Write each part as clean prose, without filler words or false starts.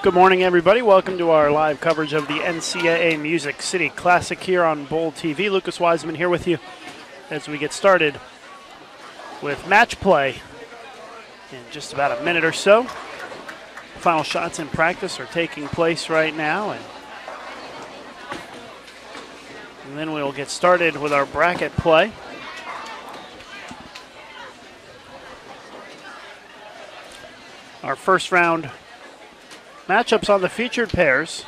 Good morning, everybody. Welcome to our live coverage of the NCAA Music City Classic here on Bowl TV. Lucas Wiseman here with you as we get started with match play in just about a minute or so. Final shots in practice are taking place right now, and then we'll get started with our bracket play. Our first round matchups on the featured pairs.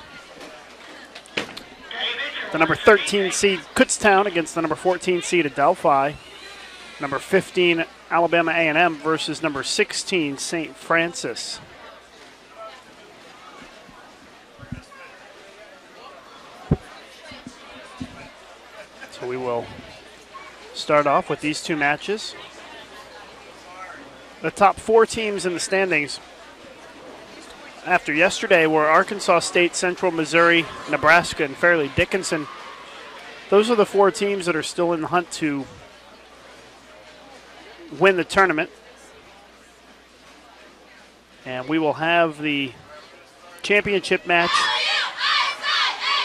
The number 13 seed Kutztown against the number 14 seed Adelphi. Number 15 Alabama A&M versus number 16 St. Francis. So we will start off with these two matches. The top four teams in the standings after yesterday were Arkansas State, Central Missouri, Nebraska, and Fairleigh Dickinson. Those are the four teams that are still in the hunt to win the tournament. And we will have the championship match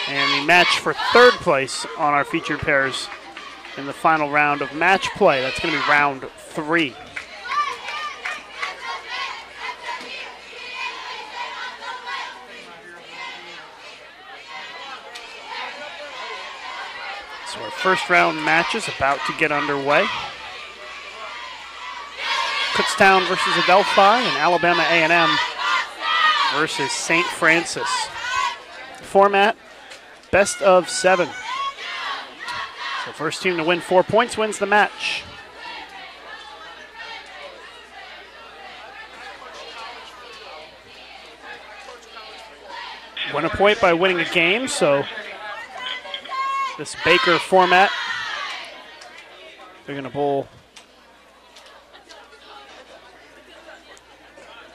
and the match for third place on our featured pairs in the final round of match play. That's going to be round 3. So our first round match is about to get underway. Kutztown versus Adelphi and Alabama A&M versus St. Francis. Format, best of 7. So first team to win 4 points wins the match. Win a point by winning a game, so this Baker format, they're going to bowl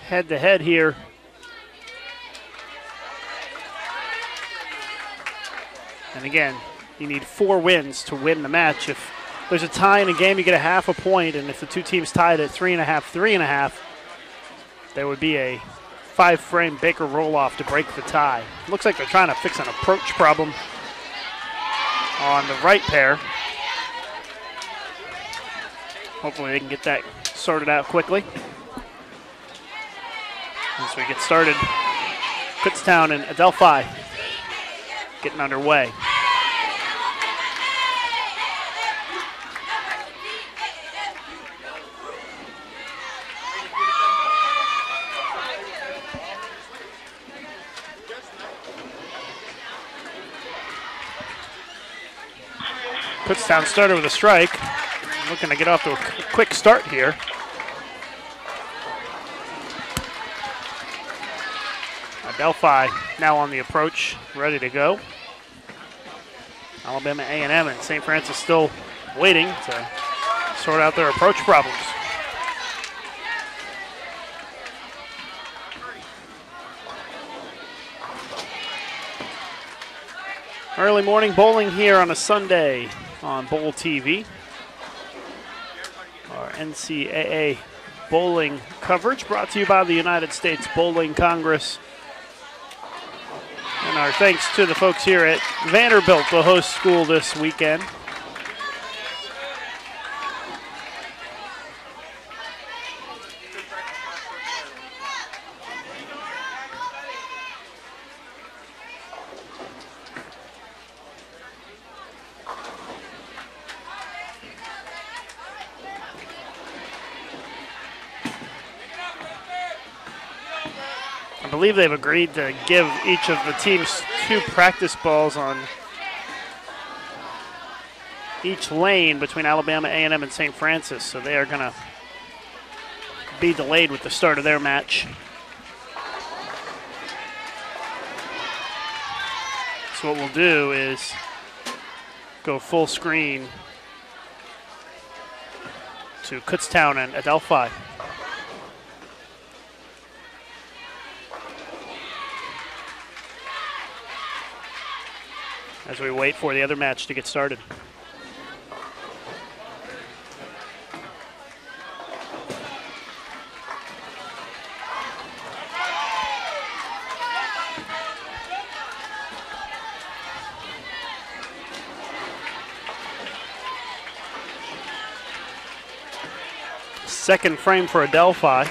head-to-head here. And again, you need 4 wins to win the match. If there's a tie in a game, you get a half a point, and if the two teams tied at 3.5, 3.5, there would be a 5-frame Baker roll-off to break the tie. Looks like they're trying to fix an approach problem on the right pair. Hopefully they can get that sorted out quickly. As we get started, Kutztown and Adelphi getting underway. Kutztown started with a strike. Looking to get off to a quick start here. Adelphi now on the approach, ready to go. Alabama A&M and St. Francis still waiting to sort out their approach problems. Early morning bowling here on a Sunday on Bowl TV. Our NCAA bowling coverage brought to you by the United States Bowling Congress. And our thanks to the folks here at Vanderbilt, the host school this weekend. I believe they've agreed to give each of the teams 2 practice balls on each lane between Alabama A&M and St. Francis, so they are going to be delayed with the start of their match. So what we'll do is go full screen to Kutztown and Adelphi. As we wait for the other match to get started. Second frame for Adelphi.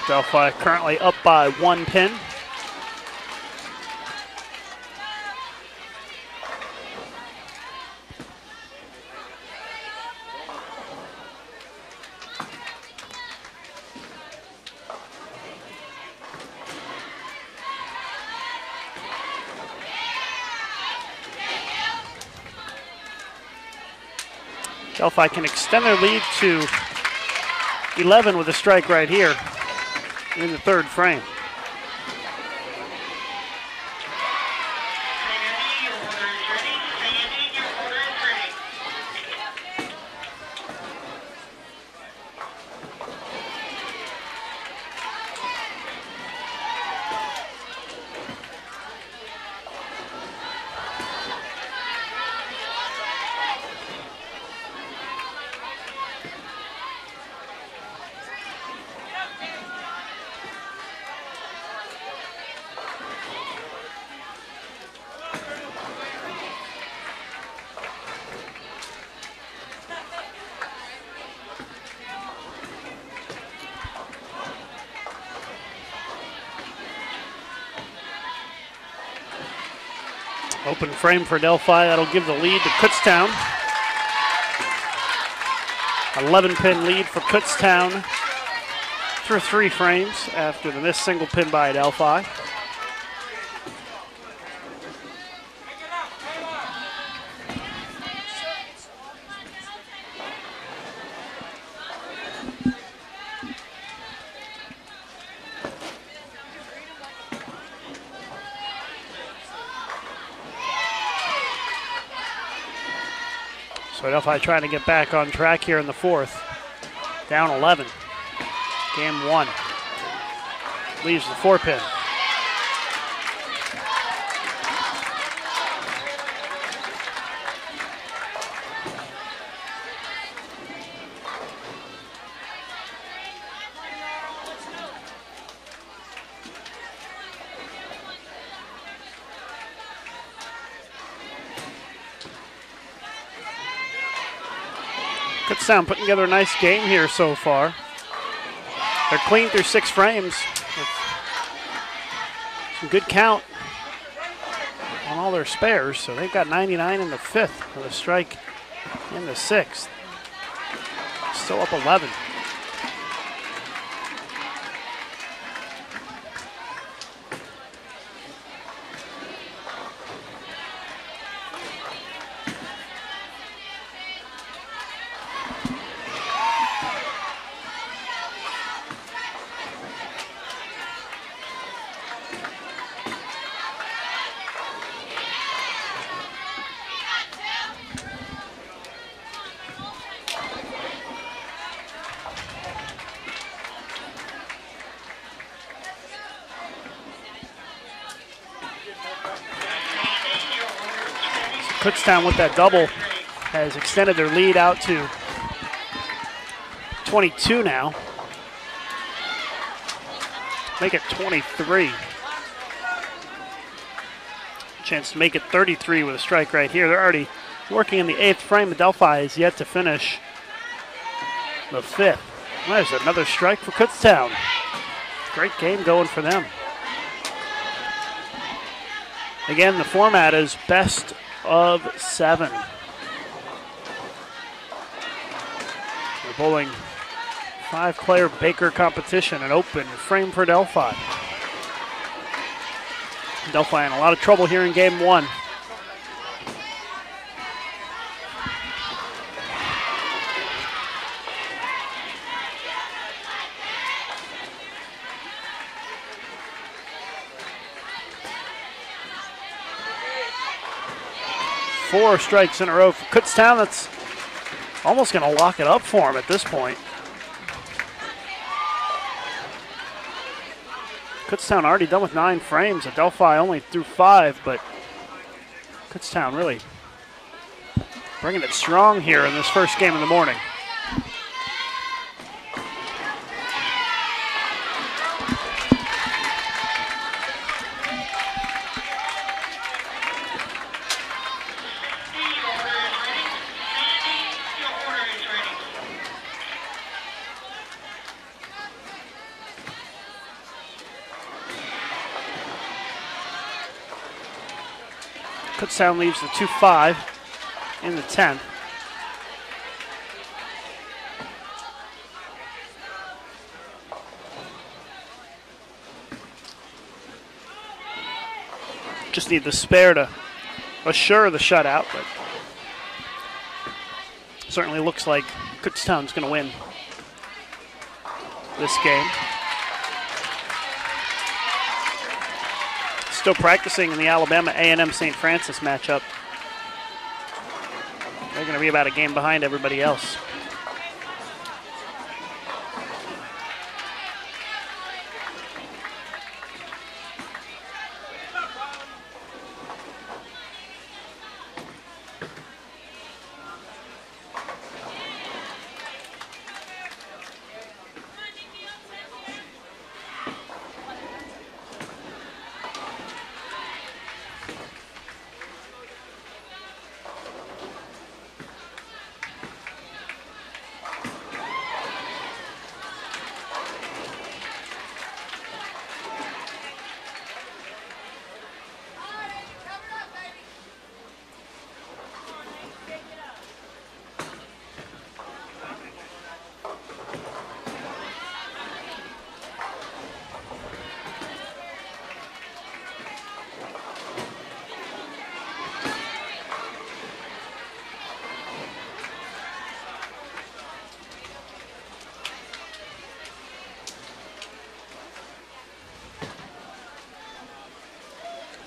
Adelphi currently up by 1 pin. Adelphi can extend their lead to 11 with a strike right here in the third frame. Open frame for Adelphi. That'll give the lead to Kutztown. 11-pin lead for Kutztown through 3 frames after the missed single pin by Adelphi. So Adelphi trying to get back on track here in the fourth. Down 11. Game 1. Leaves the 4-pin. Kutztown putting together a nice game here so far. They're clean through 6 frames. Some good count on all their spares. So they've got 99 in the 5th with a strike in the 6th. Still up 11. Kutztown with that double has extended their lead out to 22 now. Make it 23. Chance to make it 33 with a strike right here. They're already working in the 8th frame. Adelphi is yet to finish the 5th. There's another strike for Kutztown. Great game going for them. Again, the format is best of 7. We're bowling 5-player Baker competition, an open frame for Adelphi. Adelphi in a lot of trouble here in game 1. Four strikes in a row for Kutztown. That's almost going to lock it up for him at this point. Kutztown already done with 9 frames. Adelphi only threw 5, but Kutztown really bringing it strong here in this first game of the morning. Kutztown leaves the 2-5 in the 10th. Just need the spare to assure the shutout, but certainly looks like Kutztown's going to win this game. Still practicing in the Alabama A&M St. Francis matchup. They're going to be about a game behind everybody else.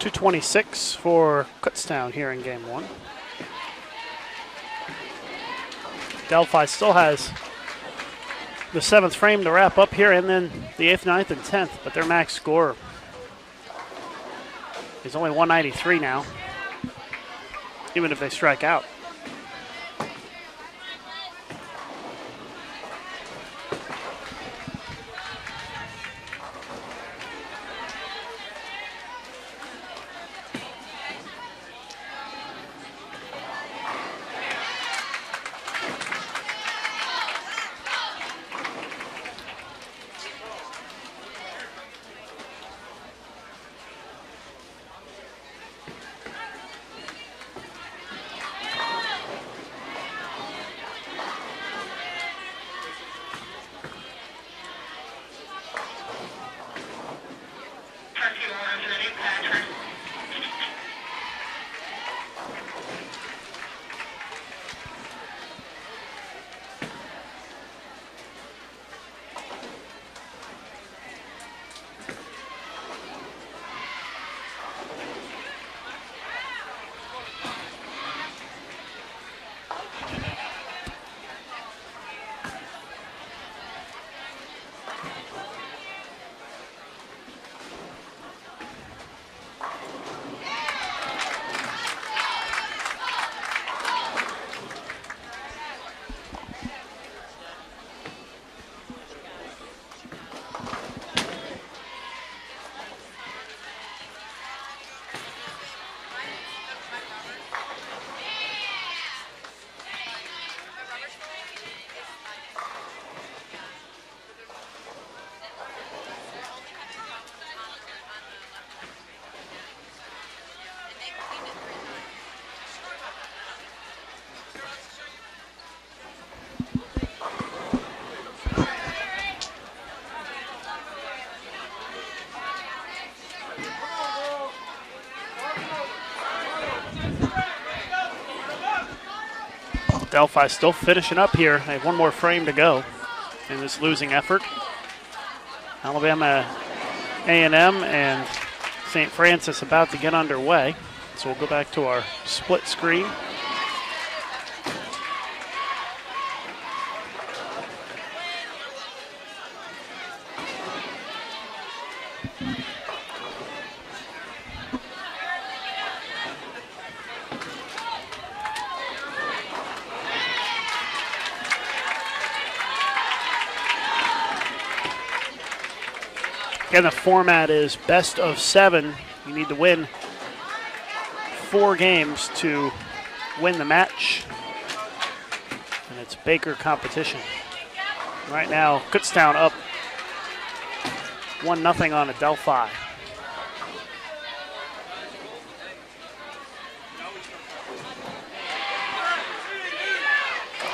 .226 for Kutztown here in game one. Delphi still has the 7th frame to wrap up here, and then the 8th, 9th, and 10th, but their max score is only 193 now, even if they strike out. Delphi still finishing up here. They have one more frame to go in this losing effort. Alabama A&M and St. Francis about to get underway. So we'll go back to our split screen. Again, the format is best of 7. You need to win 4 games to win the match. And it's Baker competition. Right now, Kutztown up 1-0 on Adelphi.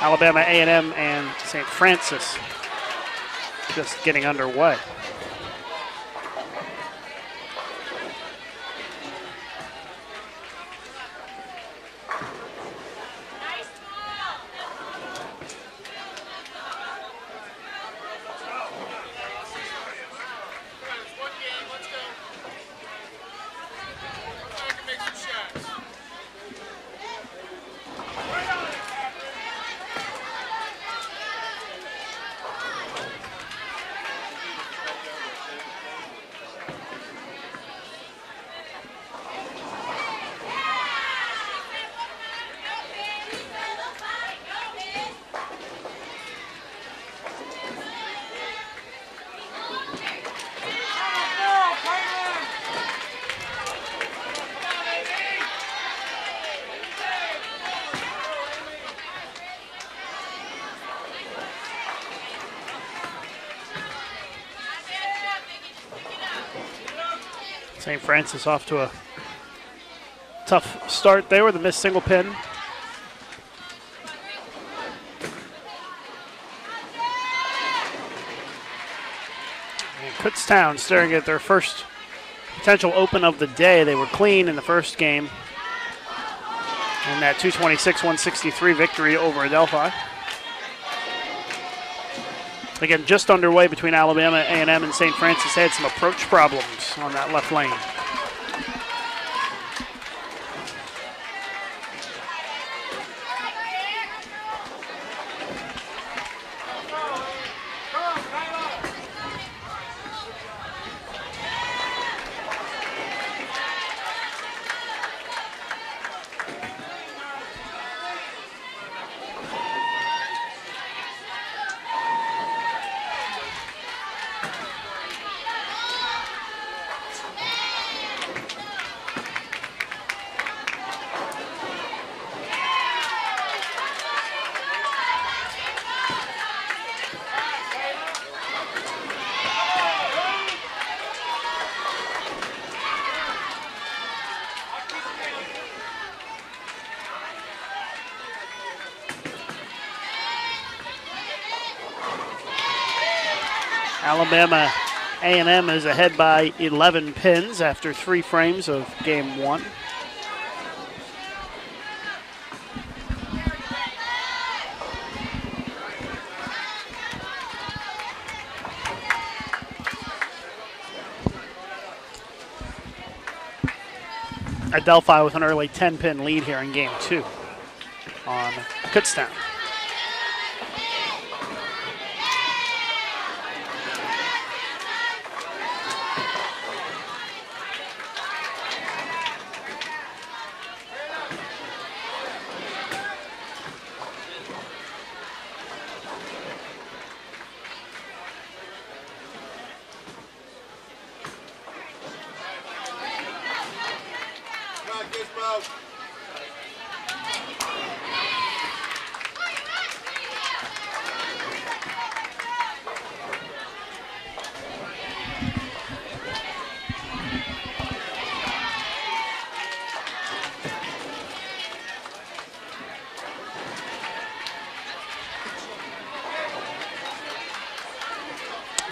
Alabama A&M and St. Francis just getting underway. St. Francis off to a tough start there with a missed single pin. And Kutztown staring at their first potential open of the day. They were clean in the first game. And that 226-163 victory over Adelphi. Again, just underway between Alabama A&M and St. Francis. Had some approach problems on that left lane. Alabama A&M is ahead by 11 pins after 3 frames of game 1. Adelphi with an early 10-pin lead here in game 2 on Kutztown.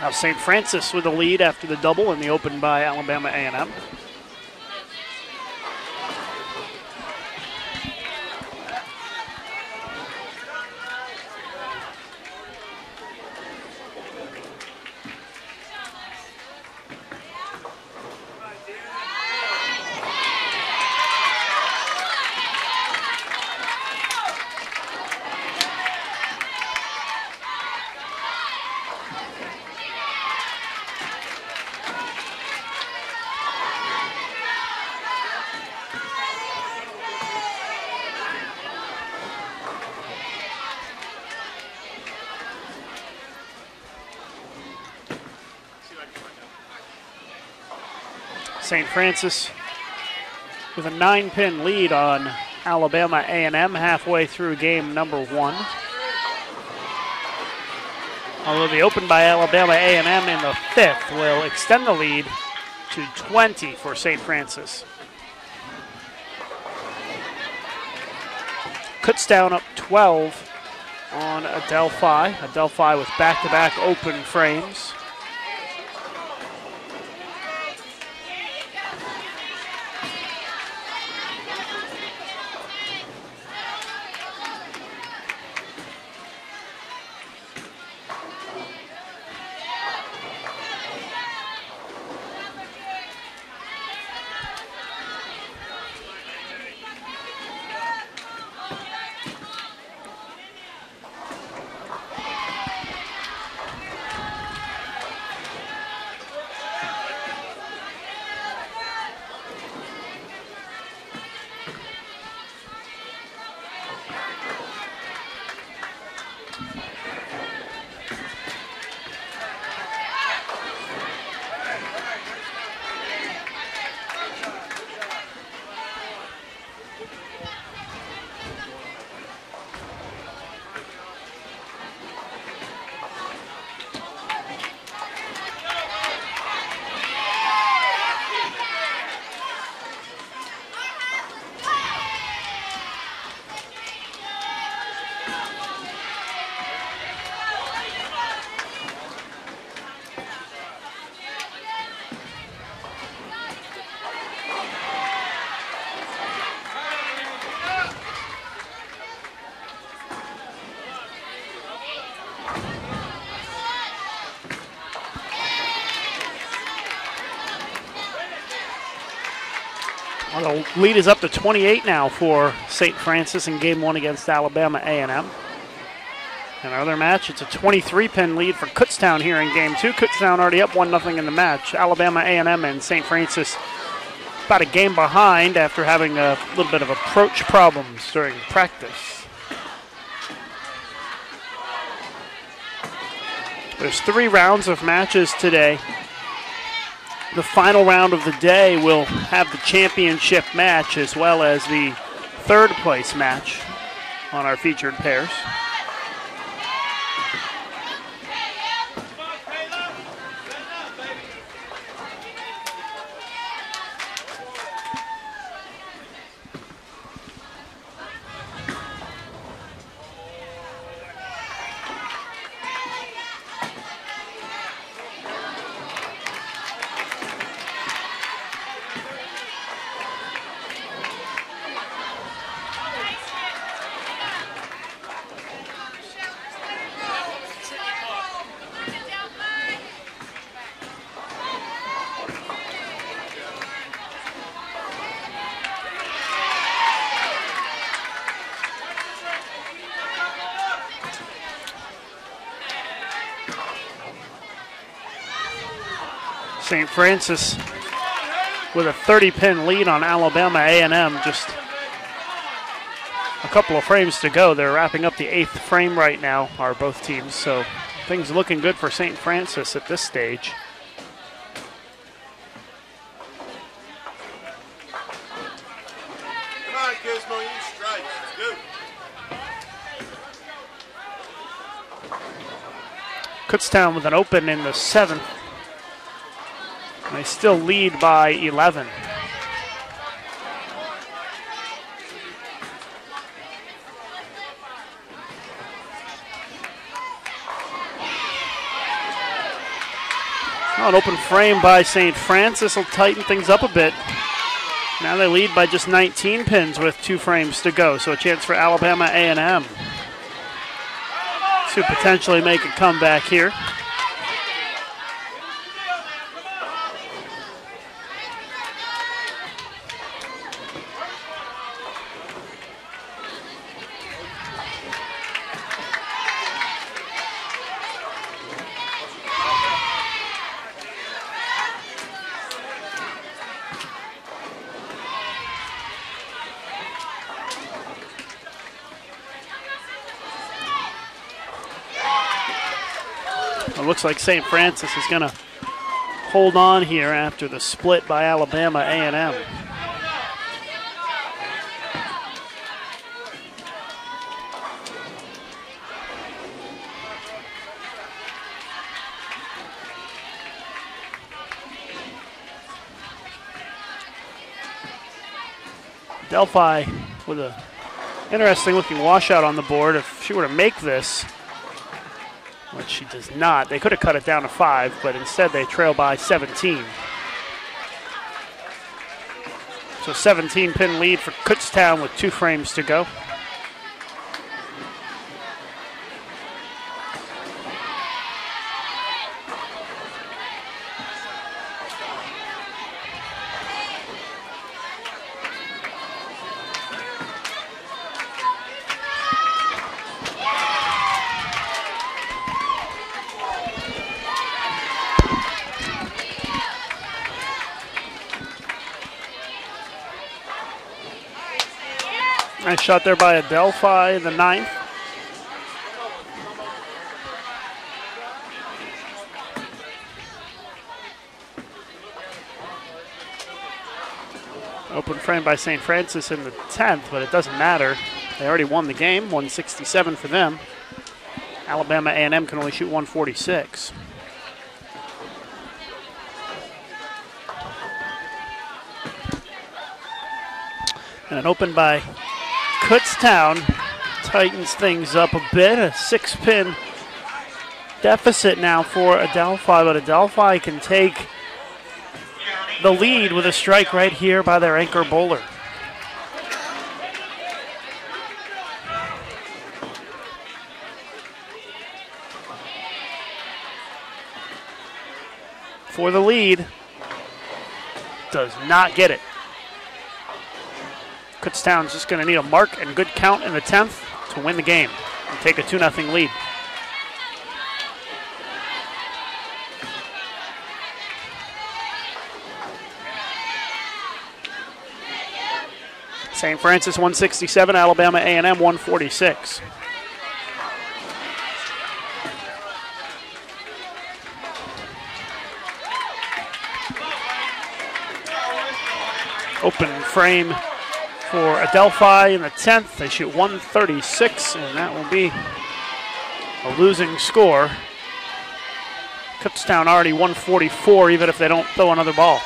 Now St. Francis with the lead after the double in the open by Alabama A&M. St. Francis with a 9-pin lead on Alabama A&M halfway through game number 1. Although the open by Alabama A&M in the 5th will extend the lead to 20 for St. Francis. Kutztown up 12 on Adelphi. Adelphi with back-to-back open frames. Well, the lead is up to 28 now for St. Francis in game 1 against Alabama A&M. In our other match, it's a 23-pin lead for Kutztown here in game 2. Kutztown already up 1-0 in the match. Alabama A&M and St. Francis about a game behind after having a little bit of approach problems during practice. There's 3 rounds of matches today. The final round of the day will have the championship match as well as the 3rd place match on our featured pairs. St. Francis with a 30-pin lead on Alabama A&M. Just a couple of frames to go. They're wrapping up the 8th frame right now, are both teams. So things looking good for St. Francis at this stage. Come on, Gizmo, you strike. Let's go. Kutztown with an open in the 7th. They still lead by 11. An open frame by St. Francis will tighten things up a bit. Now they lead by just 19 pins with 2 frames to go, so a chance for Alabama A&M to potentially make a comeback here. It looks like St. Francis is going to hold on here after the split by Alabama A&M. Delphi with a interesting looking washout on the board. If she were to make this, which she does not, they could have cut it down to 5, but instead they trail by 17. So 17-pin lead for Kutztown with 2 frames to go. Nice shot there by Adelphi in the 9th. Open frame by St. Francis in the 10th, but it doesn't matter. They already won the game, 167 for them. Alabama A&M can only shoot 146. And an open by Kutztown tightens things up a bit. A 6-pin deficit now for Adelphi, but Adelphi can take the lead with a strike right here by their anchor bowler. For the lead, does not get it. Kutztown's just going to need a mark and good count in the 10th to win the game and take a 2-0 lead. St. Francis 167, Alabama A&M 146. Open frame for Adelphi in the 10th. They shoot 136, and that will be a losing score. Kutztown already 144, even if they don't throw another ball.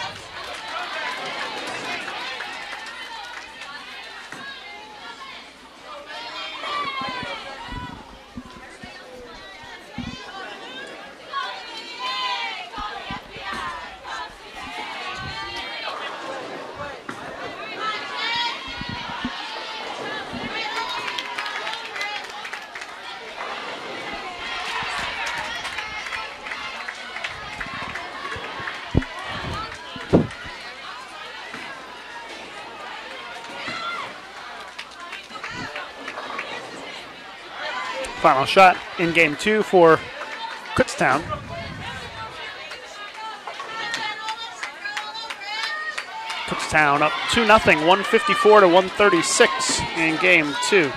Final shot in game 2 for Kutztown. Kutztown up 2-0, 154 to 136 in game 2.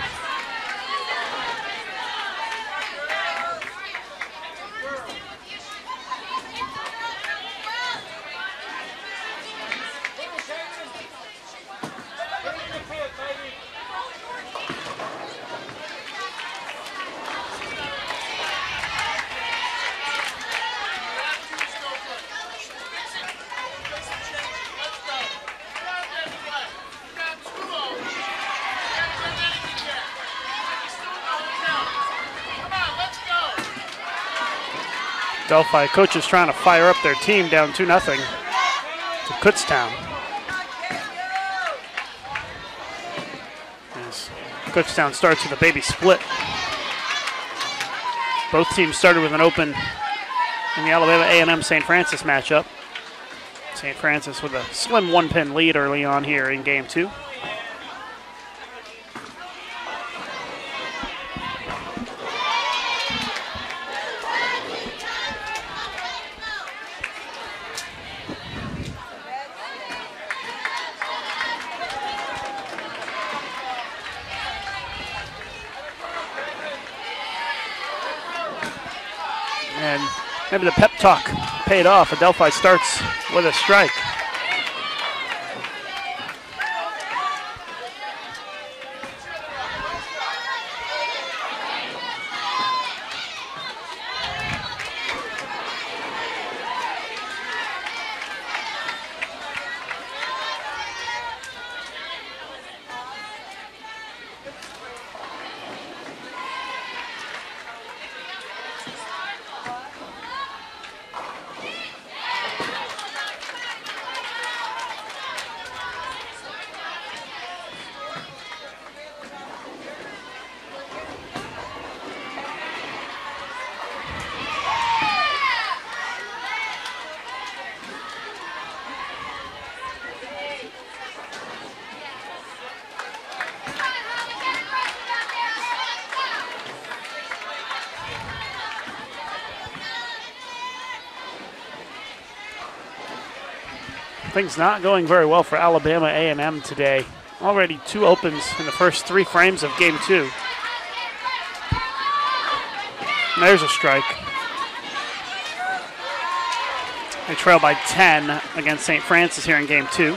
Delphi coaches trying to fire up their team down 2-0 to Kutztown. As Kutztown starts with a baby split. Both teams started with an open in the Alabama A&M St. Francis matchup. St. Francis with a slim 1-pin lead early on here in game 2. And maybe the pep talk paid off. Adelphi starts with a strike. Things not going very well for Alabama A&M today. Already 2 opens in the first 3 frames of game 2. And there's a strike. They trail by 10 against St. Francis here in game 2.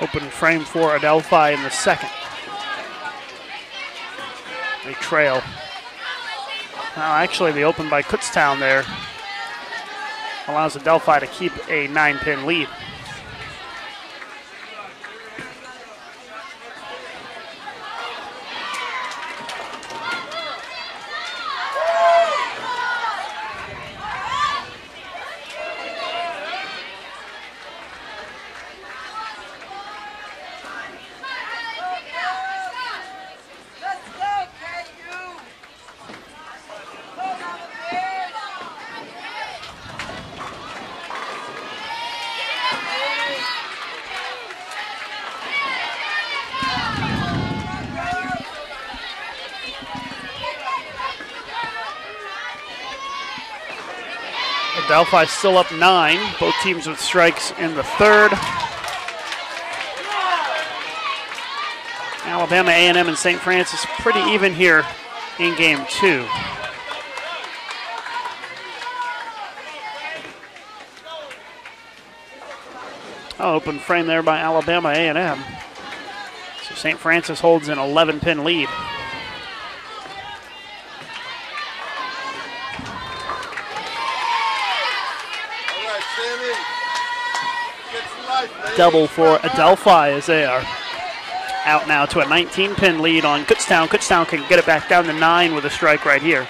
Open frame for Adelphi in the second. They trail. Now actually they open by Kutztown there. Allows Adelphi to keep a 9-pin lead. Adelphi still up 9, both teams with strikes in the third. Alabama A&M and St. Francis pretty even here in game 2. Open frame there by Alabama A&M. So St. Francis holds an 11-pin lead. Double for Adelphi as they are out now to a 19-pin lead on Kutztown. Kutztown can get it back down to 9 with a strike right here.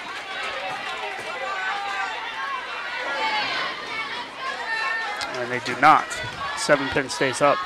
And they do not. 7-pin stays up.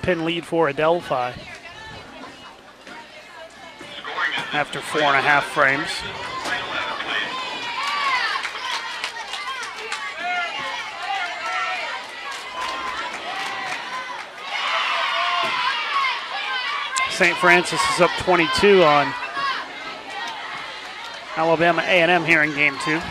Pin lead for Adelphi after 4.5 frames. St. Francis is up 22 on Alabama A&M here in game 2.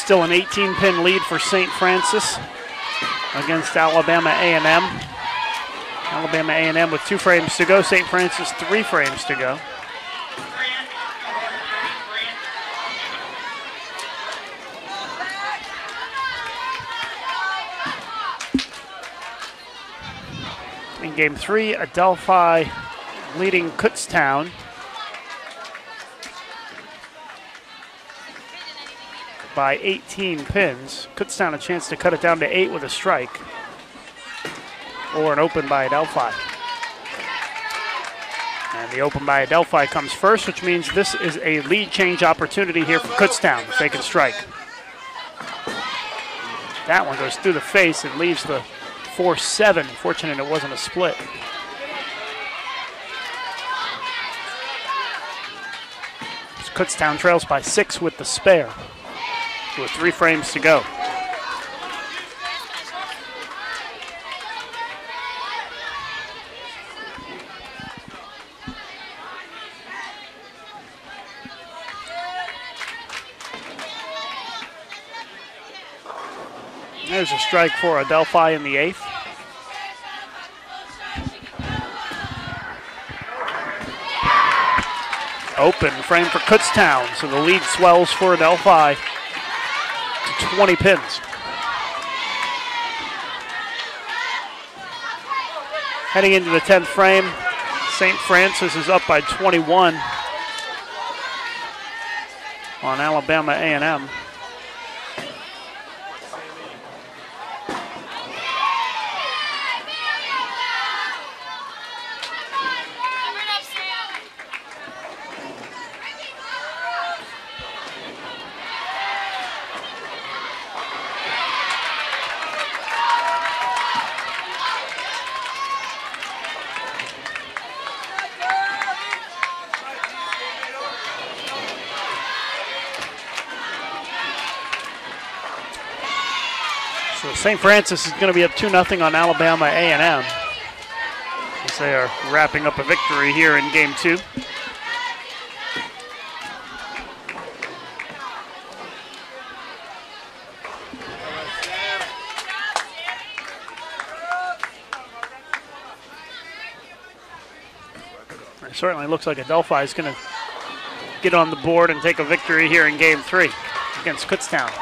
Still an 18-pin lead for St. Francis against Alabama A&M. Alabama A&M with 2 frames to go. St. Francis 3 frames to go. In game 3, Adelphi leading Kutztown by 18 pins. Kutztown a chance to cut it down to 8 with a strike or an open by Adelphi. And the open by Adelphi comes first, which means this is a lead change opportunity here for Kutztown if they can strike. That one goes through the face and leaves the 4-7. Fortunate it wasn't a split. Kutztown trails by 6 with the spare, with 3 frames to go. There's a strike for Adelphi in the 8th. Open frame for Kutztown, so the lead swells for Adelphi to 20 pins. Heading into the 10th frame, St. Francis is up by 21 on Alabama A&M. St. Francis is going to be up 2-0 on Alabama A&M as they are wrapping up a victory here in game 2. It certainly looks like Adelphi is going to get on the board and take a victory here in game 3 against Kutztown.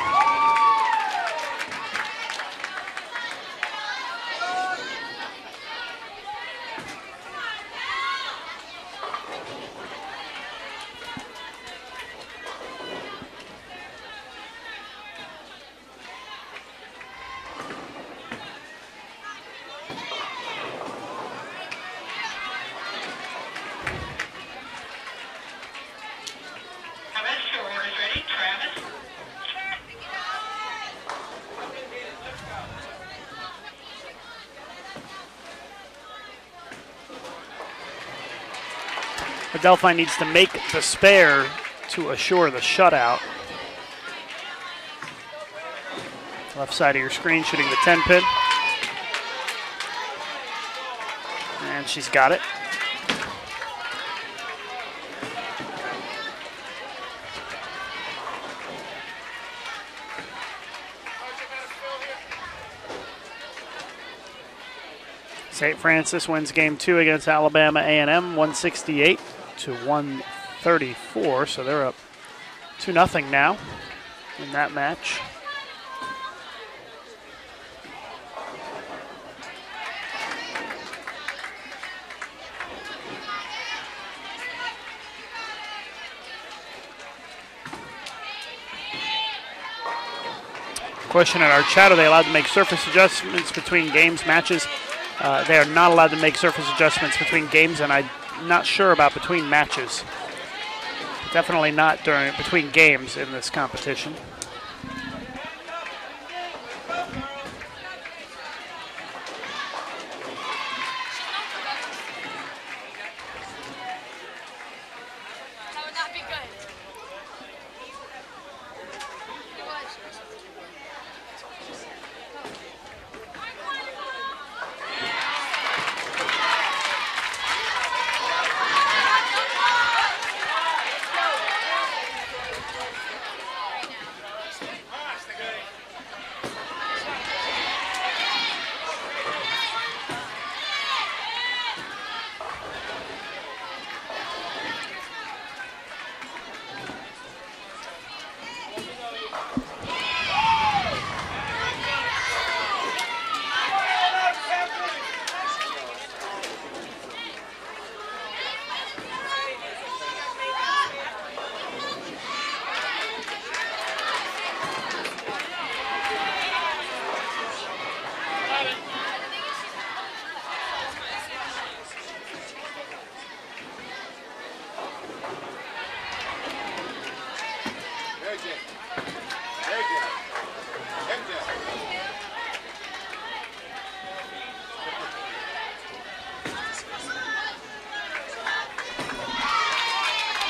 Adelphi needs to make the spare to assure the shutout. Left side of your screen shooting the 10 pin. And she's got it. St. Francis wins game 2 against Alabama A&M, 168 to 134, so they're up 2-0 now in that match. Question in our chat, are they allowed to make surface adjustments between games, matches? They are not allowed to make surface adjustments between games, and I'm not sure about between matches. Definitely not between games in this competition.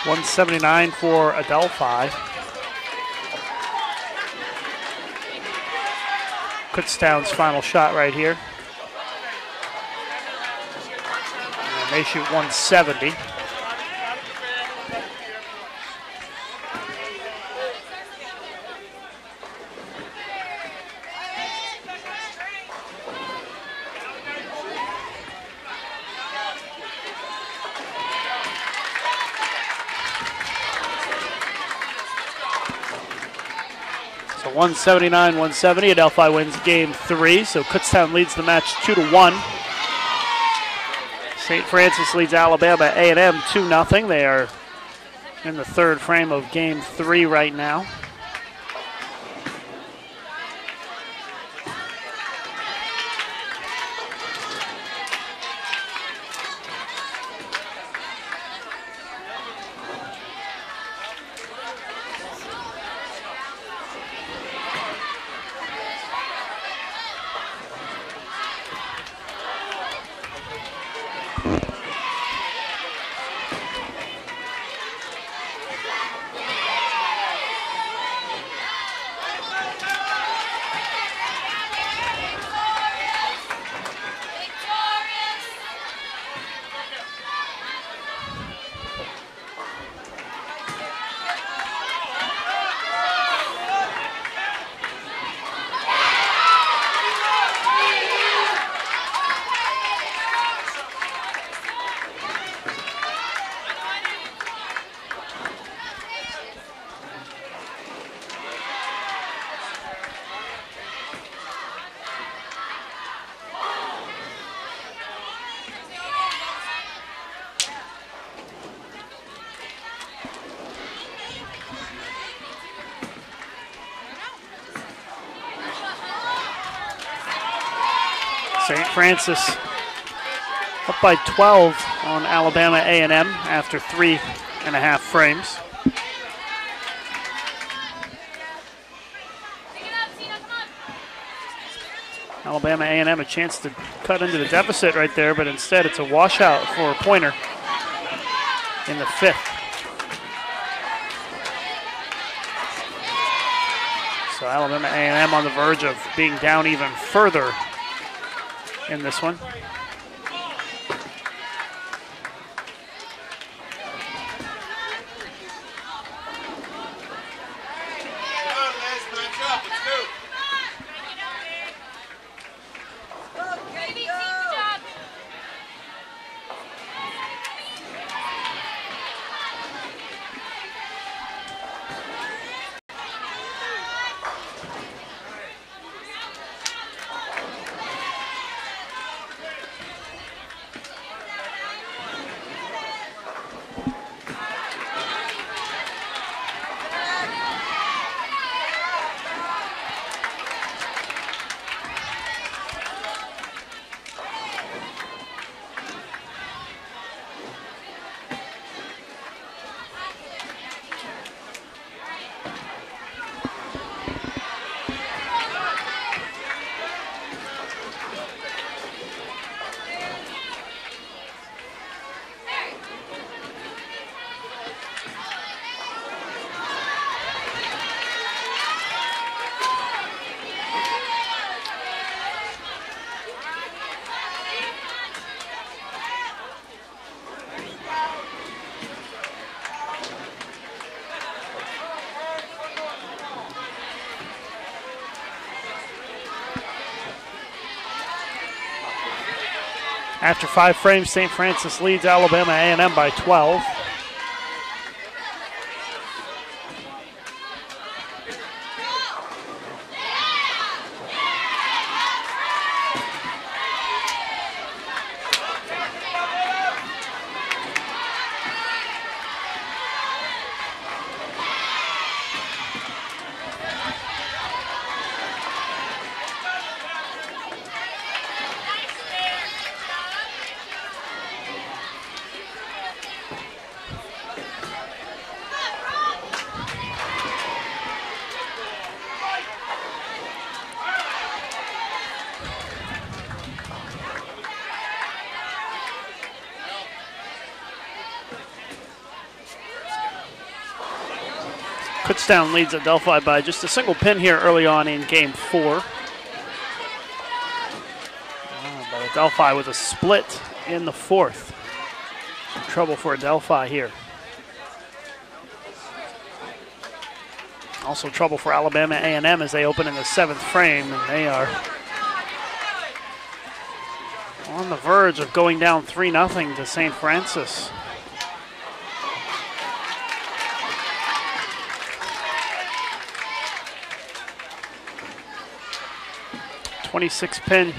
179 for Adelphi. Kutztown's final shot right here. And they shoot 170. So 179-170. Adelphi wins game 3. So Kutztown leads the match 2-1. St. Francis leads Alabama A&M 2-0. They are in the third frame of game 3 right now. St. Francis up by 12 on Alabama A&M after 3.5 frames. Alabama A&M a chance to cut into the deficit right there, but instead it's a washout for a pointer in the 5th. So Alabama A&M on the verge of being down even further in this one. After 5 frames, St. Francis leads Alabama A&M by 12. Kutztown leads Adelphi by just a single pin here early on in game 4. But Adelphi with a split in the 4th. Some trouble for Adelphi here. Also trouble for Alabama A&M as they open in the 7th frame, and they are on the verge of going down 3-0 to St. Francis. $26-pin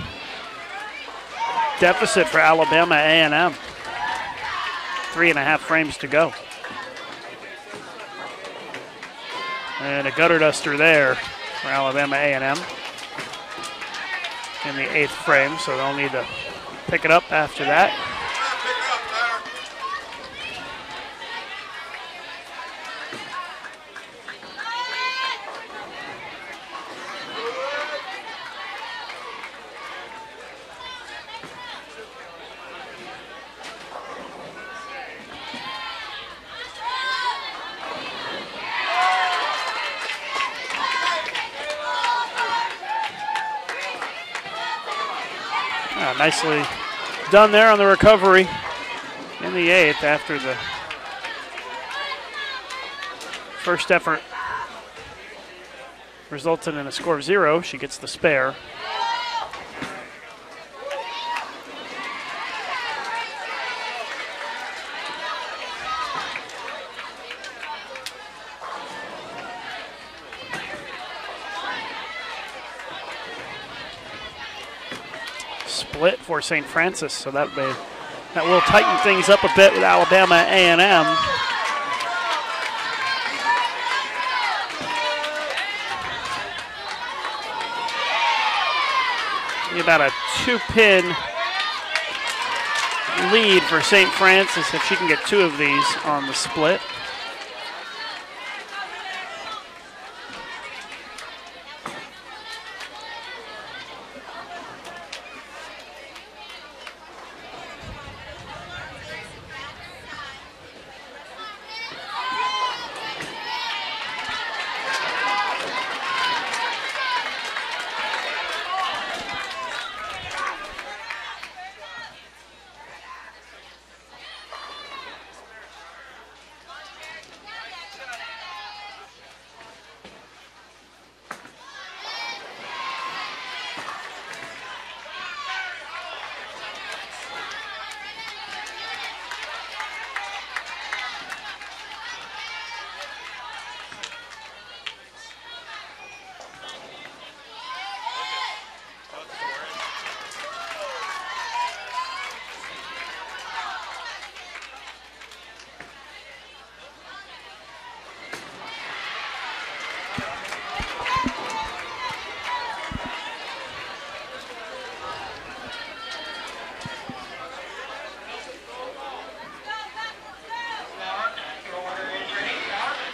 deficit for Alabama A&M. 3.5 frames to go. And a gutter duster there for Alabama A&M in the 8th frame, so they'll need to pick it up after that. Nicely done there on the recovery in the 8th after the first effort resulted in a score of 0. She gets the spare. Split for St. Francis, so that will tighten things up a bit with Alabama A&M. About a 2-pin lead for St. Francis if she can get 2 of these on the split.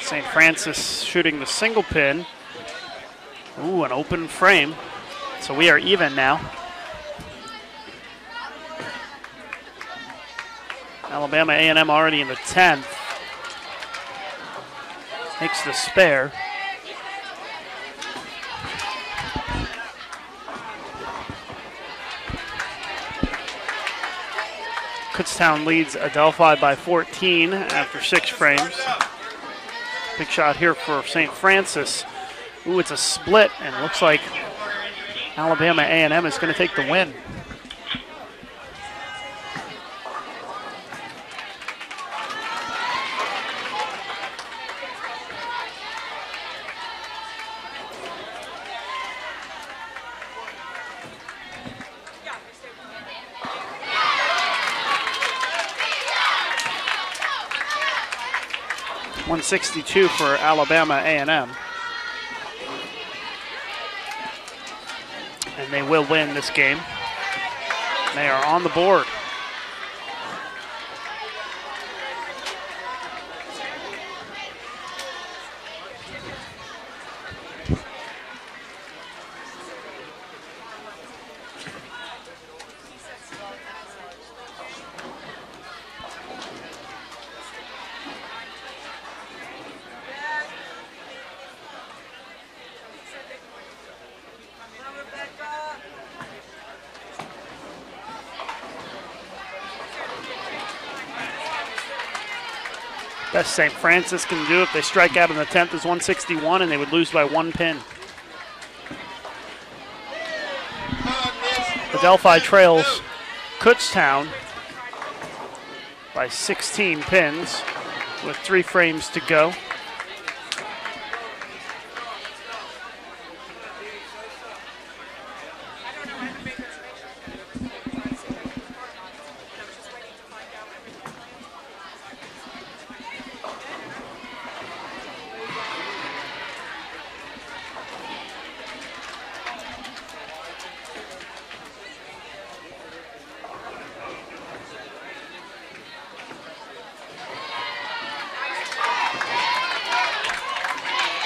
St. Francis shooting the single pin. Ooh, an open frame. So we are even now. Alabama A&M already in the 10th. Makes the spare. Kutztown leads Adelphi by 14 after 6 frames. Big shot here for St. Francis. Ooh, it's a split, and it looks like Alabama A&M is going to take the win. .162 for Alabama A&M. And they will win this game. They are on the board. Best St. Francis can do if they strike out in the 10th is 161, and they would lose by 1 pin. Adelphi trails Kutztown by 16 pins with 3 frames to go.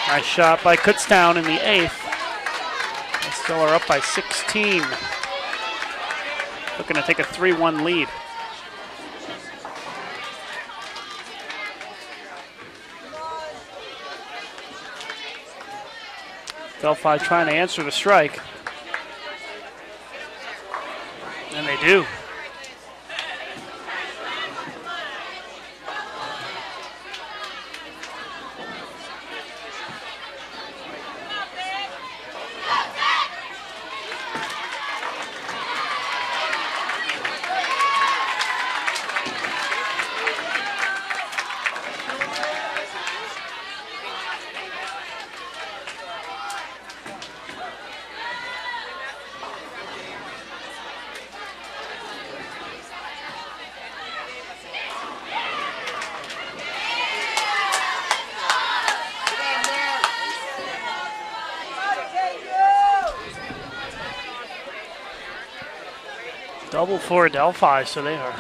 Nice shot by Kutztown in the 8th. They still are up by 16. Looking to take a 3-1 lead. Delphi trying to answer the strike. And they do. Double for Adelphi, so they are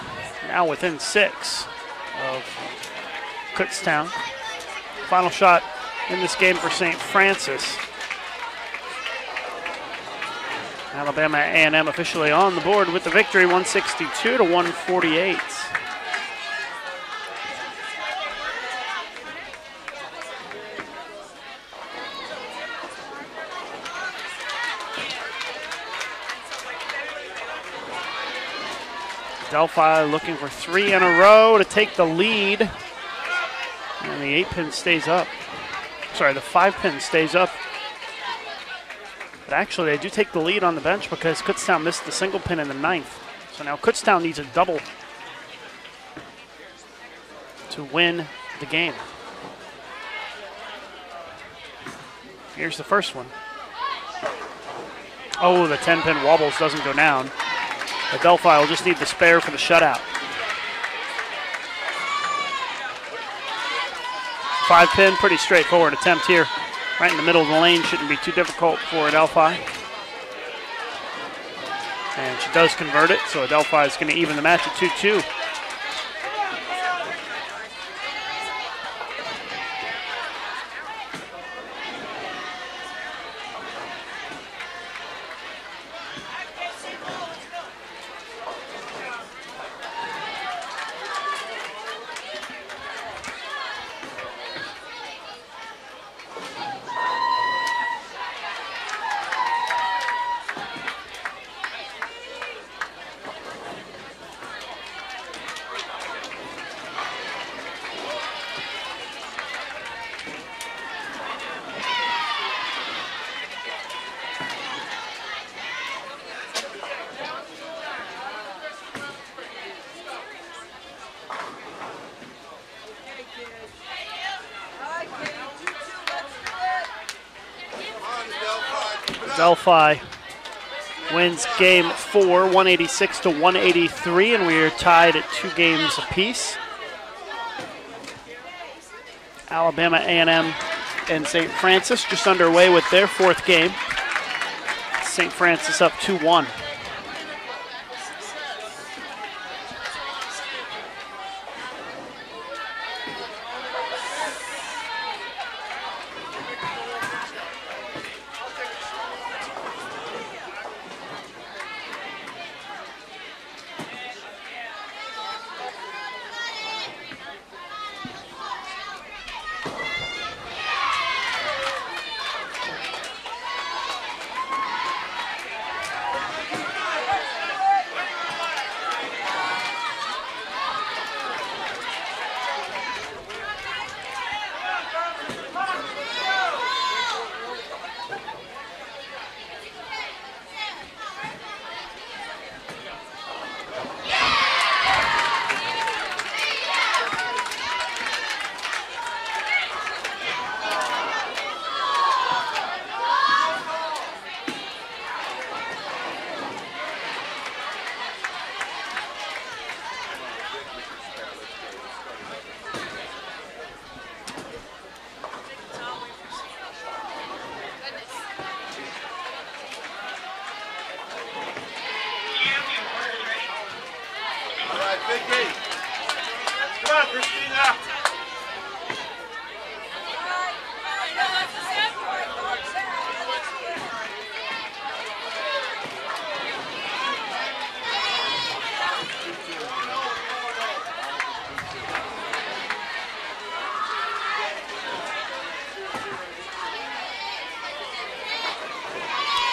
now within 6 of Kutztown. Final shot in this game for St. Francis. Alabama A&M officially on the board with the victory, 162 to 148. Delphi looking for 3 in a row to take the lead. And the 8-pin stays up. Sorry, the 5-pin stays up. But actually, they do take the lead on the bench because Kutztown missed the single pin in the 9th. So now Kutztown needs a double to win the game. Here's the first one. Oh, the 10-pin wobbles, doesn't go down. Adelphi will just need the spare for the shutout. 5-pin, pretty straightforward attempt here. Right in the middle of the lane, shouldn't be too difficult for Adelphi. And she does convert it, so Adelphi is going to even the match at 2-2. Delphi wins game 4, 186 to 183, and we are tied at 2 games apiece. Alabama A&M and St. Francis just underway with their 4th game. St. Francis up 2-1. Vicky. Come on, Christina.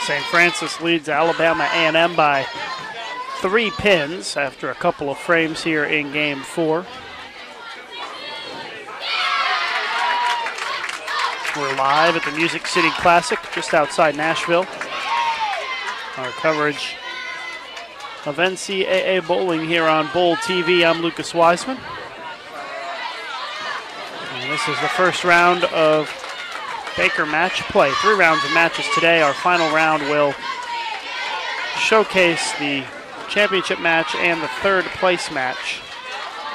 St. Francis leads Alabama A&M by 3 pins after a couple of frames here in Game 4. We're live at the Music City Classic just outside Nashville. Our coverage of NCAA bowling here on Bowl TV. I'm Lucas Wiseman. And this is the first round of Baker match play. 3 rounds of matches today. Our final round will showcase the championship match and the 3rd place match.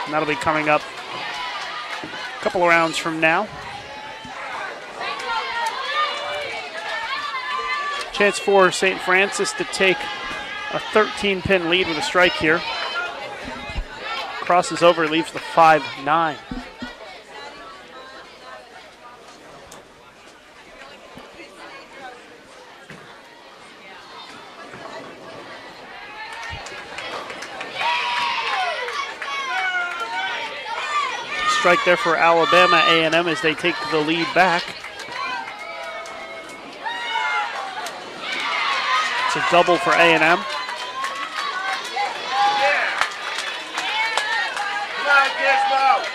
And that'll be coming up a couple of rounds from now. Chance for St. Francis to take a 13-pin lead with a strike here. Crosses over, leaves the 5-9. Strike there for Alabama A&M as they take the lead back. It's a double for A&M. Come on, Gizmo.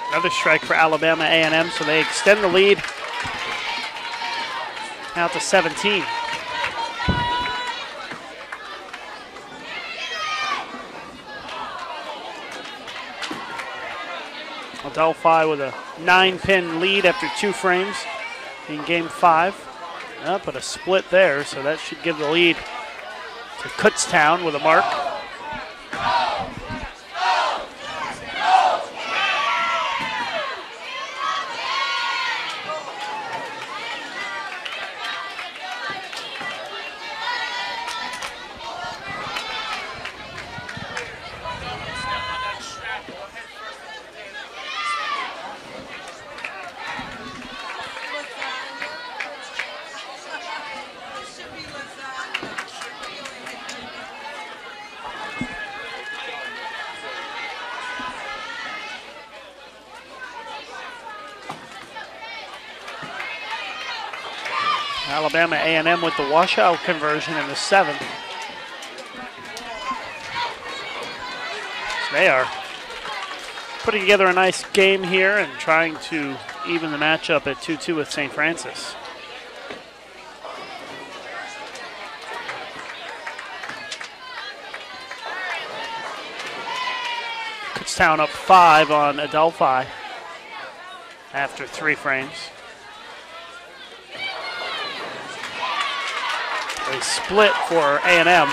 Another strike for Alabama A&M, so they extend the lead out to 17. Adelphi with a 9-pin lead after 2 frames in Game 5. But a split there, so that should give the lead to Kutztown with a mark. Alabama A&M with the washout conversion in the 7th. So they are putting together a nice game here and trying to even the matchup at 2-2 with St. Francis. Kutztown up 5 on Adelphi after 3 frames. A split for A&M.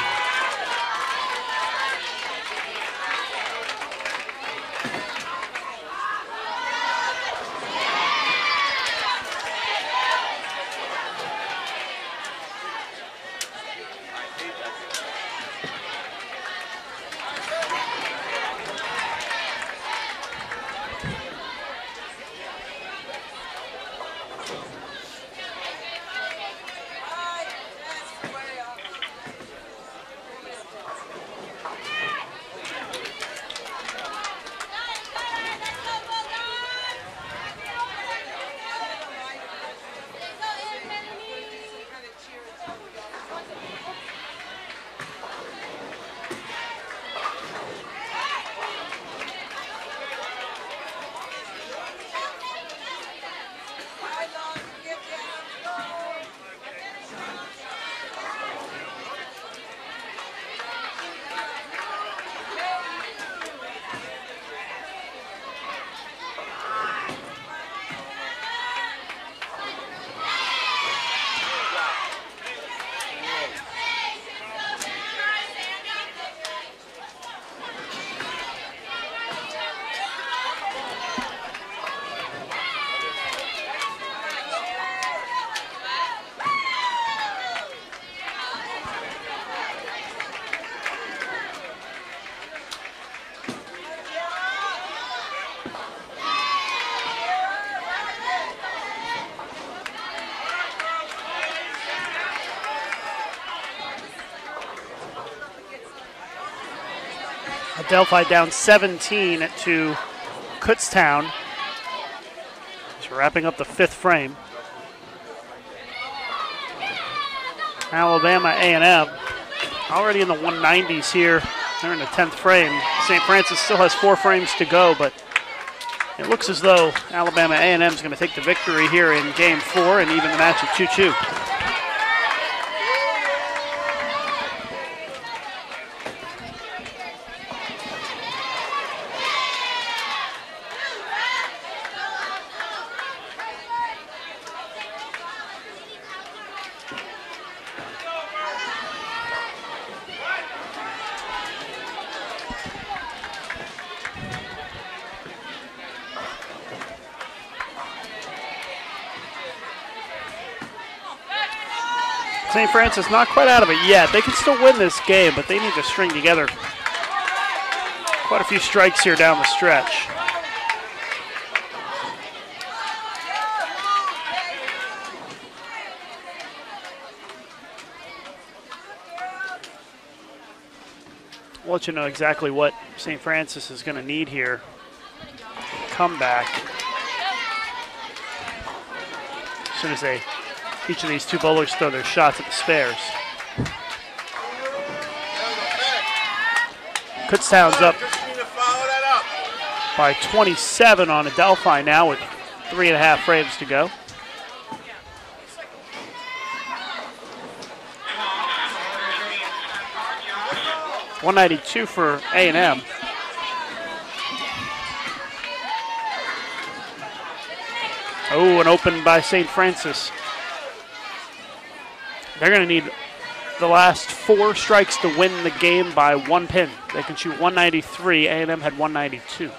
Adelphi down 17 to Kutztown. Just wrapping up the 5th frame. Alabama A&M already in the 190s here. They're in the 10th frame. St. Francis still has 4 frames to go, but it looks as though Alabama A&M is going to take the victory here in Game 4 and even the match at 2-2. St. Francis not quite out of it yet. They can still win this game, but they need to string together quite a few strikes here down the stretch. I'll let you know exactly what St. Francis is going to need here. Comeback. As soon as each of these 2 bowlers throw their shots at the spares. Kutztown's up by 27 on Adelphi now with 3.5 frames to go. .192 for A&M. Oh, an open by St. Francis. They're going to need the last 4 strikes to win the game by 1 pin. They can shoot 193. A&M had 192.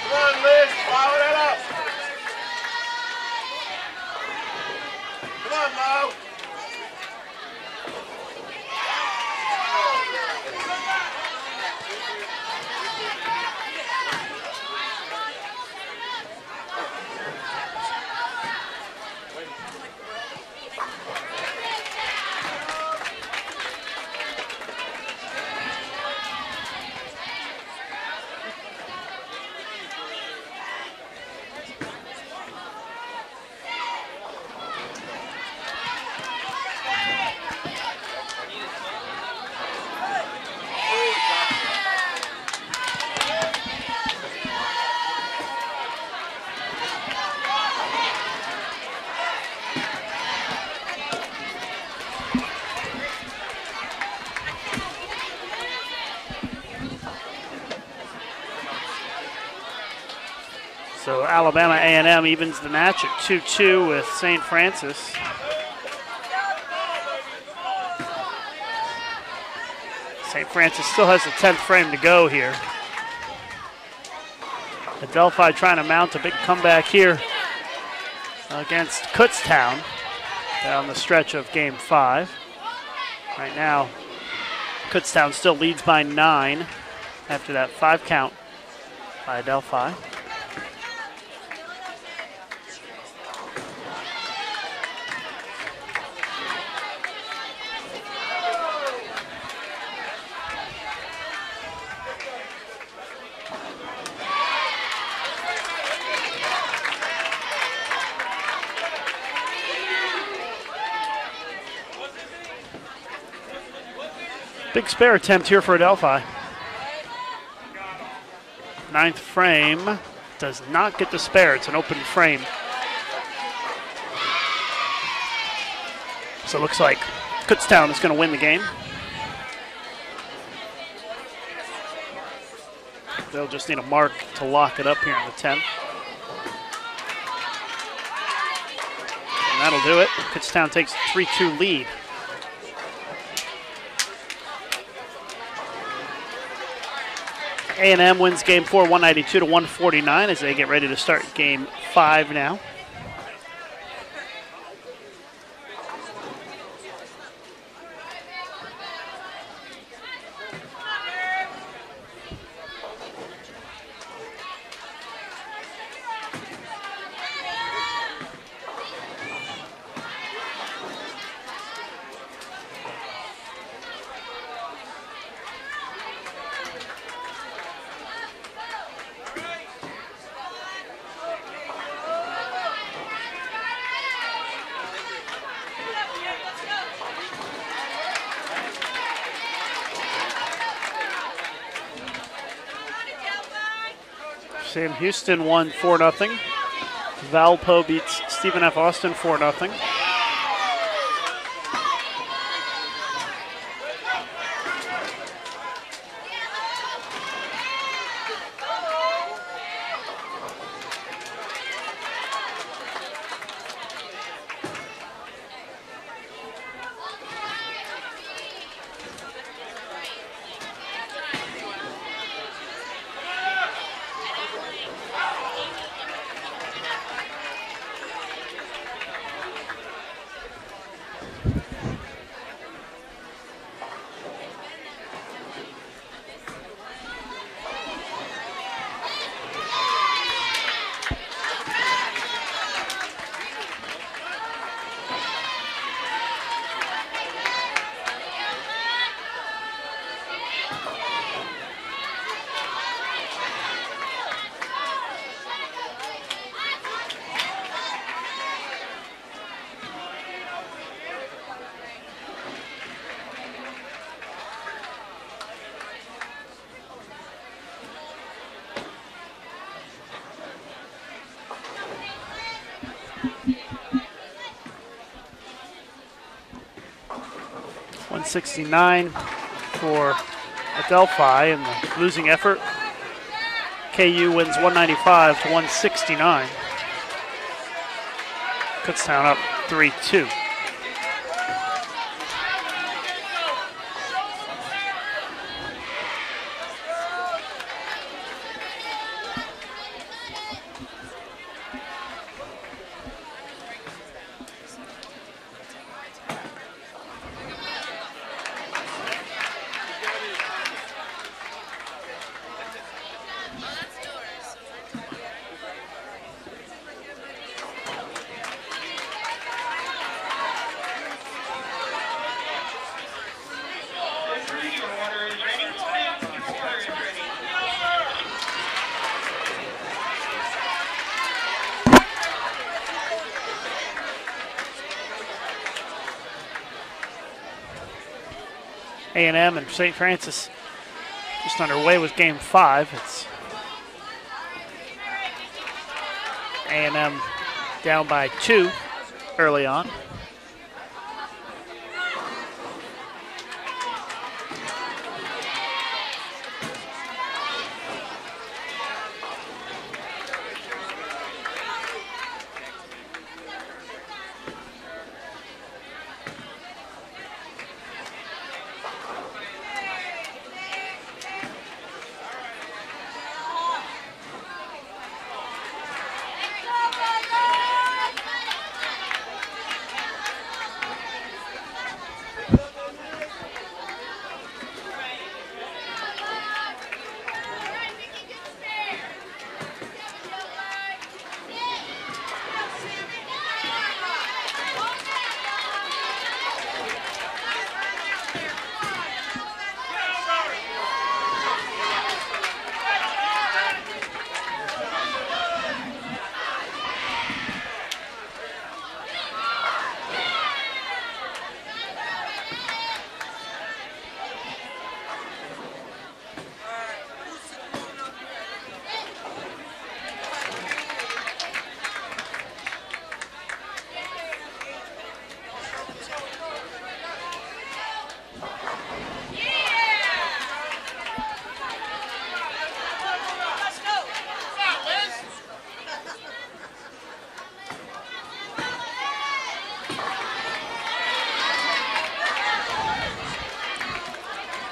Come on, Liz, follow that up. Come on, Mo. So Alabama A&M evens the match at 2-2 with St. Francis. St. Francis still has the 10th frame to go here. Adelphi trying to mount a big comeback here against Kutztown down the stretch of Game 5. Right now, Kutztown still leads by 9 after that 5 count by Adelphi. Big spare attempt here for Adelphi. 9th frame does not get the spare. It's an open frame. So it looks like Kutztown is going to win the game. They'll just need a mark to lock it up here in the 10th. And that'll do it. Kutztown takes a 3-2 lead. A&M wins Game 4, 192 to 149 as they get ready to start Game 5 now. Sam Houston won 4-0. Valpo beats Stephen F. Austin 4-0. .169 for Adelphi in the losing effort. KU wins 195 to 169. Kutztown up 3-2. A&M and St. Francis just underway with Game 5. It's A&M down by 2 early on.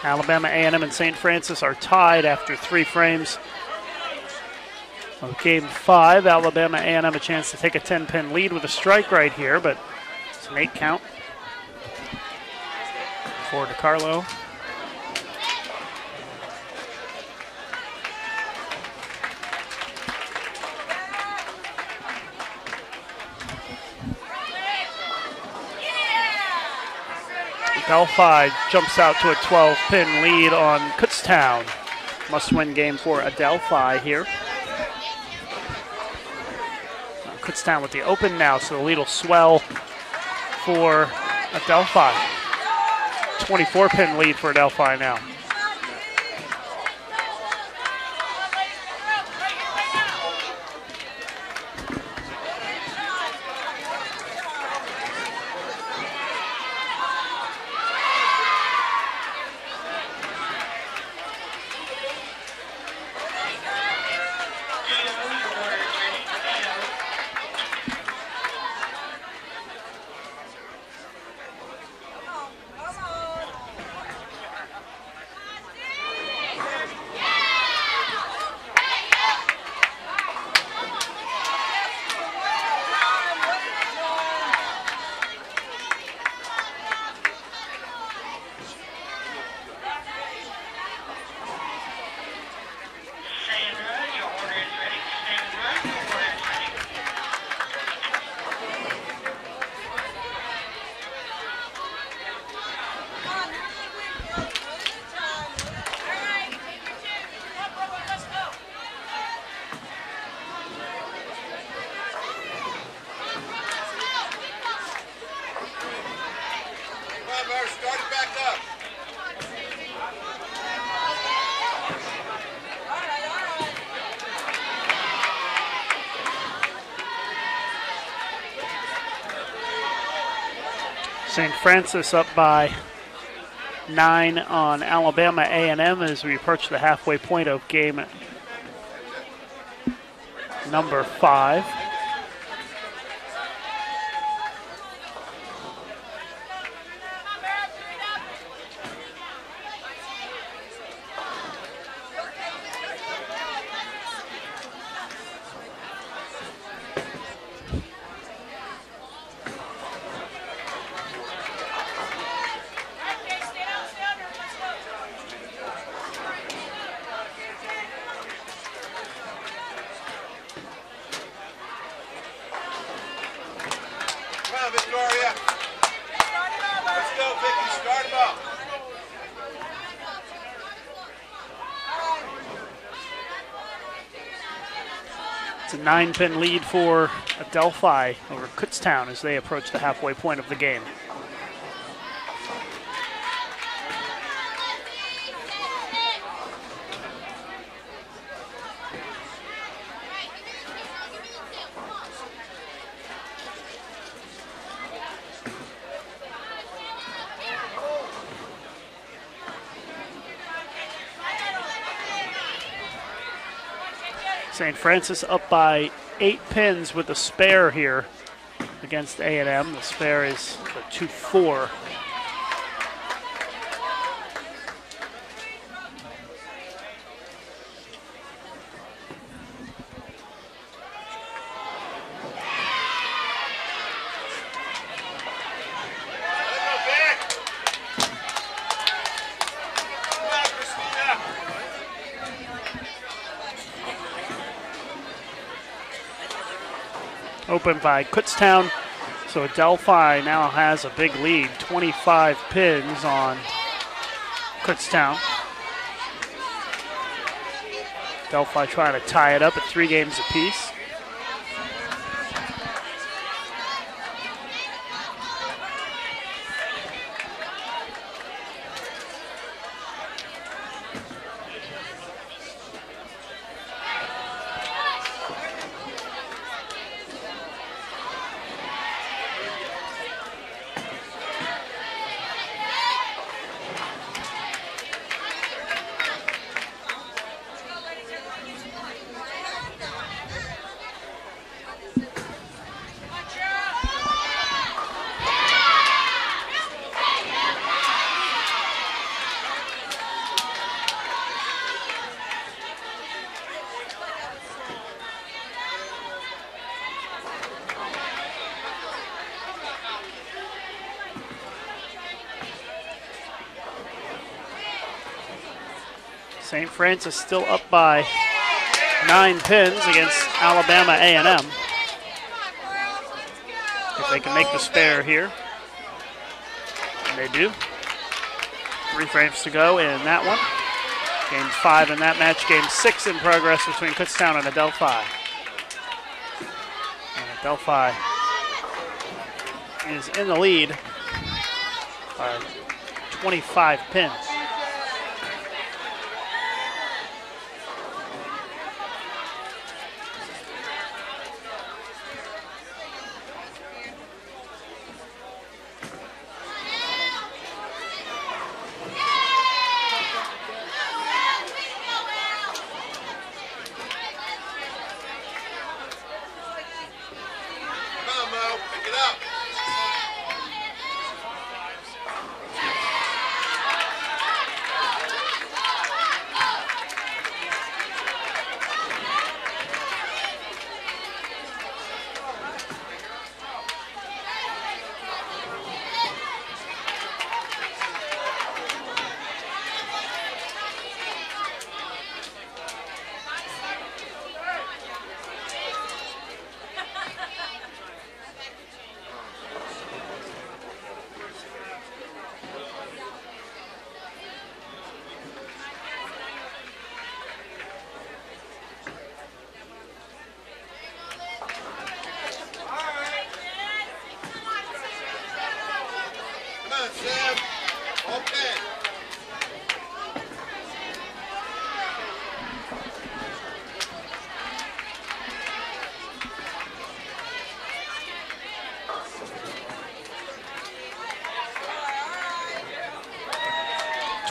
Alabama, A&M, and St. Francis are tied after 3 frames of Game 5. Alabama, A&M a chance to take a 10-pin lead with a strike right here, but it's an 8 count for DiCarlo. Adelphi jumps out to a 12-pin lead on Kutztown. Must-win game for Adelphi here. Kutztown with the open now, so the lead will swell for Adelphi. 24-pin lead for Adelphi now. St. Francis up by 9 on Alabama A&M as we approach the halfway point of game number 5. Victoria. Let's go, Vicky. Start them up. It's a 9-pin lead for Adelphi over Kutztown as they approach the halfway point of the game. St. Francis up by 8 pins with a spare here against A&M. The spare is a 2-4. Open by Kutztown, so Adelphi now has a big lead, 25 pins on Kutztown. Adelphi trying to tie it up at 3 games apiece. St. Francis still up by 9 pins against Alabama A&M. If they can make the spare here. And they do. 3 frames to go in that one. Game 5 in that match. Game 6 in progress between Kutztown and Adelphi. And Adelphi is in the lead by 25 pins. Pick it up.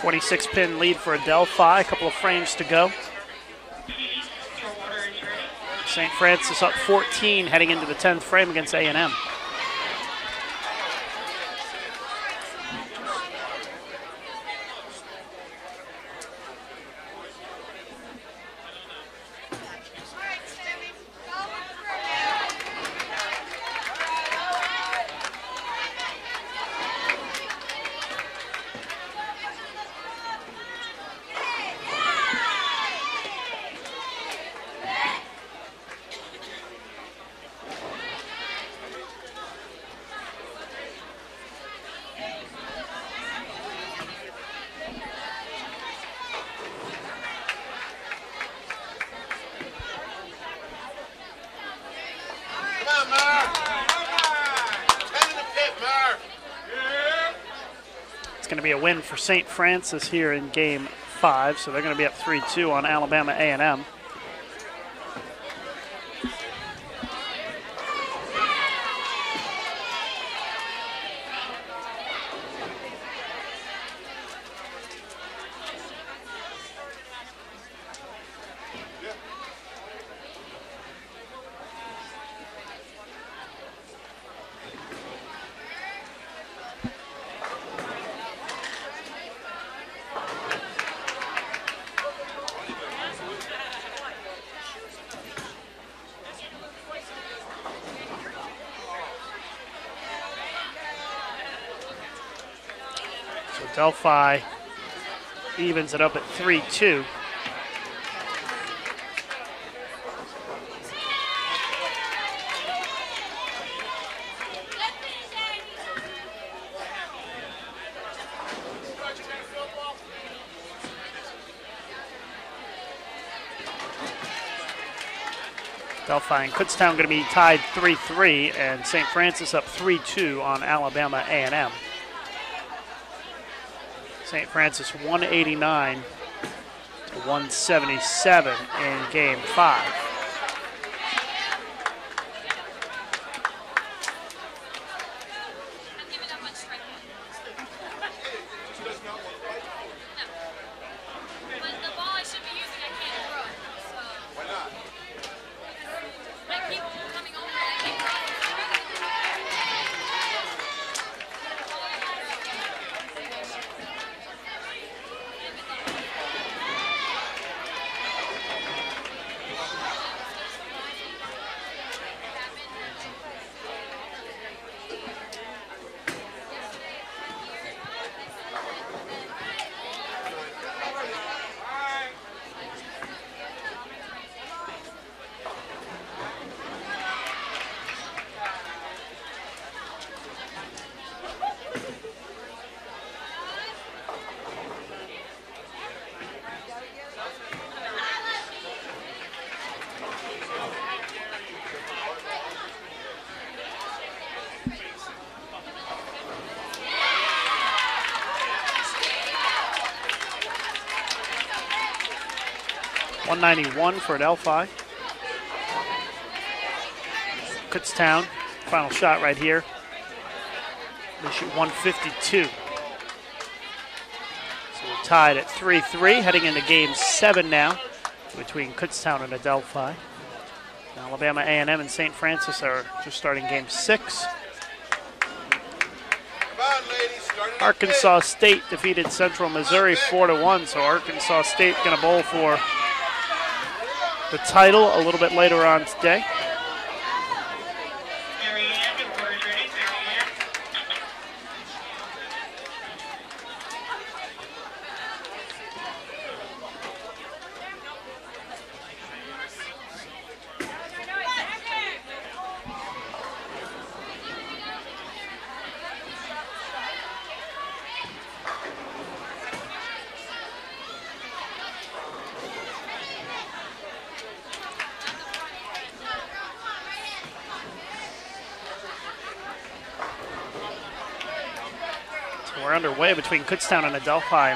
26-pin lead for Adelphi, a couple of frames to go. St. Francis up 14 heading into the 10th frame against A&M. It's going to be a win for St. Francis here in Game 5, so they're going to be up 3-2 on Alabama A&M. Delphi evens it up at 3-2. Delphi and Kutztown going to be tied 3-3, and St. Francis up 3-2 on Alabama A&M. St. Francis 189 to 177 in Game 5. .191 for Adelphi. Kutztown, final shot right here. They shoot .152. So we're tied at 3-3, heading into Game 7 now between Kutztown and Adelphi. Alabama A&M and St. Francis are just starting Game 6. Arkansas State defeated Central Missouri 4-1, so Arkansas State going to bowl for the title a little bit later on today. We're underway between Kutztown and Adelphi,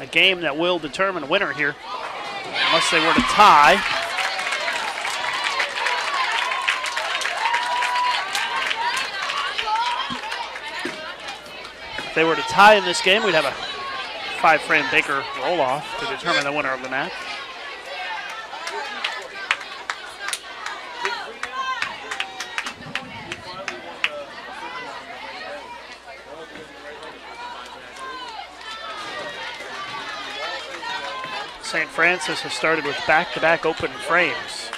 a game that will determine a winner here, unless they were to tie. If they were to tie in this game, we'd have a 5-frame Baker roll-off to determine the winner of the match. St. Francis has started with back-to-back open frames.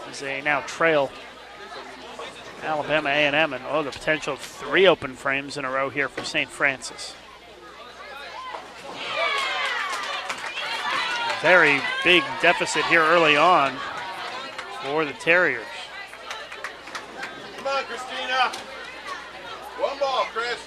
As they now trail Alabama A&M, and the potential of 3 open frames in a row here for St. Francis. Very big deficit here early on for the Terriers. Come on, Christina. One ball, Chris.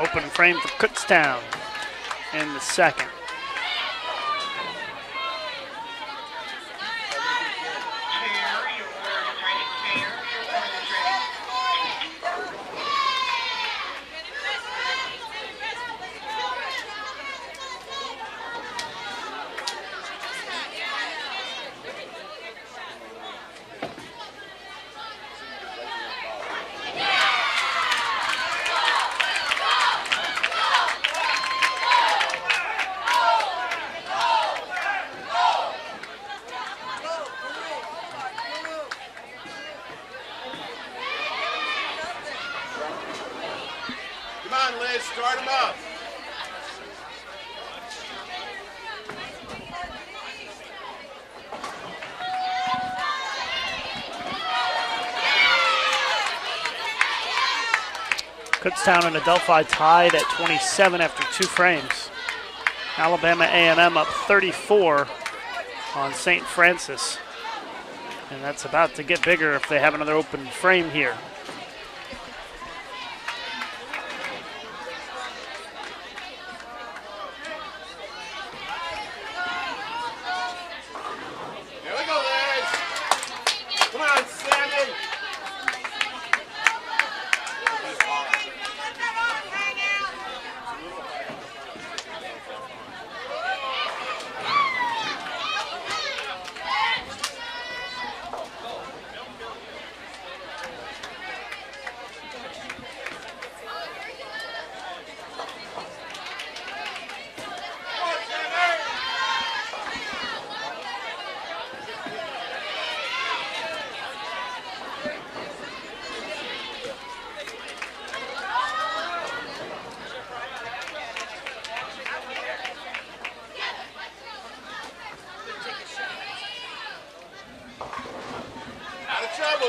Open frame for Kutztown in the second. Start him up. Kutztown and Adelphi tied at 27 after 2 frames. Alabama A&M up 34 on St. Francis. And that's about to get bigger if they have another open frame here.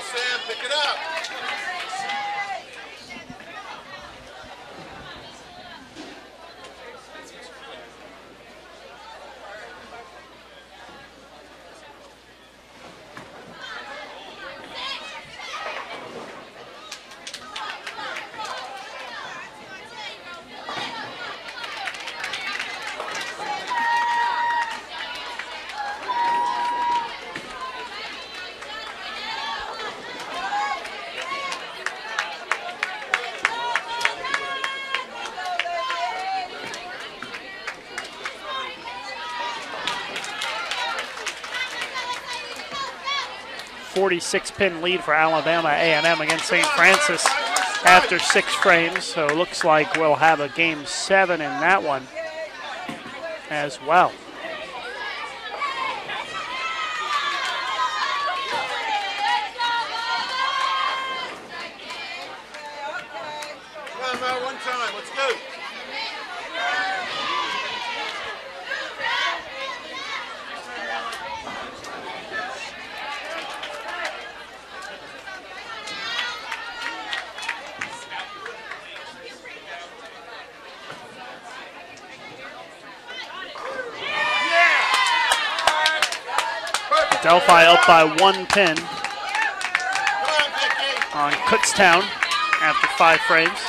Sam, pick it up. 46-pin lead for Alabama A&M against St. Francis after 6 frames. So it looks like we'll have a game 7 in that one as well. Come on, one time, let's go. Delphi up by 1 pin on Kutztown after 5 frames.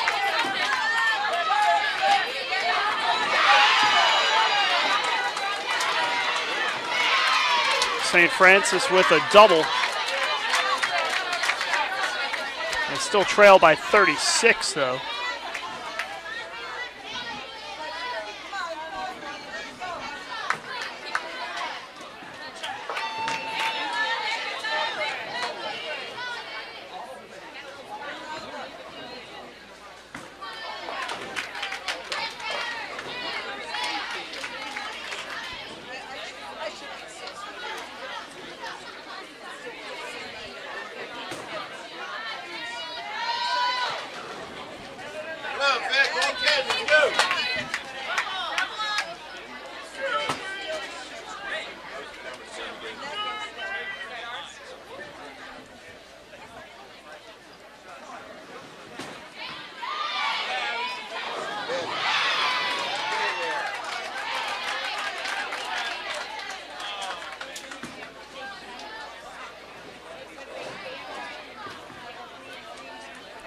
St. Francis with a double. They still trail by 36, though.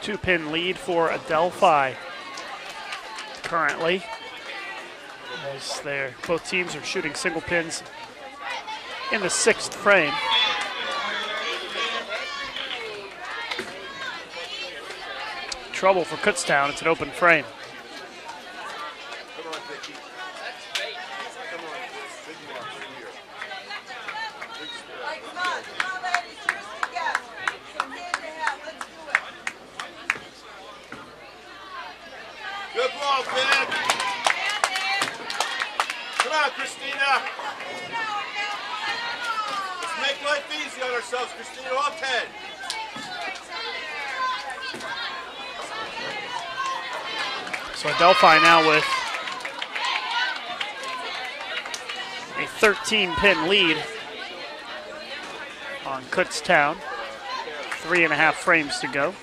Two-pin lead for Adelphi currently. As both teams are shooting single pins in the 6th frame. Trouble for Kutztown. It's an open frame. Good ball, Ben. Come on, Christina. Let's make life easy on ourselves, Christina. Off head. So Adelphi now with a 13-pin lead on Kutztown. 3.5 frames to go.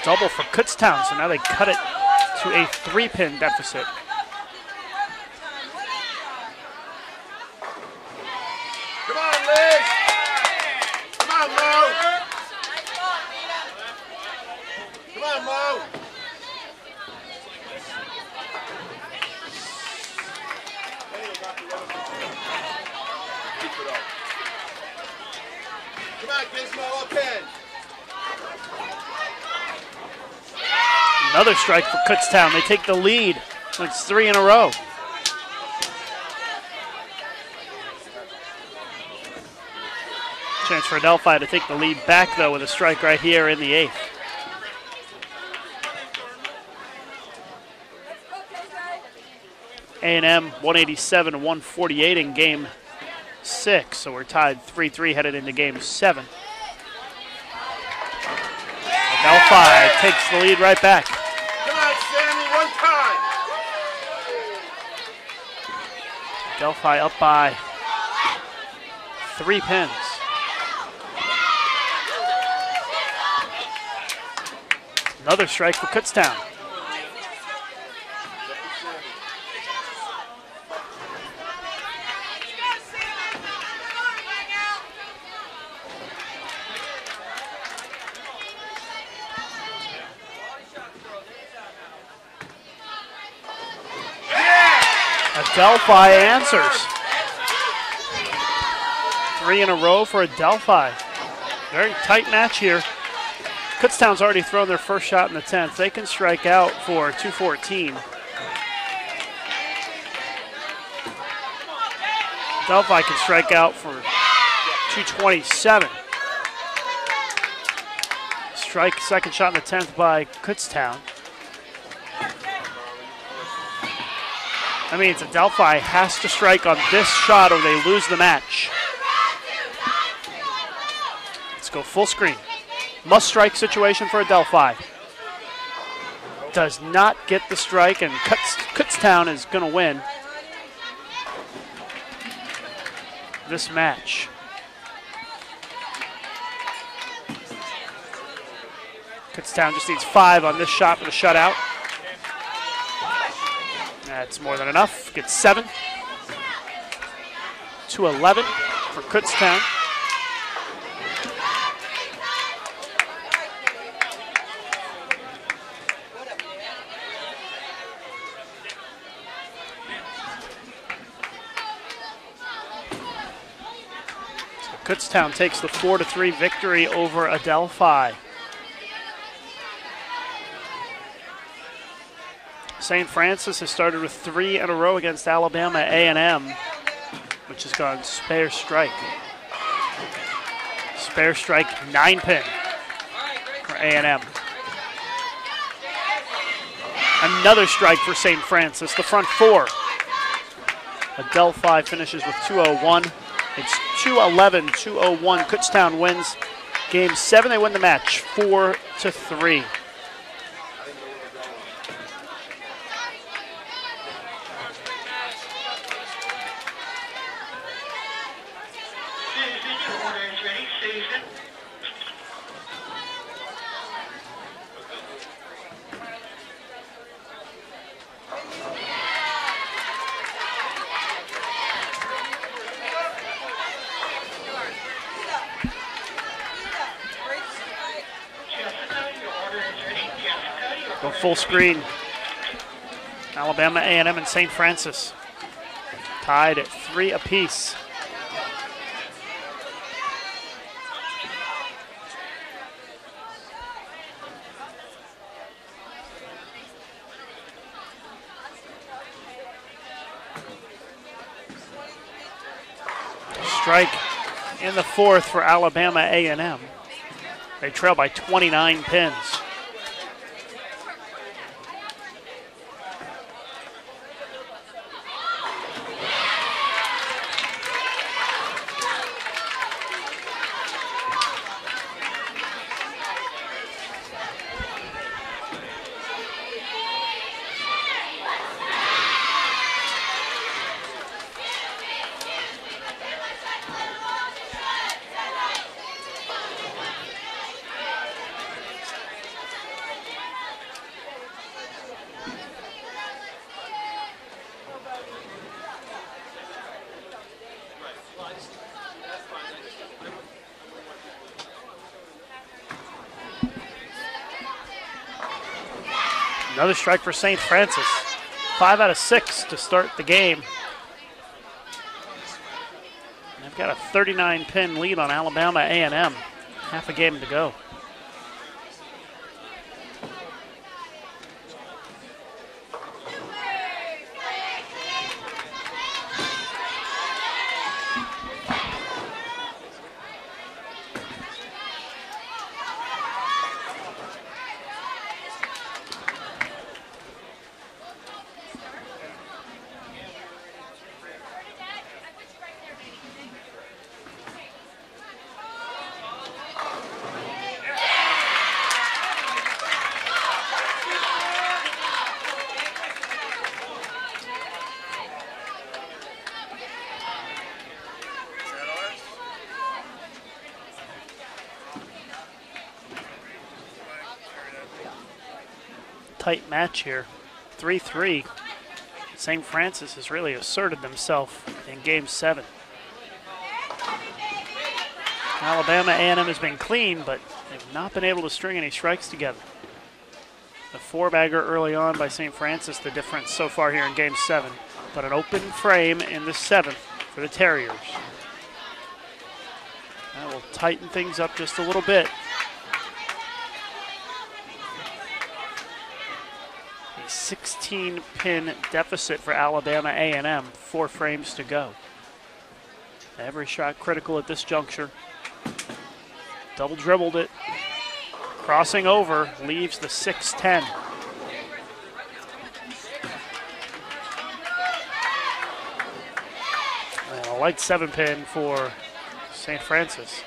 Double for Kutztown, so now they cut it to a 3-pin deficit. Come on, Liz! Come on, Mo! Come on, Mo! Come on, Gizmo, up in! Another strike for Kutztown. They take the lead. It's 3 in a row. Chance for Adelphi to take the lead back, though, with a strike right here in the 8th. A&M 187-148 in game 6, so we're tied 3-3 headed into game 7. Adelphi takes the lead right back. Come on, Sammy, one time. Adelphi up by 3 pins. Another strike for Kutztown. Adelphi answers. 3 in a row for Adelphi. Very tight match here. Kutztown's already thrown their first shot in the 10th. They can strike out for 214. Adelphi can strike out for 227. Strike, second shot in the 10th by Kutztown. That means Adelphi has to strike on this shot or they lose the match. Let's go full screen. Must strike situation for Adelphi. Does not get the strike, and Kutztown is going to win this match. Kutztown just needs 5 on this shot for the shutout. That's more than enough. Gets 7. 2-11 for Kutztown. Kutztown takes the 4-3 victory over Adelphi. St. Francis has started with 3 in a row against Alabama A&M, which has gone spare strike. Spare strike 9-pin for A&M. Another strike for St. Francis, the front 4. Adelphi finishes with 201. It's 2-11, 2-01. Kutztown wins game 7. They win the match 4-3. Go full screen. Alabama A&M and St. Francis tied at 3 apiece. Strike in the 4th for Alabama A&M. They trail by 29 pins. Another strike for St. Francis. 5 out of 6 to start the game. And they've got a 39-pin lead on Alabama A&M. Half a game to go. Tight match here, 3-3. St. Francis has really asserted themselves in game 7. Alabama A&M has been clean, but they've not been able to string any strikes together. The 4-bagger early on by St. Francis, the difference so far here in game 7, but an open frame in the 7th for the Terriers. That will tighten things up just a little bit. 16-pin deficit for Alabama A&M, 4 frames to go. Every shot critical at this juncture. Double dribbled it. Crossing over, leaves the 6-10. And a light 7-pin for St. Francis.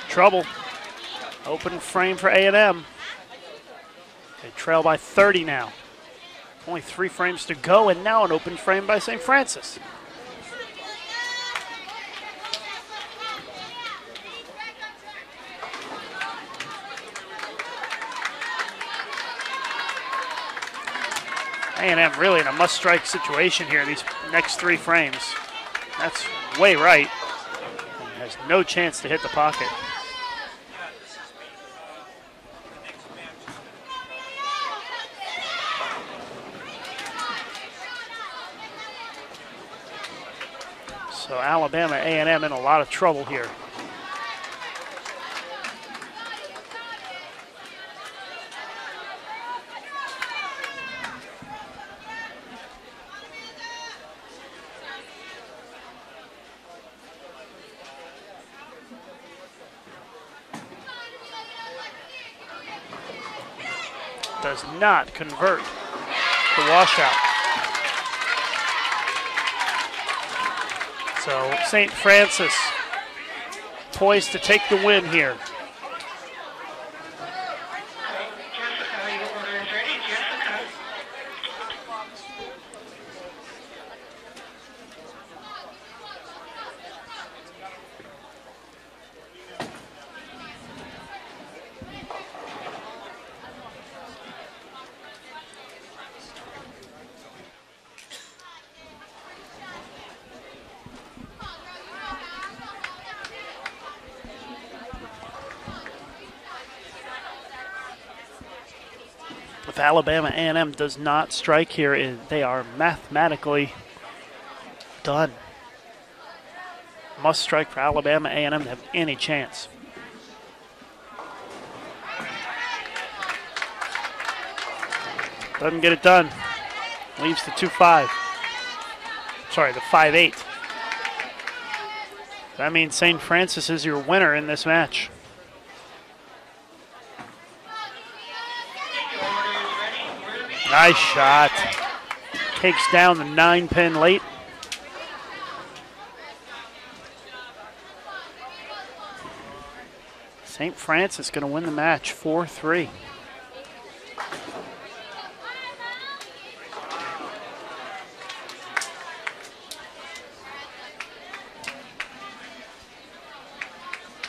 Trouble. Open frame for A&M. They trail by 30 now. Only 3 frames to go, and now an open frame by St. Francis. A&M really in a must-strike situation here, these next 3 frames. That's way right. And has no chance to hit the pocket. So Alabama A&M in a lot of trouble here. Does not convert the washout. So St. Francis poised to take the win here. If Alabama A&M does not strike here, they are mathematically done. Must strike for Alabama A&M to have any chance. Doesn't get it done. Leaves the 2-5. Sorry, the 5-8. That means St. Francis is your winner in this match. Nice shot. Takes down the 9-pin late. St. Francis going to win the match 4-3.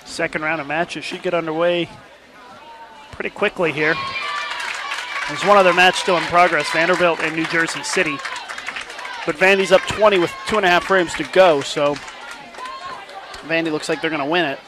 Second round of matches should get underway pretty quickly here. There's one other match still in progress, Vanderbilt and New Jersey City. But Vandy's up 20 with 2.5 frames to go, so Vandy looks like they're going to win it.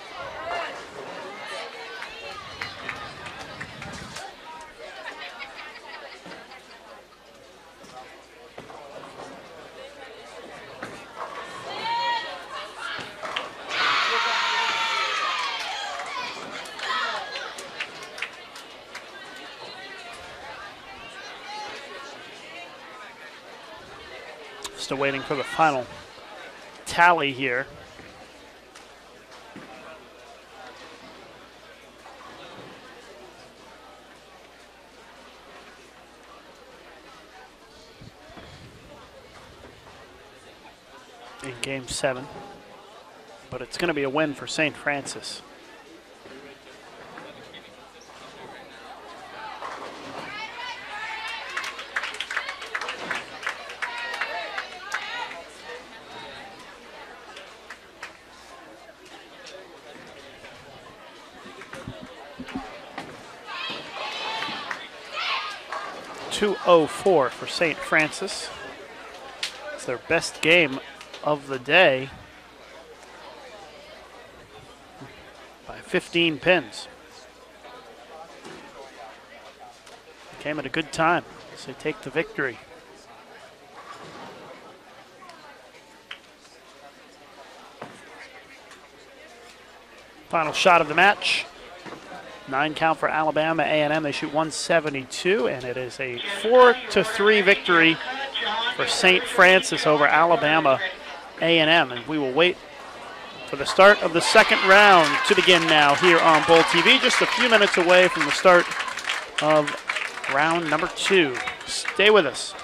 Still waiting for the final tally here. In Game 7. But it's going to be a win for St. Francis. .204 for St. Francis. It's their best game of the day by 15 pins. Came at a good time as they take the victory. Final shot of the match. 9 count for Alabama A&M. They shoot 172, and it is a 4-3 victory for St. Francis over Alabama A&M. And we will wait for the start of the second round to begin now here on Bowl TV. Just a few minutes away from the start of round number 2. Stay with us.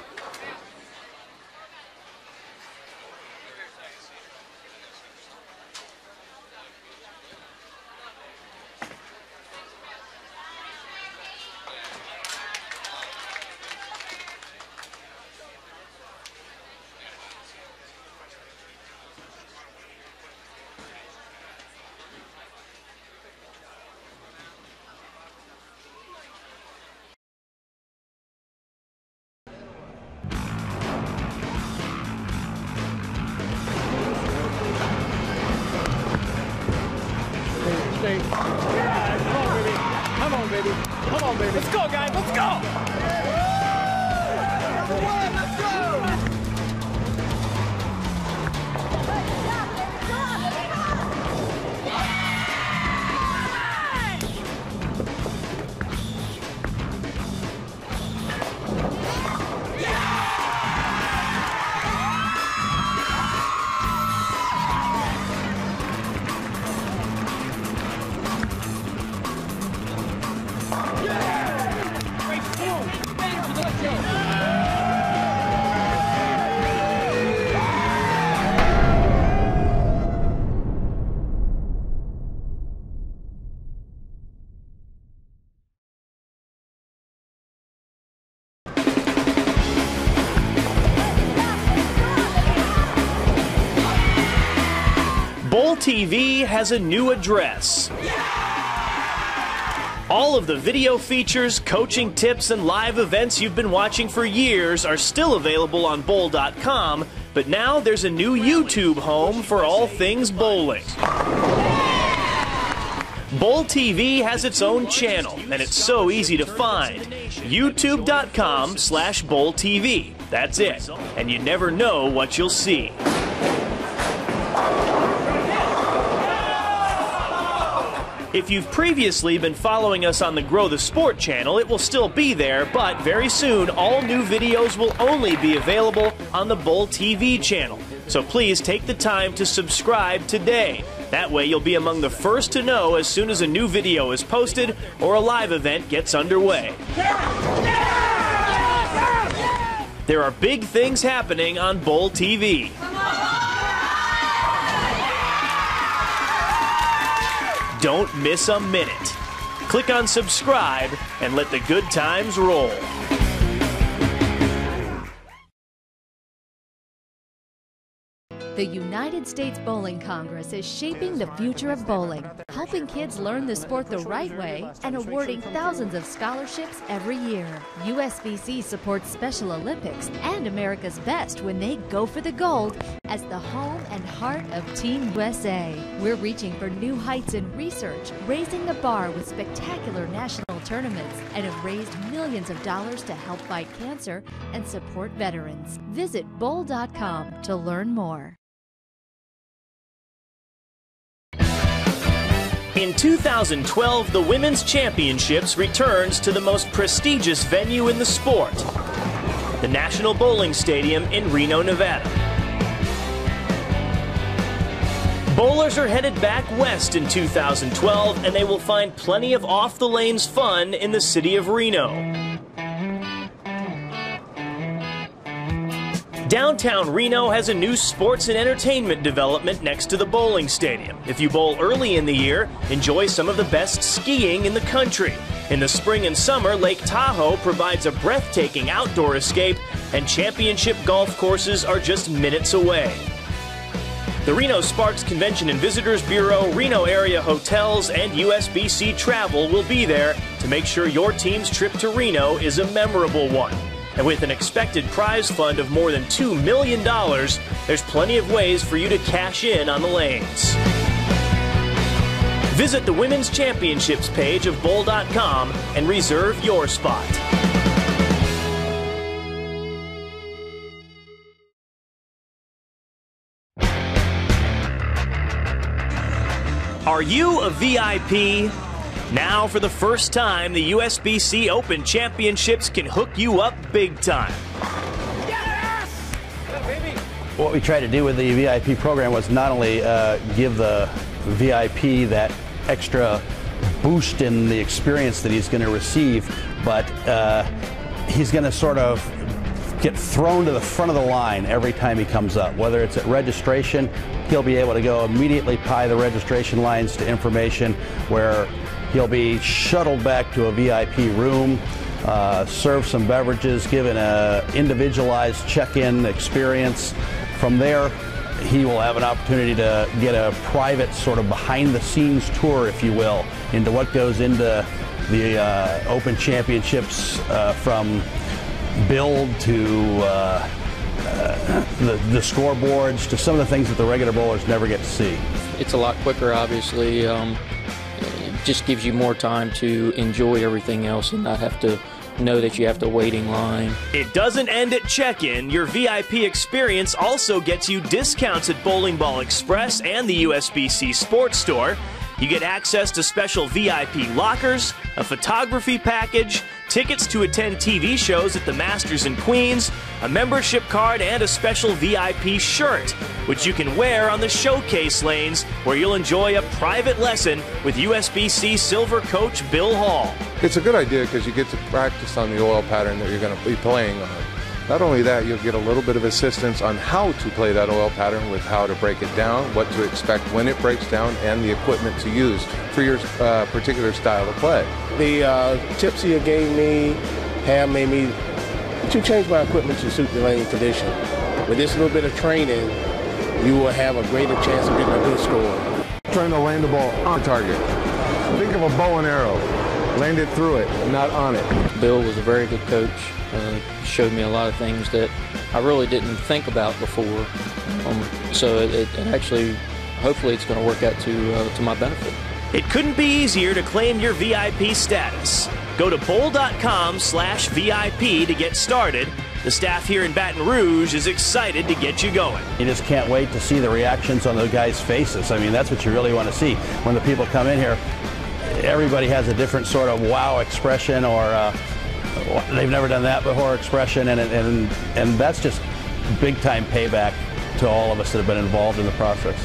Come on, baby. Let's go, guys. Let's go. Number one, let's go. Bowl TV has a new address. All of the video features, coaching tips, and live events you've been watching for years are still available on bowl.com, but now there's a new YouTube home for all things bowling. Bowl TV has its own channel, and it's so easy to find. YouTube.com/BowlTV. That's it. And you never know what you'll see. If you've previously been following us on the Grow the Sport channel, it will still be there, but very soon all new videos will only be available on the Bowl TV channel. So please take the time to subscribe today. That way you'll be among the first to know as soon as a new video is posted or a live event gets underway. There are big things happening on Bowl TV. Don't miss a minute. Click on subscribe and let the good times roll. The United States Bowling Congress is shaping the future of bowling, helping kids learn the sport the right way and awarding thousands of scholarships every year. USBC supports Special Olympics and America's Best when they go for the gold as the home and heart of Team USA. We're reaching for new heights in research, raising the bar with spectacular national tournaments, and have raised millions of dollars to help fight cancer and support veterans. Visit bowl.com to learn more. In 2012, the Women's Championships returns to the most prestigious venue in the sport, the National Bowling Stadium in Reno, Nevada. Bowlers are headed back west in 2012, and they will find plenty of off-the-lanes fun in the city of Reno. Downtown Reno has a new sports and entertainment development next to the bowling stadium. If you bowl early in the year, enjoy some of the best skiing in the country. In the spring and summer, Lake Tahoe provides a breathtaking outdoor escape, and championship golf courses are just minutes away. The Reno Sparks Convention and Visitors Bureau, Reno area hotels, and USBC Travel will be there to make sure your team's trip to Reno is a memorable one. And with an expected prize fund of more than $2 million, there's plenty of ways for you to cash in on the lanes. Visit the Women's Championships page of bowl.com and reserve your spot. Are you a VIP? Now, for the first time, the USBC Open Championships can hook you up big time. Yes! Yeah, baby. What we tried to do with the VIP program was not only give the VIP that extra boost in the experience that he's going to receive, but he's going to sort of get thrown to the front of the line every time he comes up. Whether it's at registration, he'll be able to go immediately pie the registration lines to information where he'll be shuttled back to a VIP room, serve some beverages, given an individualized check-in experience. From there, he will have an opportunity to get a private sort of behind-the-scenes tour, if you will, into what goes into the Open Championships, from build to the scoreboards, to some of the things that the regular bowlers never get to see. It's a lot quicker, obviously. just gives you more time to enjoy everything else and not have to know that you have to wait in line. It doesn't end at check-in. Your VIP experience also gets you discounts at Bowling Ball Express and the USBC Sports Store. You get access to special VIP lockers, a photography package, tickets to attend TV shows at the Masters and Queens, a membership card, and a special VIP shirt, which you can wear on the showcase lanes, where you'll enjoy a private lesson with USBC Silver Coach Bill Hall. It's a good idea because you get to practice on the oil pattern that you're going to be playing on. Not only that, you'll get a little bit of assistance on how to play that oil pattern, with how to break it down, what to expect when it breaks down, and the equipment to use for your particular style of play. The tips you gave me have made me to change my equipment to suit the lane condition. With this little bit of training, you will have a greater chance of getting a good score. Trying to land the ball on target. Think of a bow and arrow. Land it through it, not on it. Bill was a very good coach. Showed me a lot of things that I really didn't think about before. So it actually, hopefully it's going to work out to my benefit. It couldn't be easier to claim your VIP status. Go to bowl.com/VIP to get started. The staff here in Baton Rouge is excited to get you going. You just can't wait to see the reactions on those guys' faces. I mean, that's what you really want to see. When the people come in here, everybody has a different sort of wow expression, or they've never done that before expression, and that's just big-time payback to all of us that have been involved in the process.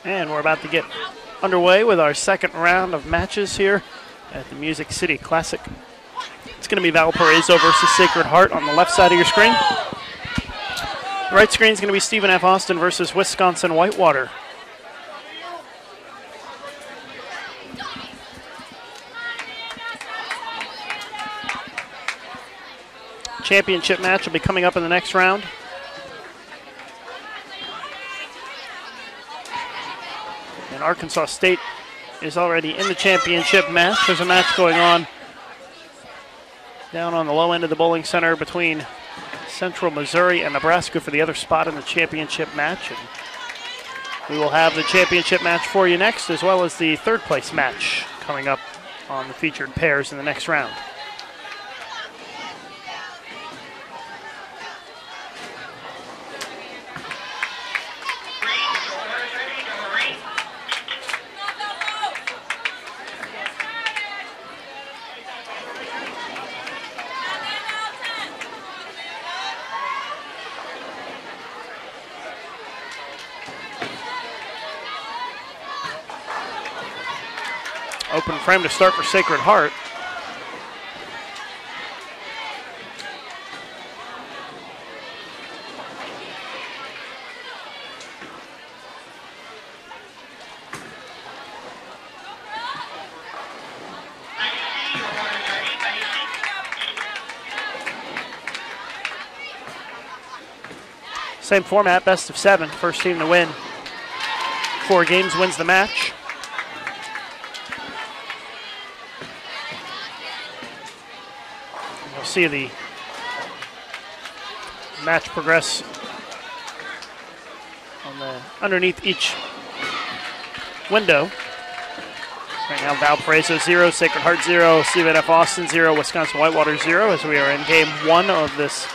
And we're about to get underway with our second round of matches here at the Music City Classic. It's going to be Valparaiso versus Sacred Heart on the left side of your screen. The right screen is going to be Stephen F. Austin versus Wisconsin Whitewater. Championship match will be coming up in the next round. And Arkansas State is already in the championship match. There's a match going on down on the low end of the bowling center between Central Missouri and Nebraska for the other spot in the championship match. And we will have the championship match for you next, as well as the third place match coming up on the featured pairs in the next round. Open frame to start for Sacred Heart. Same format, best of 7. First team to win 4 games wins the match. You'll see the match progress on the underneath each window. Right now, Valparaiso 0, Sacred Heart 0, Stephen F. Austin 0, Wisconsin Whitewater 0, as we are in game 1 of this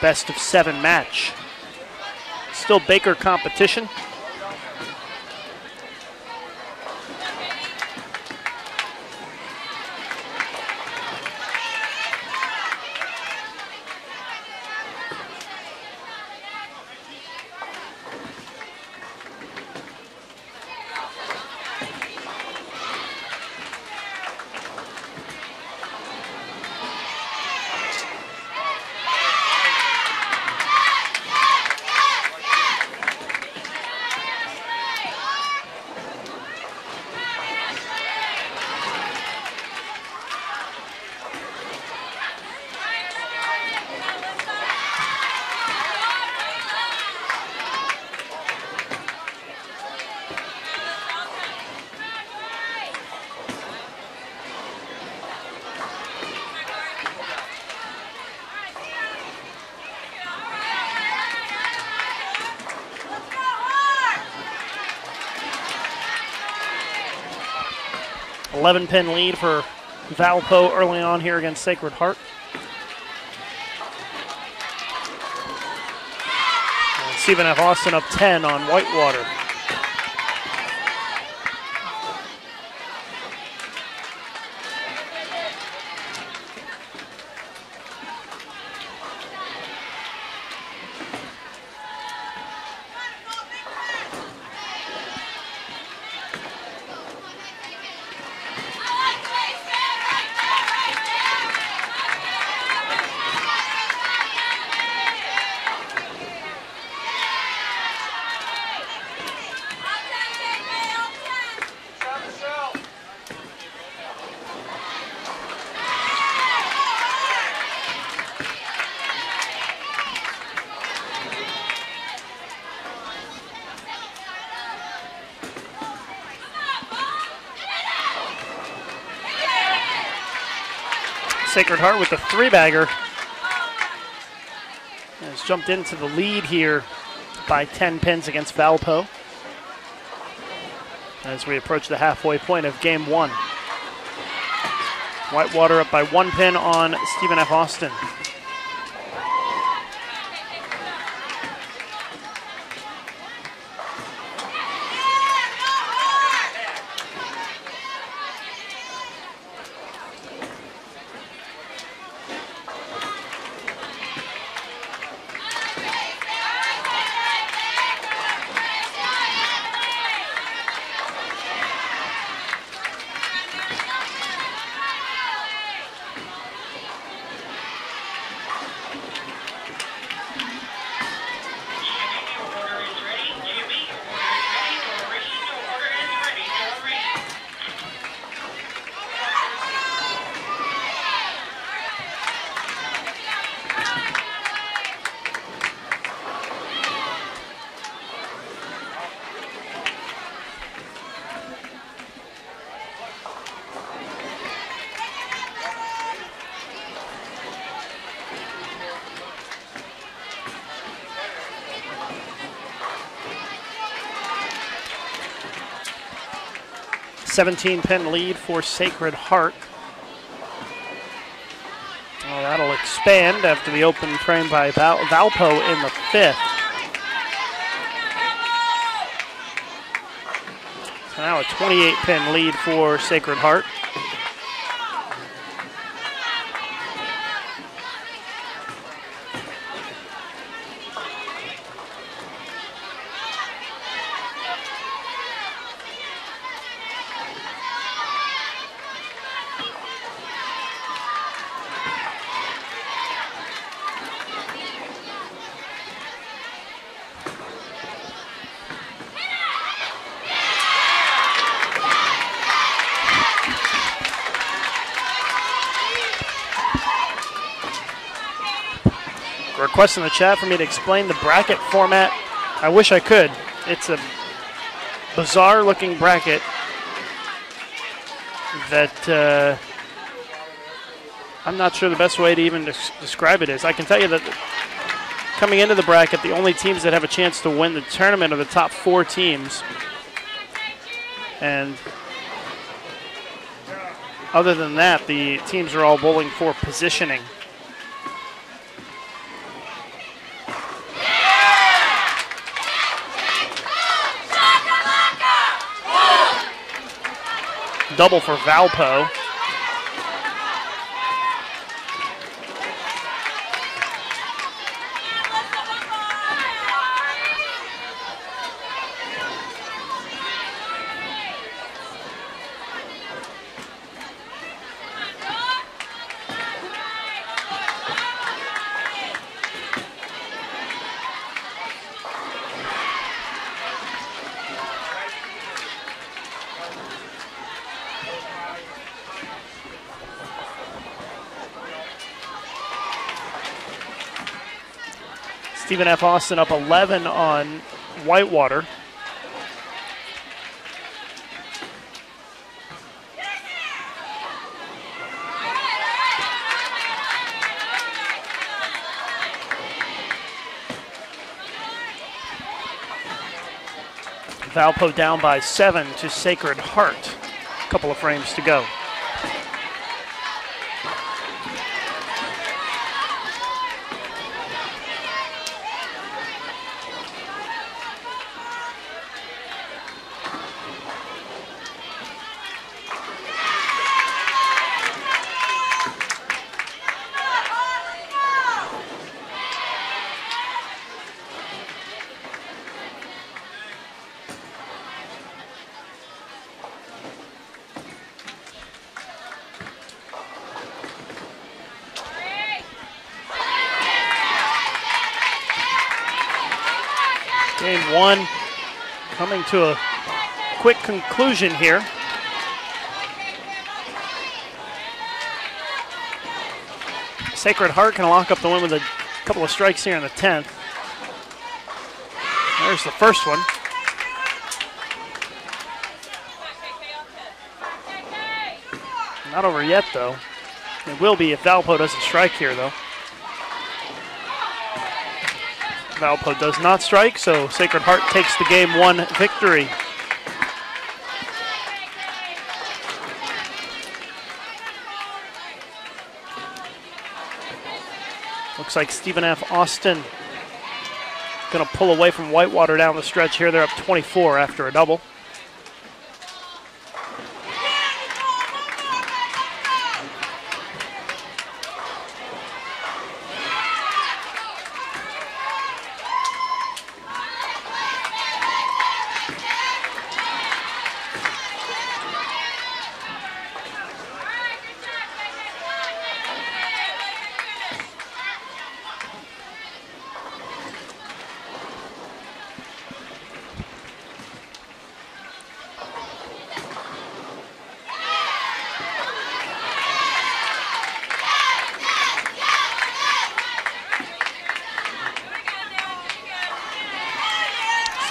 best of 7 match. Still Baker competition. .11-pin lead for Valpo early on here against Sacred Heart. And Stephen F. Austin up 10 on Whitewater. Sacred Heart with the 3-bagger has jumped into the lead here by 10 pins against Valpo as we approach the halfway point of game 1. Whitewater up by 1 pin on Stephen F. Austin. 17-pin lead for Sacred Heart. Well, that'll expand after the open frame by Valpo in the 5th. So now a 28-pin lead for Sacred Heart. Request in the chat for me to explain the bracket format. I wish I could. It's a bizarre looking bracket that I'm not sure the best way to even describe it is. I can tell you that coming into the bracket, the only teams that have a chance to win the tournament are the top 4 teams. And other than that, the teams are all bowling for positioning. Double for Valpo. Stephen F. Austin up 11 on Whitewater. Valpo down by 7 to Sacred Heart. A couple of frames to go. Game 1 coming to a quick conclusion here. Sacred Heart can lock up the win with a couple of strikes here in the 10th. There's the first one. Not over yet, though. It will be if Valpo doesn't strike here, though. Valpo does not strike, so Sacred Heart takes the Game 1 victory. Looks like Stephen F. Austin going to pull away from Whitewater down the stretch here. They're up 24 after a double.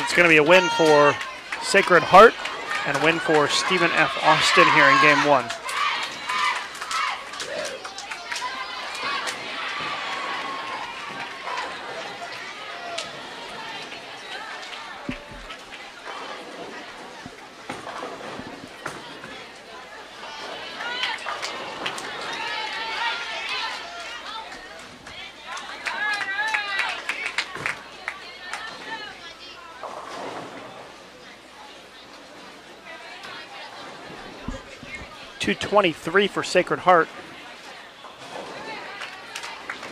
It's going to be a win for Sacred Heart and a win for Stephen F. Austin here in Game 1. 2:23 for Sacred Heart.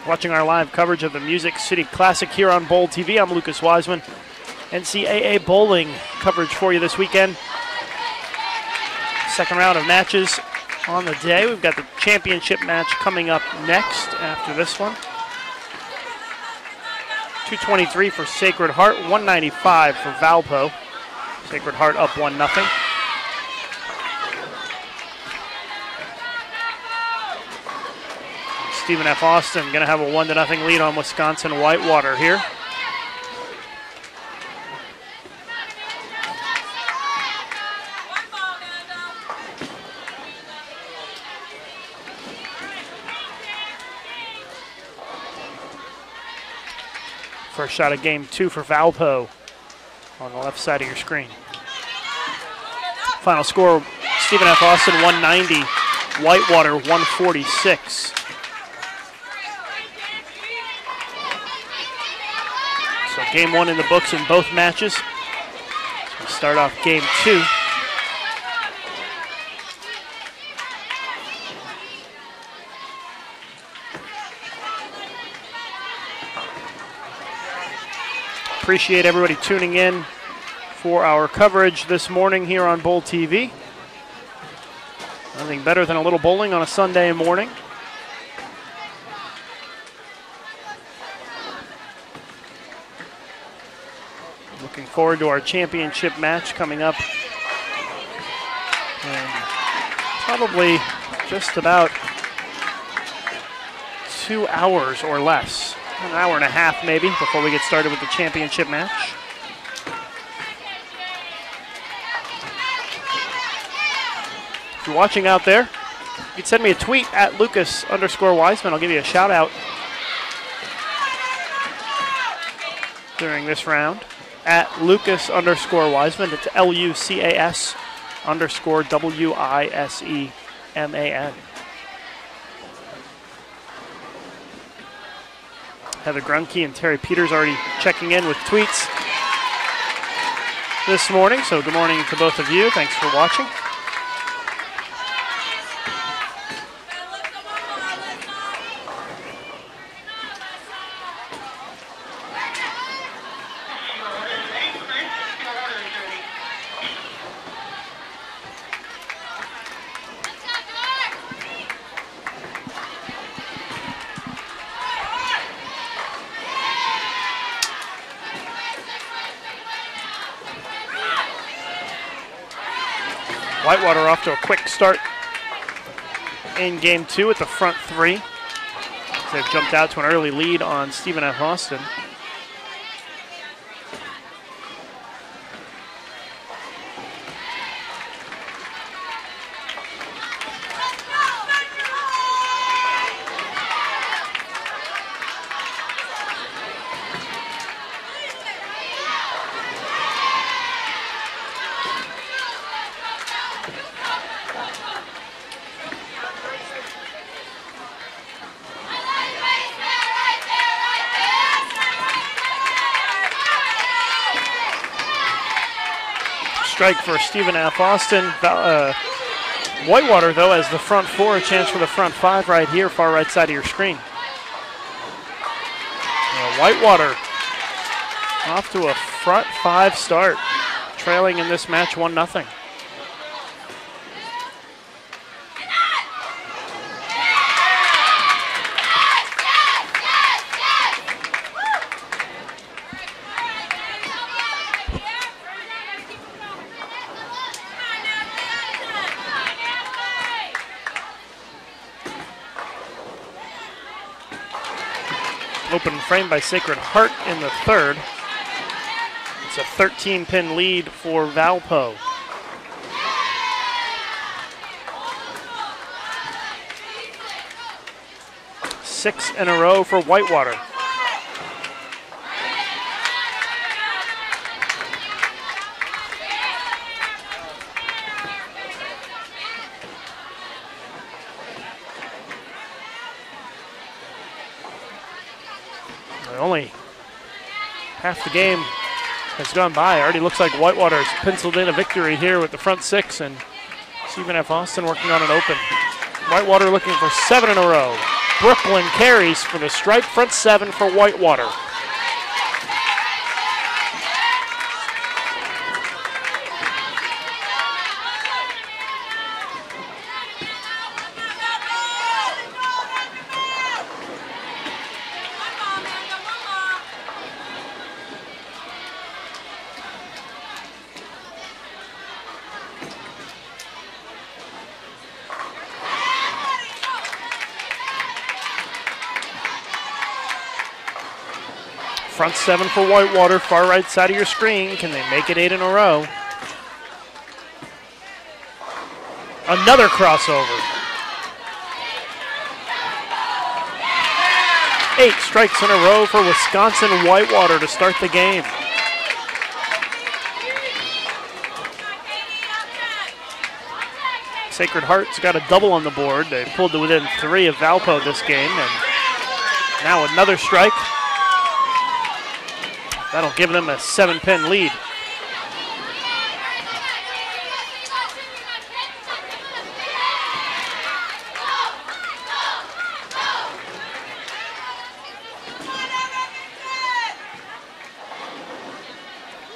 Watching our live coverage of the Music City Classic here on Bowl TV, I'm Lucas Wiseman. NCAA bowling coverage for you this weekend. Second round of matches on the day. We've got the championship match coming up next after this one. 2:23 for Sacred Heart, 195 for Valpo. Sacred Heart up 1-0. Stephen F. Austin going to have a 1-0 lead on Wisconsin Whitewater here. First shot of game 2 for Valpo on the left side of your screen. Final score, Stephen F. Austin 190, Whitewater 146. So game 1 in the books in both matches. So we'll start off game 2. Appreciate everybody tuning in for our coverage this morning here on Bowl TV. Nothing better than a little bowling on a Sunday morning. Looking forward to our championship match coming up in probably just about 2 hours or less. An hour and a half maybe before we get started with the championship match. If you're watching out there, you can send me a tweet at Lucas_Wiseman. I'll give you a shout out during this round at Lucas_Wiseman. It's LUCAS_WISEMAN. Heather Grunke and Terry Peters already checking in with tweets this morning. So good morning to both of you. Thanks for watching. Whitewater off to a quick start in game 2 at the front 3. They've jumped out to an early lead on Stephen F. Austin. Strike for Stephen F. Austin. Whitewater, though, as the front 4, a chance for the front 5 right here, far right side of your screen. Whitewater off to a front 5 start, trailing in this match 1-0. Open frame by Sacred Heart in the 3rd. It's a 13-pin lead for Valpo. Six in a row for Whitewater. Only half the game has gone by. Already looks like Whitewater's penciled in a victory here with the front 6 and Stephen F. Austin working on an open. Whitewater looking for 7 in a row. Brooklyn carries for the strike, front 7 for Whitewater. Front 7 for Whitewater, far right side of your screen. Can they make it 8 in a row? Another crossover. 8 strikes in a row for Wisconsin Whitewater to start the game. Sacred Heart's got a double on the board. They pulled to within 3 of Valpo this game, and now another strike. That'll give them a 7-pin lead.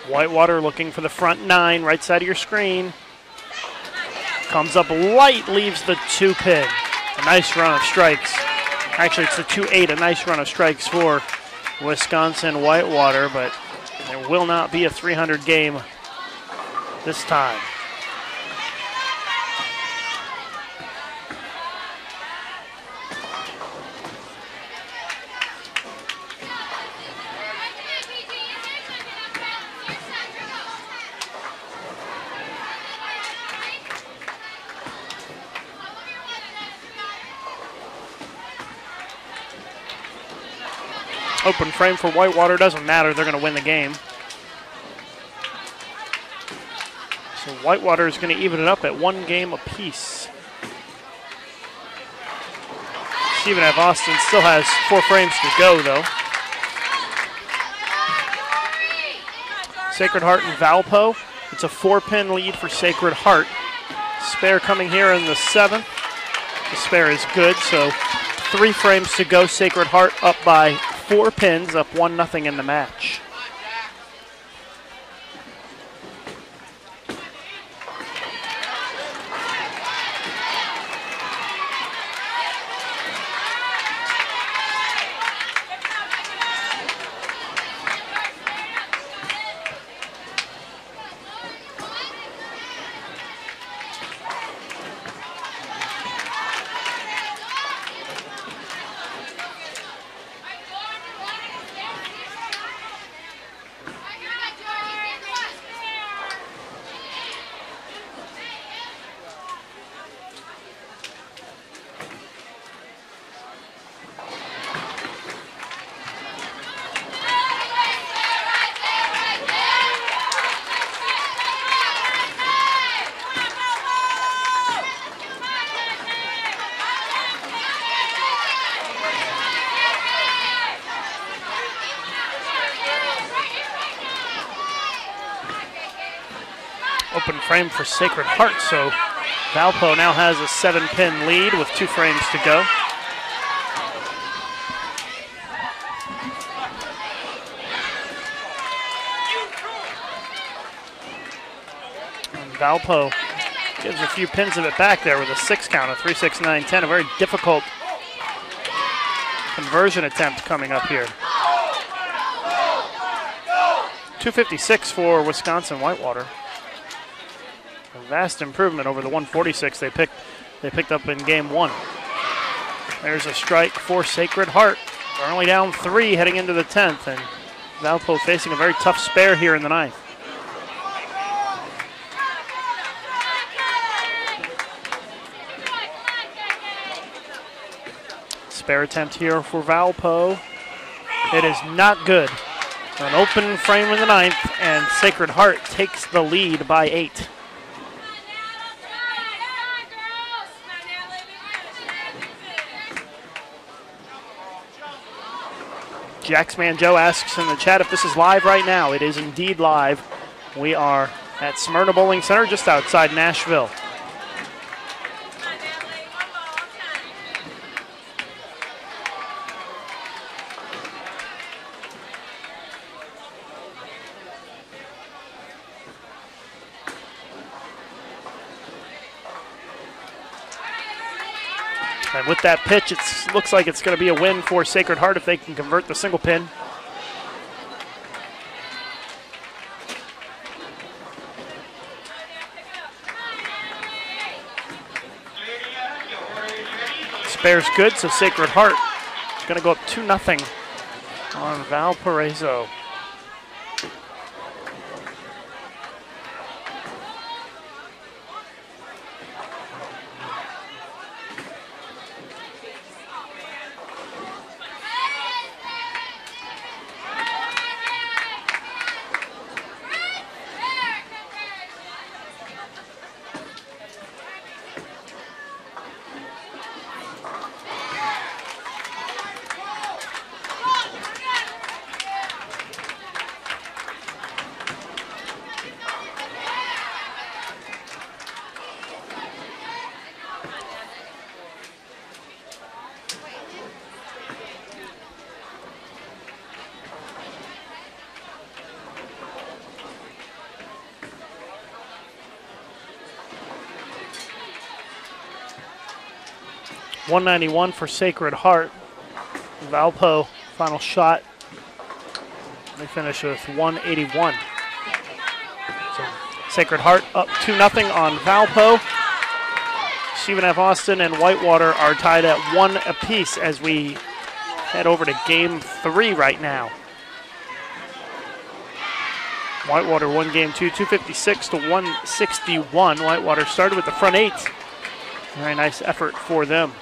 Whitewater looking for the front 9, right side of your screen. Comes up light, leaves the 2-pin. A nice run of strikes. Actually, it's the 2-8, a nice run of strikes for Wisconsin Whitewater, but there will not be a 300 game this time. Open frame for Whitewater, doesn't matter, they're going to win the game. So Whitewater is going to even it up at 1 game apiece. Stephen F. Austin still has 4 frames to go, though. Sacred Heart and Valpo. It's a 4-pin lead for Sacred Heart. Spare coming here in the 7th. The spare is good, so 3 frames to go. Sacred Heart up by 4 pins, up 1-0 in the match. Open frame for Sacred Heart, so Valpo now has a 7-pin lead with 2 frames to go. And Valpo gives a few pins of it back there with a 6 count, a 3-6-9-10, a very difficult conversion attempt coming up here. 256 for Wisconsin Whitewater. A vast improvement over the 146 they picked up in game 1. There's a strike for Sacred Heart. They're only down 3 heading into the 10th, and Valpo facing a very tough spare here in the 9th. Spare attempt here for Valpo. It is not good. An open frame in the 9th, and Sacred Heart takes the lead by 8. Jacksman Joe asks in the chat if this is live right now. It is indeed live. We are at Smyrna Bowling Center just outside Nashville. And with that pitch, it looks like it's going to be a win for Sacred Heart if they can convert the single pin. Spare's good, so Sacred Heart is going to go up 2-0 on Valparaiso. .191 for Sacred Heart. Valpo, final shot. They finish with 181. So Sacred Heart up 2-0 on Valpo. Stephen F. Austin and Whitewater are tied at 1 apiece as we head over to game 3 right now. Whitewater won game 2, 256 to 161. Whitewater started with the front 8. Very nice effort for them.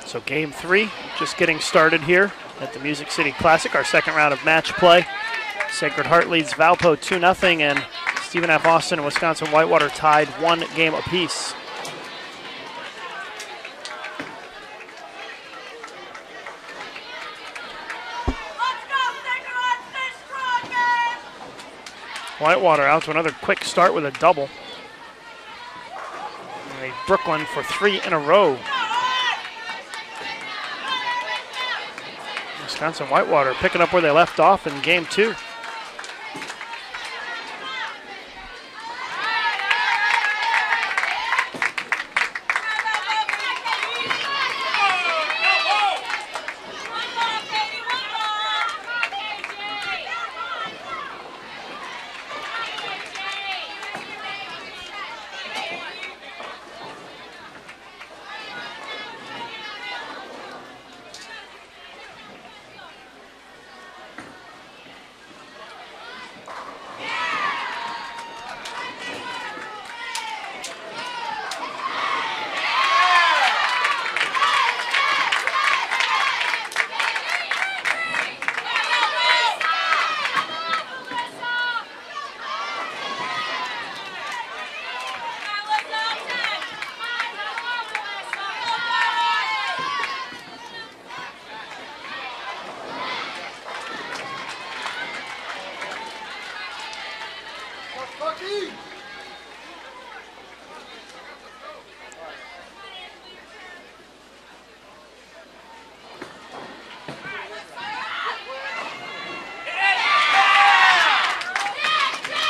So game 3 just getting started here at the Music City Classic, our second round of match play. Sacred Heart leads Valpo 2-0, and Stephen F. Austin and Wisconsin Whitewater tied 1 game apiece. Whitewater out to another quick start with a double. And a Brooklyn for 3 in a row. Wisconsin Whitewater picking up where they left off in game 2.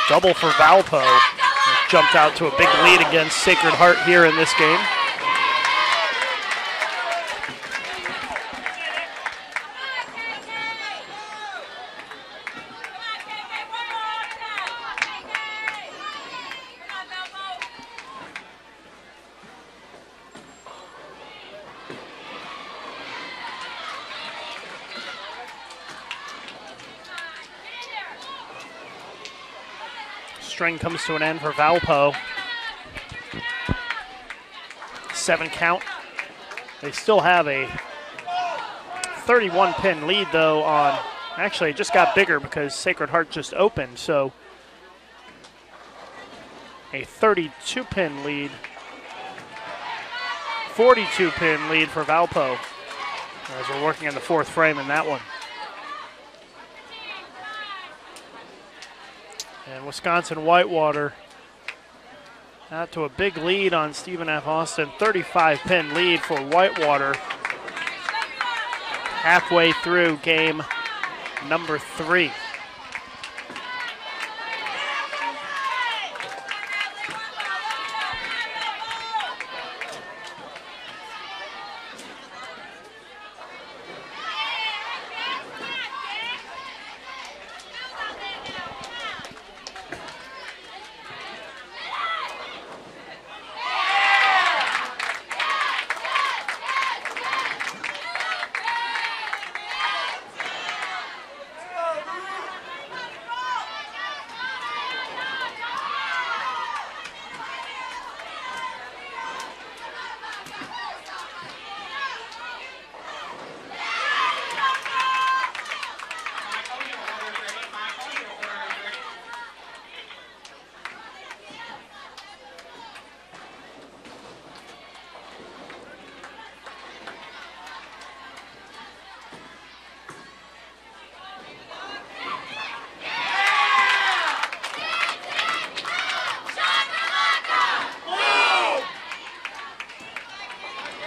Double for Valpo. Jumped out to a big lead against Sacred Heart here in this game. string comes to an end for Valpo. 7 count. They still have a 31-pin lead, though, on, actually it just got bigger because Sacred Heart just opened, so a 32-pin lead, 42-pin lead for Valpo as we're working in the 4th frame in that one. And Wisconsin Whitewater out to a big lead on Stephen F. Austin, 35-pin lead for Whitewater halfway through game number 3.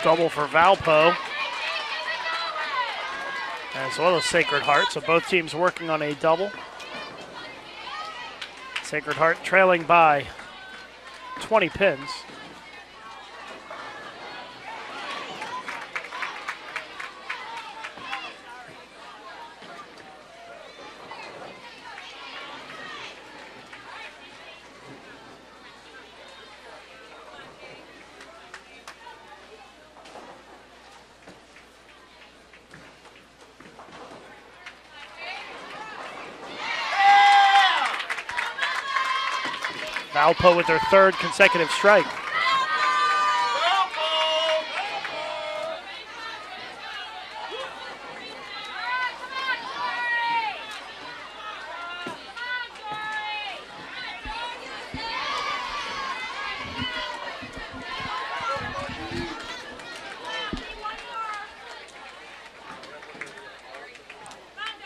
Double for Valpo, as well as Sacred Heart. So both teams working on a double. Sacred Heart trailing by 20 pins. Valpo with their 3rd consecutive strike.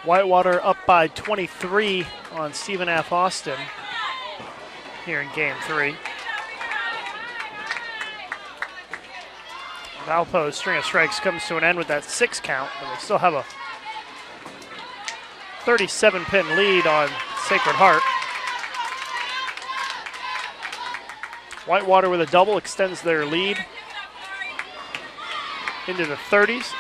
Whitewater up by 23 on Stephen F. Austin here in game 3. Valpo's string of strikes comes to an end with that 6 count, but they still have a 37-pin lead on Sacred Heart. Whitewater with a double extends their lead into the 30s.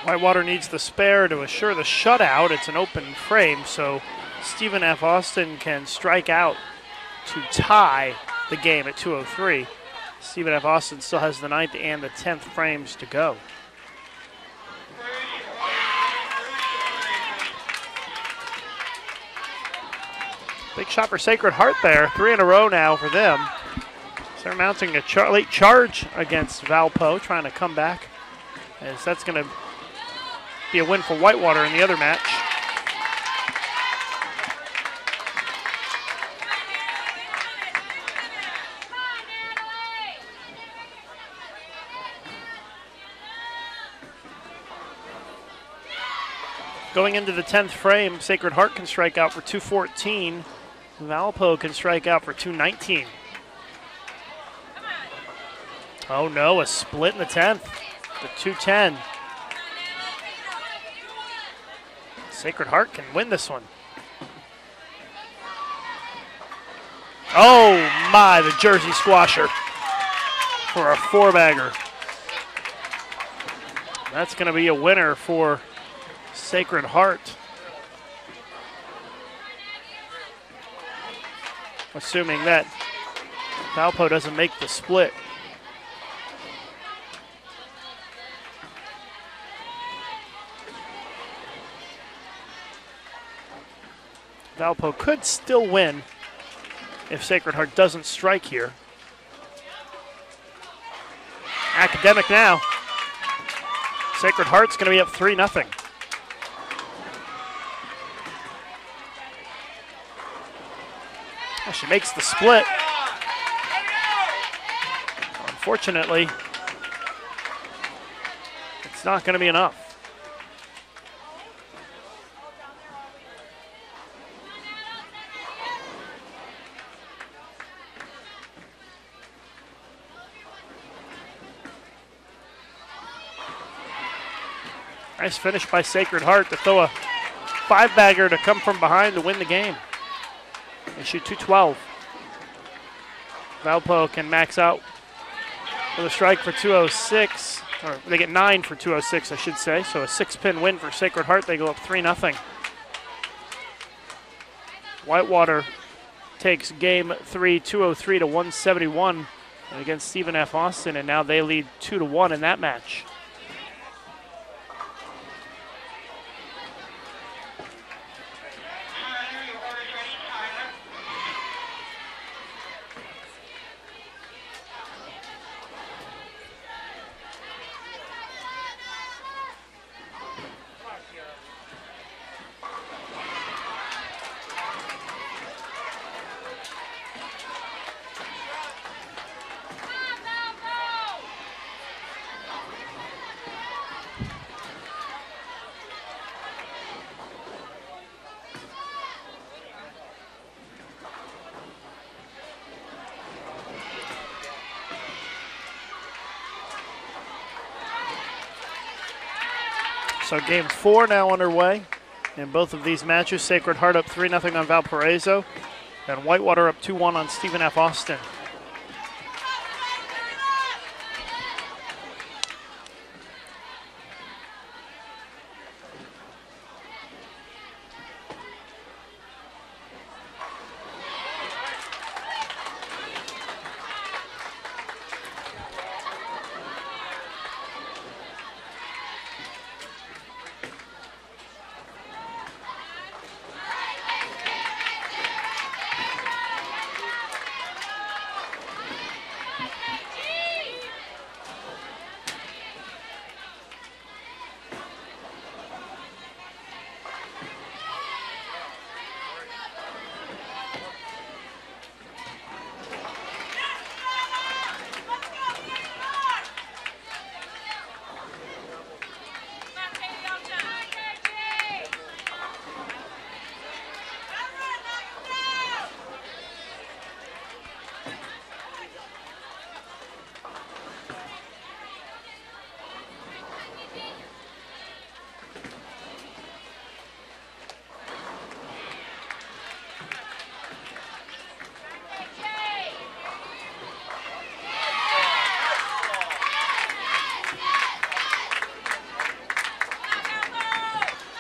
Whitewater needs the spare to assure the shutout. It's an open frame, so Stephen F. Austin can strike out to tie the game at 2:03. Stephen F. Austin still has the 9th and the 10th frames to go. Big shot for Sacred Heart there. 3 in a row now for them. So they're mounting a late charge against Valpo, trying to come back, as that's going to be a win for Whitewater in the other match. Going into the 10th frame, Sacred Heart can strike out for 214. Valpo can strike out for 219. Oh no, a split in the 10th. The 210. Sacred Heart can win this one. Oh my, the Jersey squasher for a 4-bagger. That's going to be a winner for Sacred Heart. Assuming that Valpo doesn't make the split. Valpo could still win if Sacred Heart doesn't strike here. Academic now. Sacred Heart's going to be up 3-0. Well, she makes the split. Unfortunately, it's not going to be enough. Nice finish by Sacred Heart to throw a 5-bagger to come from behind to win the game. They shoot 212. Valpo can max out with a strike for 206. Or they get 9 for 206, I should say. So a 6-pin win for Sacred Heart. They go up 3-0. Whitewater takes game 3, 203 to 171 against Stephen F. Austin, and now they lead 2-1 in that match. So game 4 now underway. In both of these matches, Sacred Heart up 3-0 on Valparaiso, and Whitewater up 2-1 on Stephen F. Austin.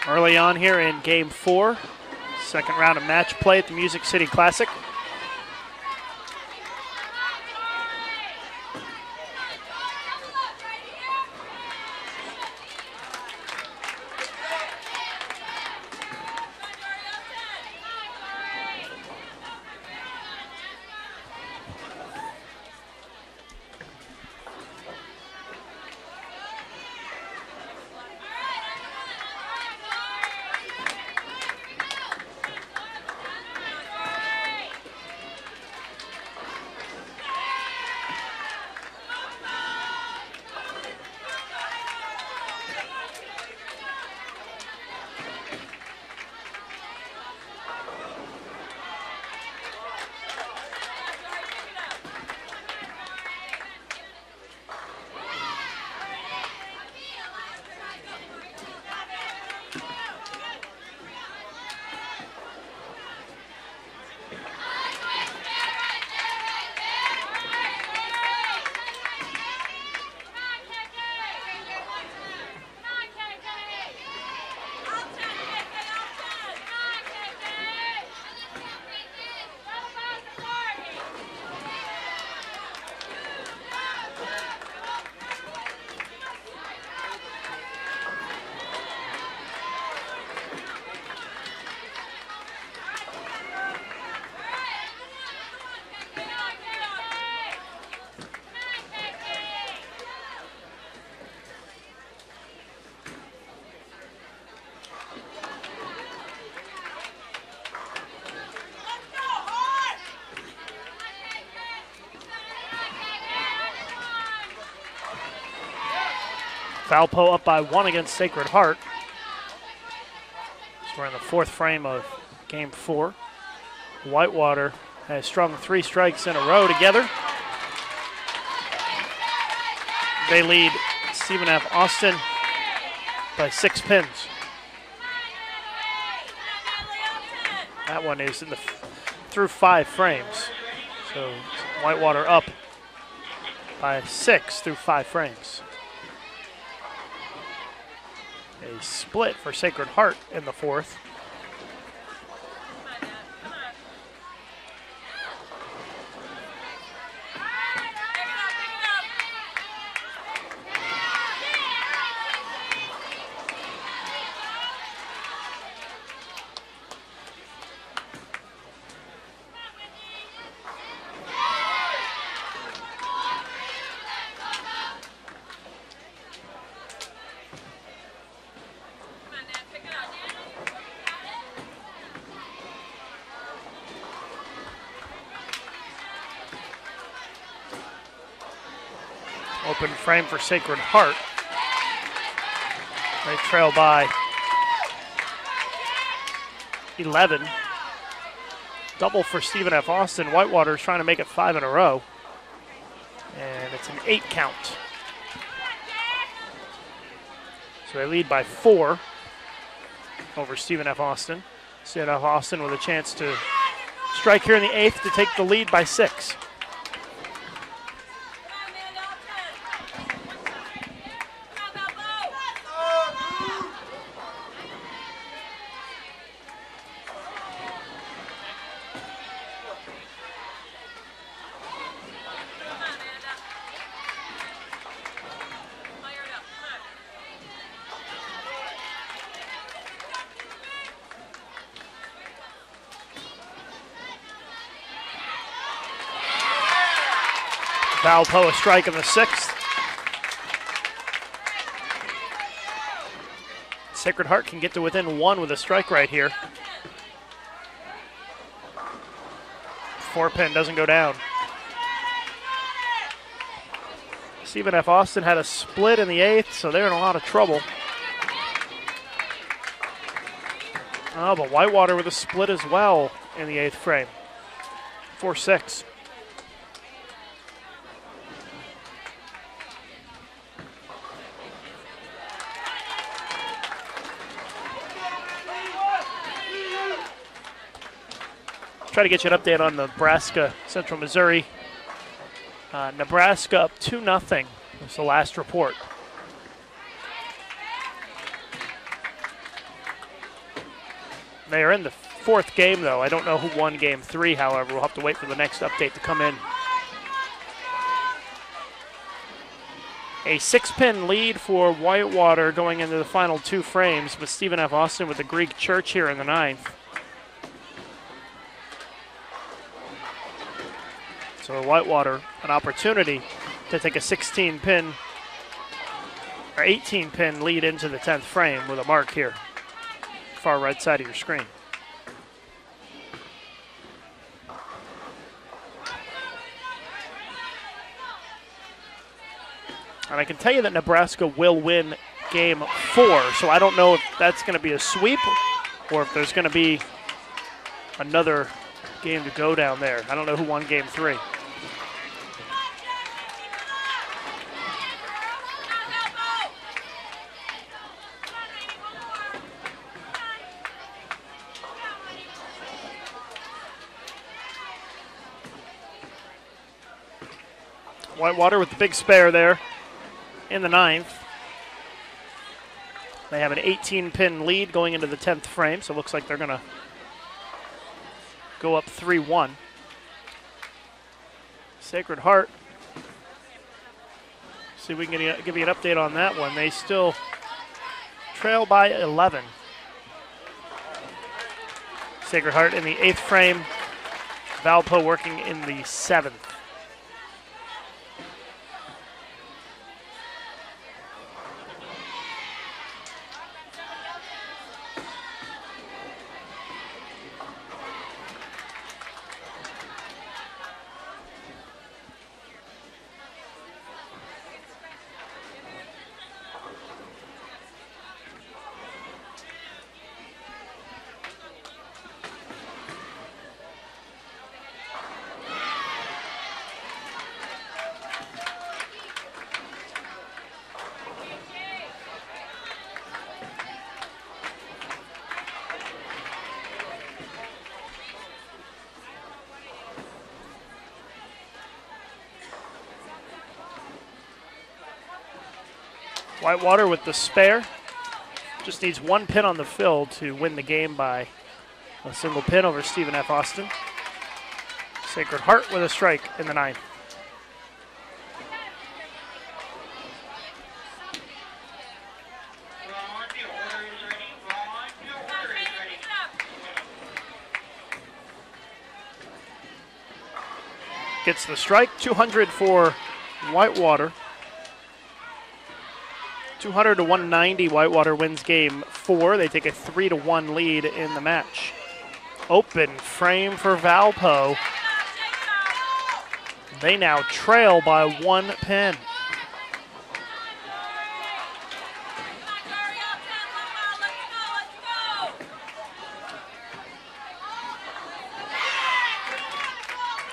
Early on here in game 4, second round of match play at the Music City Classic. Valpo up by 1 against Sacred Heart. So we're in the 4th frame of game 4. Whitewater has strung 3 strikes in a row together. They lead Stephen F. Austin by 6 pins. That one is through 5 frames. So Whitewater up by 6 through 5 frames. A split for Sacred Heart in the 4th. Open frame for Sacred Heart. They trail by 11. Double for Stephen F. Austin. Whitewater is trying to make it 5 in a row. And it's an 8 count. So they lead by 4 over Stephen F. Austin. Stephen F. Austin with a chance to strike here in the 8th to take the lead by 6. Valpo a strike in the 6th. Sacred Heart can get to within 1 with a strike right here. 4 pin doesn't go down. Stephen F. Austin had a split in the 8th, so they're in a lot of trouble. Oh, but Whitewater with a split as well in the 8th frame. 4-6. Try to get you an update on Nebraska, Central Missouri. Nebraska up 2-0. That's the last report. They are in the 4th game, though. I don't know who won game 3, however. We'll have to wait for the next update to come in. A 6-pin lead for Whitewater going into the final 2 frames, but Stephen F. Austin with the Greek Church here in the 9th. So Whitewater, an opportunity to take a 16-pin or 18-pin lead into the 10th frame with a mark here, far right side of your screen. And I can tell you that Nebraska will win game 4, so I don't know if that's going to be a sweep or if there's going to be another game to go down there. I don't know who won game 3. Whitewater with the big spare there in the 9th. They have an 18-pin lead going into the 10th frame, so it looks like they're going to go up 3-1. Sacred Heart. See if we can give you an update on that one. They still trail by 11. Sacred Heart in the 8th frame. Valpo working in the 7th. Whitewater with the spare. Just needs one pin on the fill to win the game by a single pin over Stephen F. Austin. Sacred Heart with a strike in the ninth. Gets the strike, 200 for Whitewater. 200 to 190, Whitewater wins game 4. They take a 3-1 lead in the match. Open frame for Valpo. They now trail by 1 pin.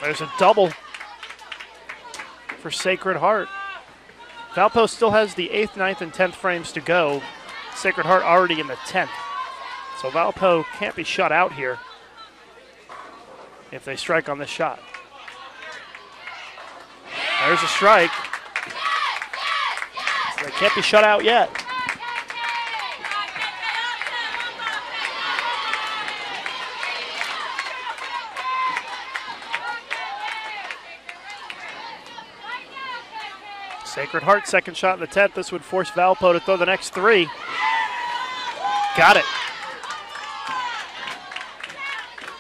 There's a double for Sacred Heart. Valpo still has the 8th, 9th, and 10th frames to go. Sacred Heart already in the 10th. So Valpo can't be shut out here if they strike on this shot. There's a strike. So they can't be shut out yet. Sacred Heart, second shot in the 10th. This would force Valpo to throw the next 3. Got it.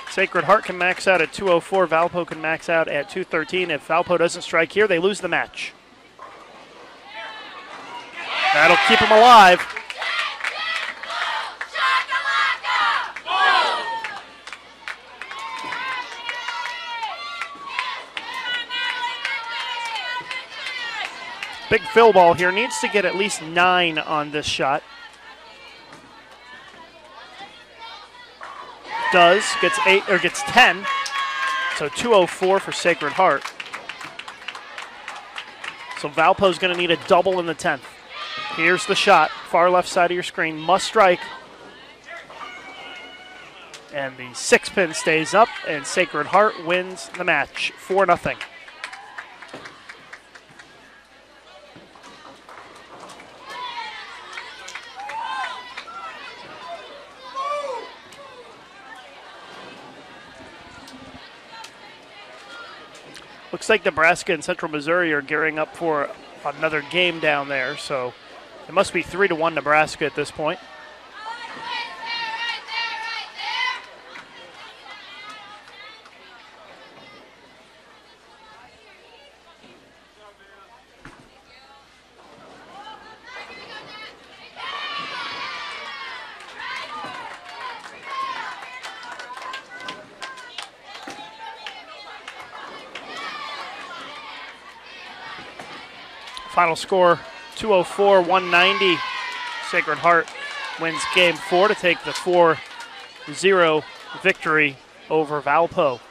Sacred Heart can max out at 204. Valpo can max out at 213. If Valpo doesn't strike here, they lose the match. That'll keep them alive. Big fill ball here. Needs to get at least 9 on this shot. Does. Gets 8 or gets 10. So 204 for Sacred Heart. So Valpo's going to need a double in the 10th. Here's the shot. Far left side of your screen. Must strike. And the 6 pin stays up, and Sacred Heart wins the match 4-0. Looks like Nebraska and Central Missouri are gearing up for another game down there, so it must be 3-1 Nebraska at this point. Final score, 204-190. Sacred Heart wins game 4 to take the 4-0 victory over Valpo.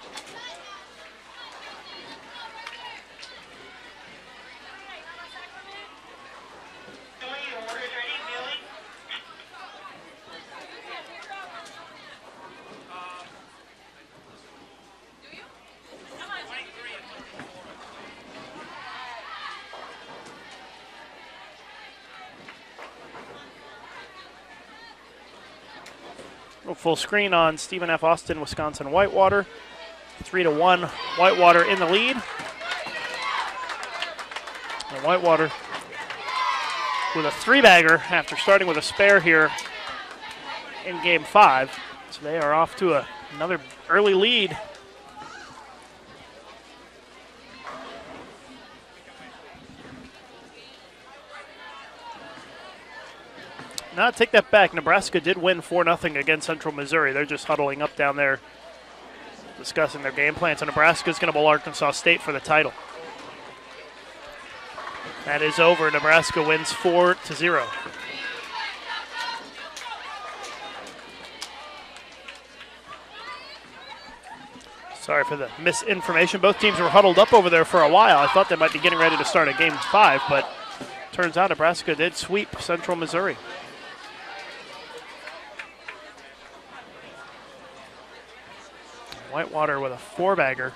Full screen on Stephen F. Austin, Wisconsin Whitewater. 3-1, Whitewater in the lead. And Whitewater with a 3-bagger after starting with a spare here in game 5. So they are off to another early lead. Now, take that back. Nebraska did win 4-0 against Central Missouri. They're just huddling up down there discussing their game plan. So Nebraska is going to bowl Arkansas State for the title. That is over. Nebraska wins 4-0. Sorry for the misinformation. Both teams were huddled up over there for a while. I thought they might be getting ready to start a game 5, but turns out Nebraska did sweep Central Missouri. Whitewater with a 4-bagger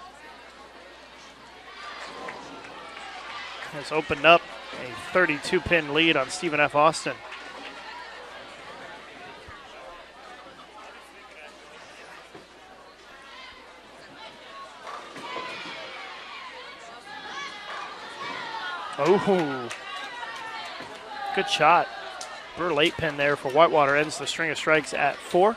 has opened up a 32-pin lead on Stephen F. Austin. Oh, good shot. Brewer late pin there for Whitewater, ends the string of strikes at 4.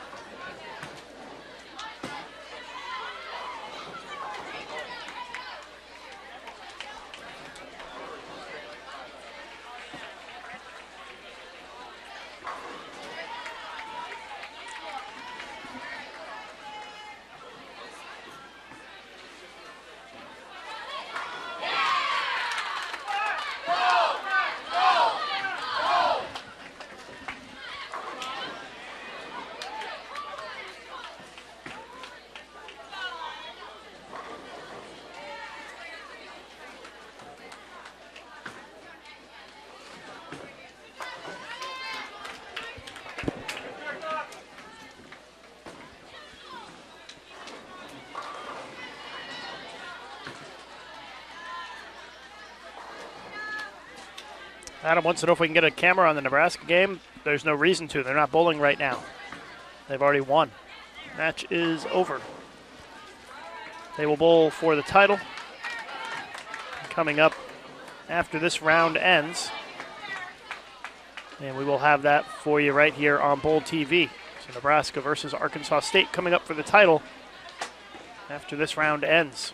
Adam wants to know if we can get a camera on the Nebraska game. There's no reason to. They're not bowling right now. They've already won. Match is over. They will bowl for the title. Coming up after this round ends. And we will have that for you right here on Bowl TV. So Nebraska versus Arkansas State coming up for the title after this round ends.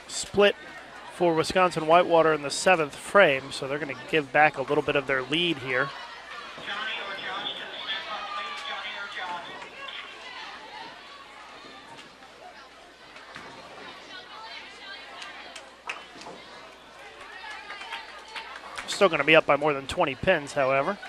Split for Wisconsin Whitewater in the 7th frame, so they're going to give back a little bit of their lead here. Still going to be up by more than 20 pins, however.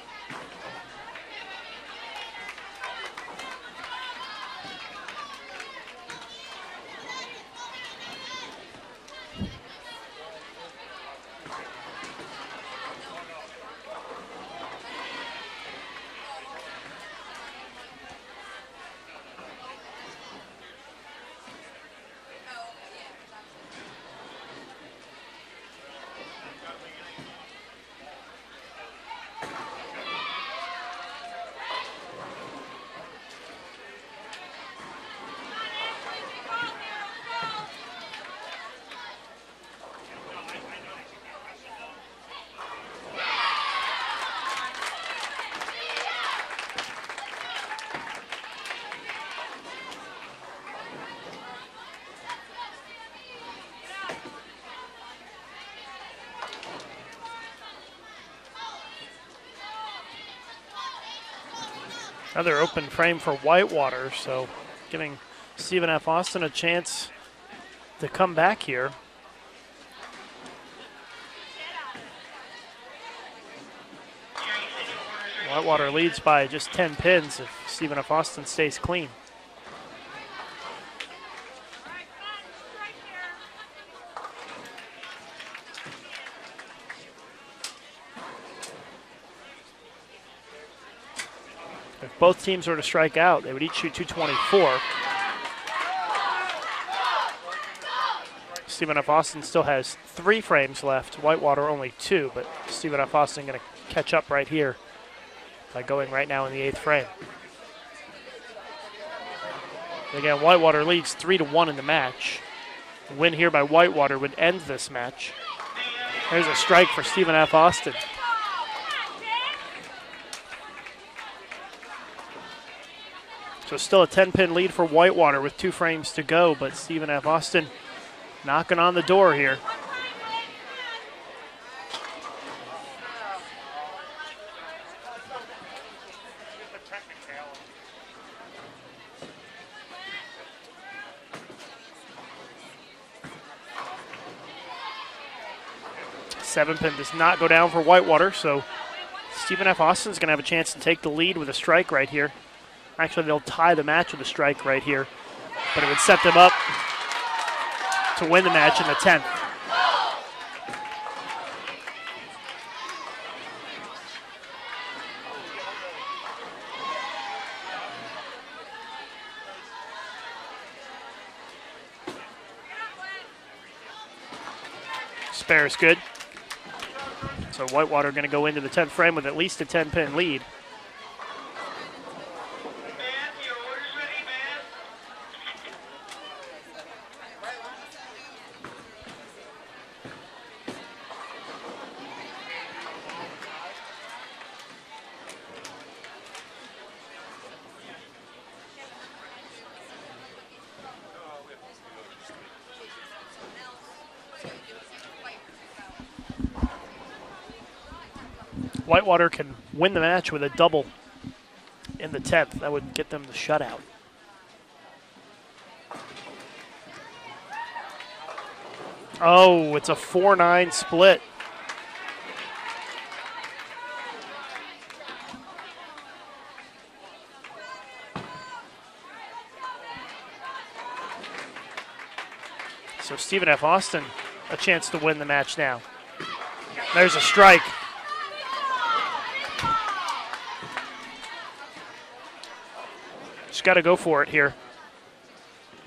Another open frame for Whitewater, so giving Stephen F. Austin a chance to come back here. Whitewater leads by just 10 pins if Stephen F. Austin stays clean. If both teams were to strike out, they would each shoot 224. Stephen F. Austin still has 3 frames left. Whitewater only 2, but Stephen F. Austin going to catch up right here by going right now in the 8th frame. Again, Whitewater leads 3-1 in the match. A win here by Whitewater would end this match. There's a strike for Stephen F. Austin. So still a 10-pin lead for Whitewater with 2 frames to go, but Stephen F. Austin knocking on the door here. Seven pin does not go down for Whitewater, so Stephen F. Austin's going to have a chance to take the lead with a strike right here. Actually, they'll tie the match with a strike right here, but it would set them up to win the match in the 10th. Spare is good. So Whitewater going to go into the 10th frame with at least a 10-pin lead. Whitewater can win the match with a double in the 10th. That would get them the shutout. Oh, it's a 4-9 split. So Stephen F. Austin, a chance to win the match now. There's a strike. Just got to go for it here.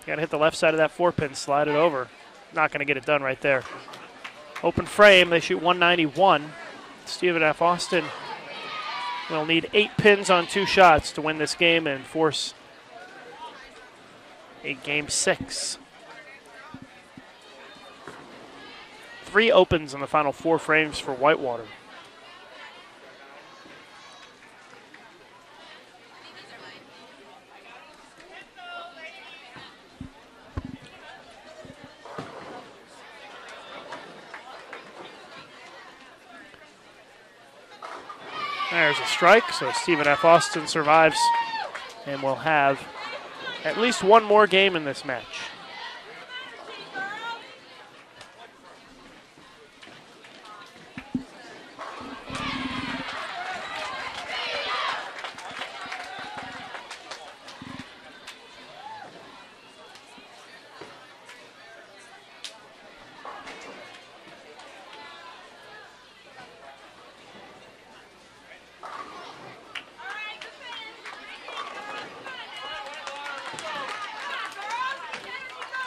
Got to hit the left side of that 4-pin, slide it over. Not going to get it done right there. Open frame, they shoot 191. Stephen F. Austin will need 8 pins on 2 shots to win this game and force a game 6. 3 opens in the final 4 frames for Whitewater. There's a strike, so Stephen F. Austin survives and will have at least one more game in this match.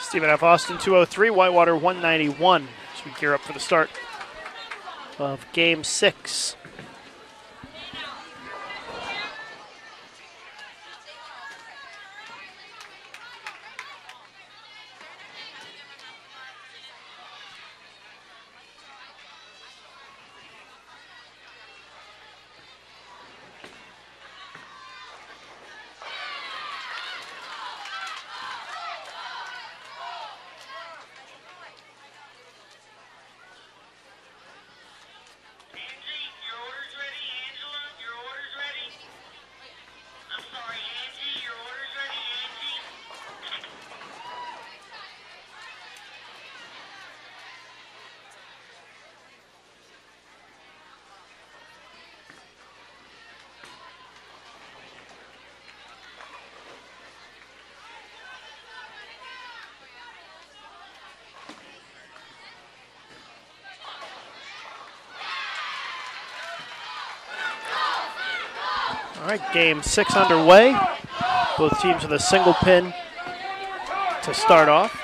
Stephen F. Austin 203, Whitewater 191 as we gear up for the start of game 6. All right, game 6 underway. Both teams with a single pin to start off.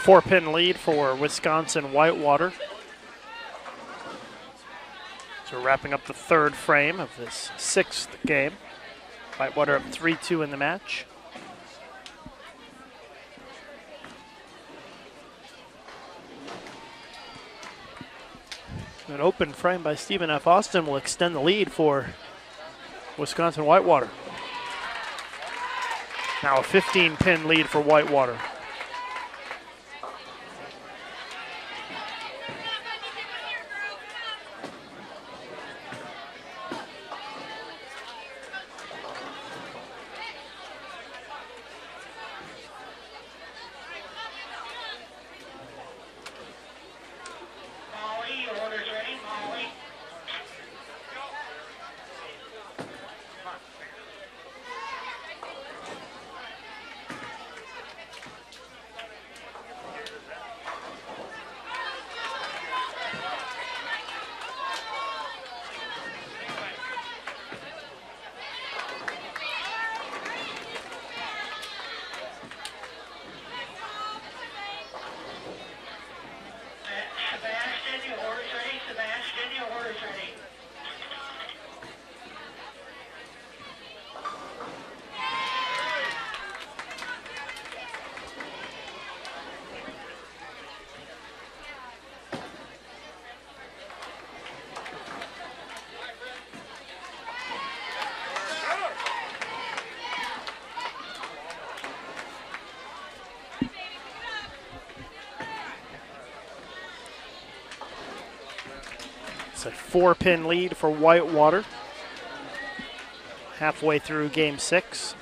4-pin lead for Wisconsin Whitewater. So wrapping up the third frame of this 6th game. Whitewater up 3-2 in the match. An open frame by Stephen F. Austin will extend the lead for Wisconsin Whitewater. Now a 15-pin lead for Whitewater. It's a 4-pin lead for Whitewater. Halfway through game 6.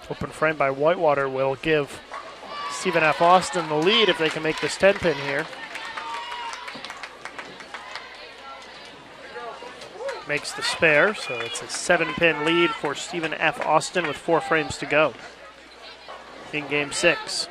Open frame by Whitewater will give Stephen F. Austin the lead if they can make this 10-pin here. Makes the spare, so it's a 7-pin lead for Stephen F. Austin with 4 frames to go in game 6.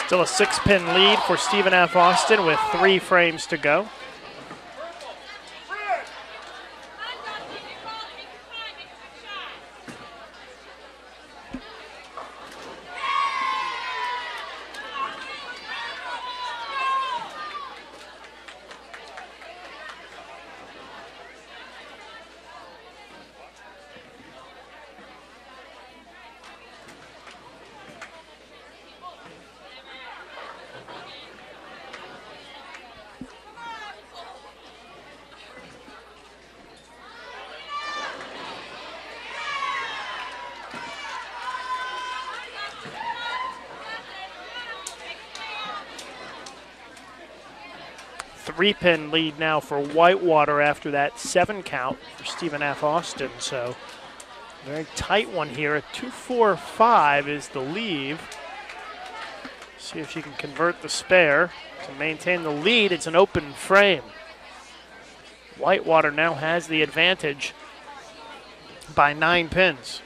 Still a 6-pin lead for Stephen F. Austin with 3 frames to go. 3-pin lead now for Whitewater after that 7 count for Stephen F. Austin. So very tight one here. A 2-4-5 is the leave. See if she can convert the spare to maintain the lead. It's an open frame. Whitewater now has the advantage by 9 pins.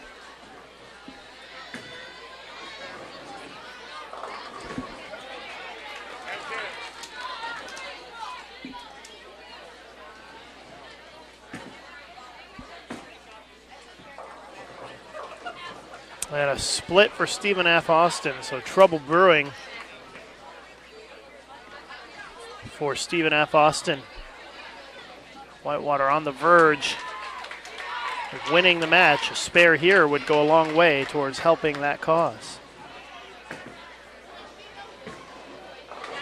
And a split for Stephen F. Austin, so trouble brewing for Stephen F. Austin. Whitewater on the verge of winning the match. A spare here would go a long way towards helping that cause.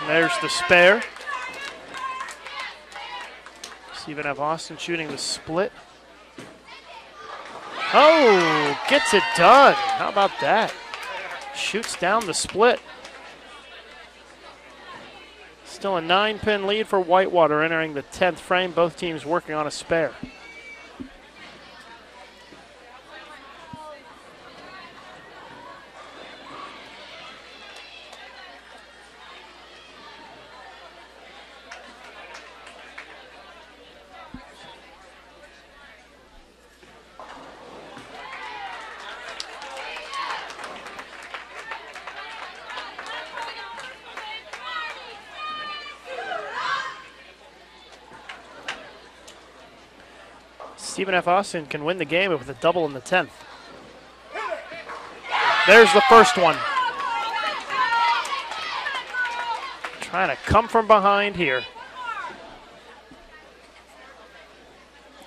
And there's the spare. Stephen F. Austin shooting the split. Oh, gets it done. How about that? Shoots down the split. Still a 9-pin lead for Whitewater entering the 10th frame. Both teams working on a spare. Stephen F. Austin can win the game with a double in the 10th. There's the first one. Trying to come from behind here.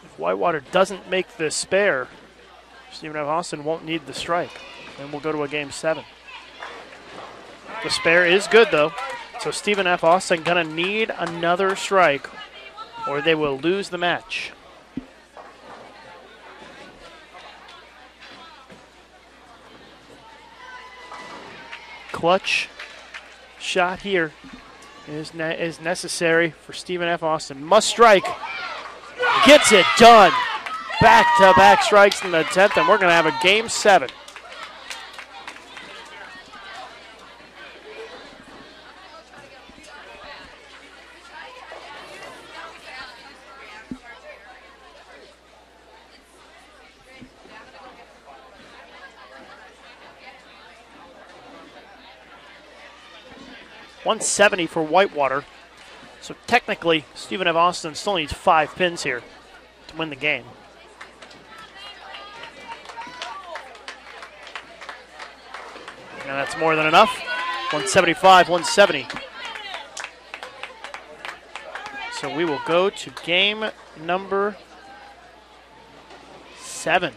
If Whitewater doesn't make the spare, Stephen F. Austin won't need the strike. And we'll go to a game 7. The spare is good though. So Stephen F. Austin gonna need another strike or they will lose the match. Clutch shot here is necessary for Stephen F. Austin. Must strike. Gets it done. Back-to-back strikes in the 10th, and we're going to have a game 7. .170 for Whitewater. So technically, Stephen F. Austin still needs 5 pins here to win the game. And that's more than enough. 175, 170. So we will go to game number 7.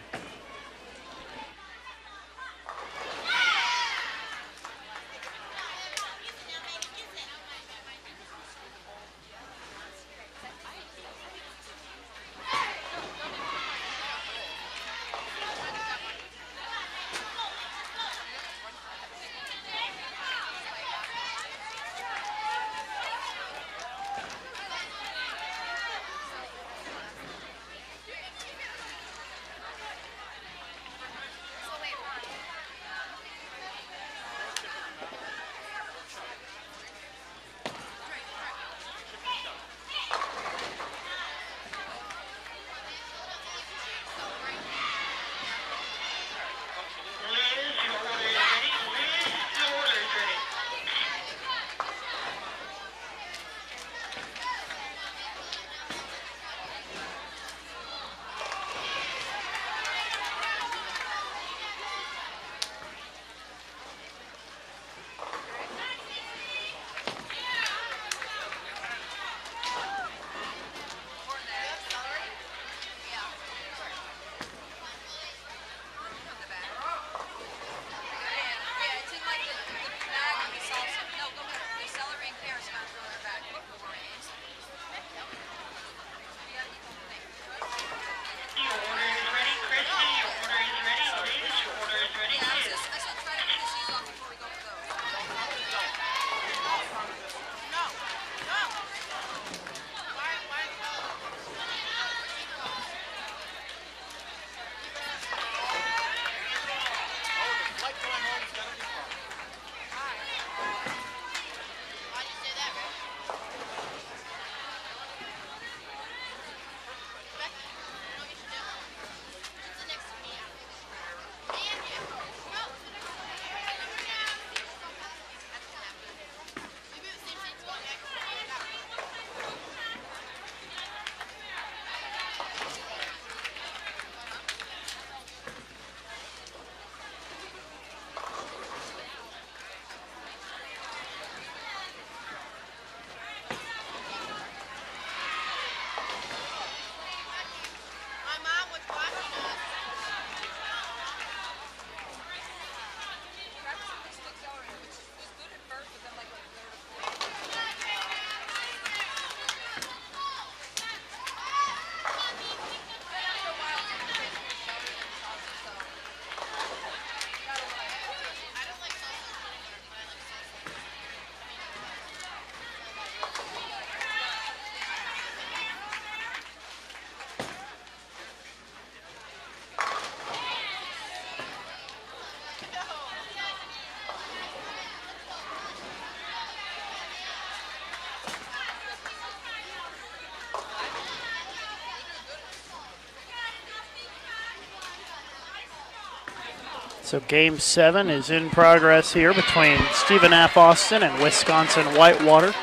So game 7 is in progress here between Stephen F. Austin and Wisconsin Whitewater.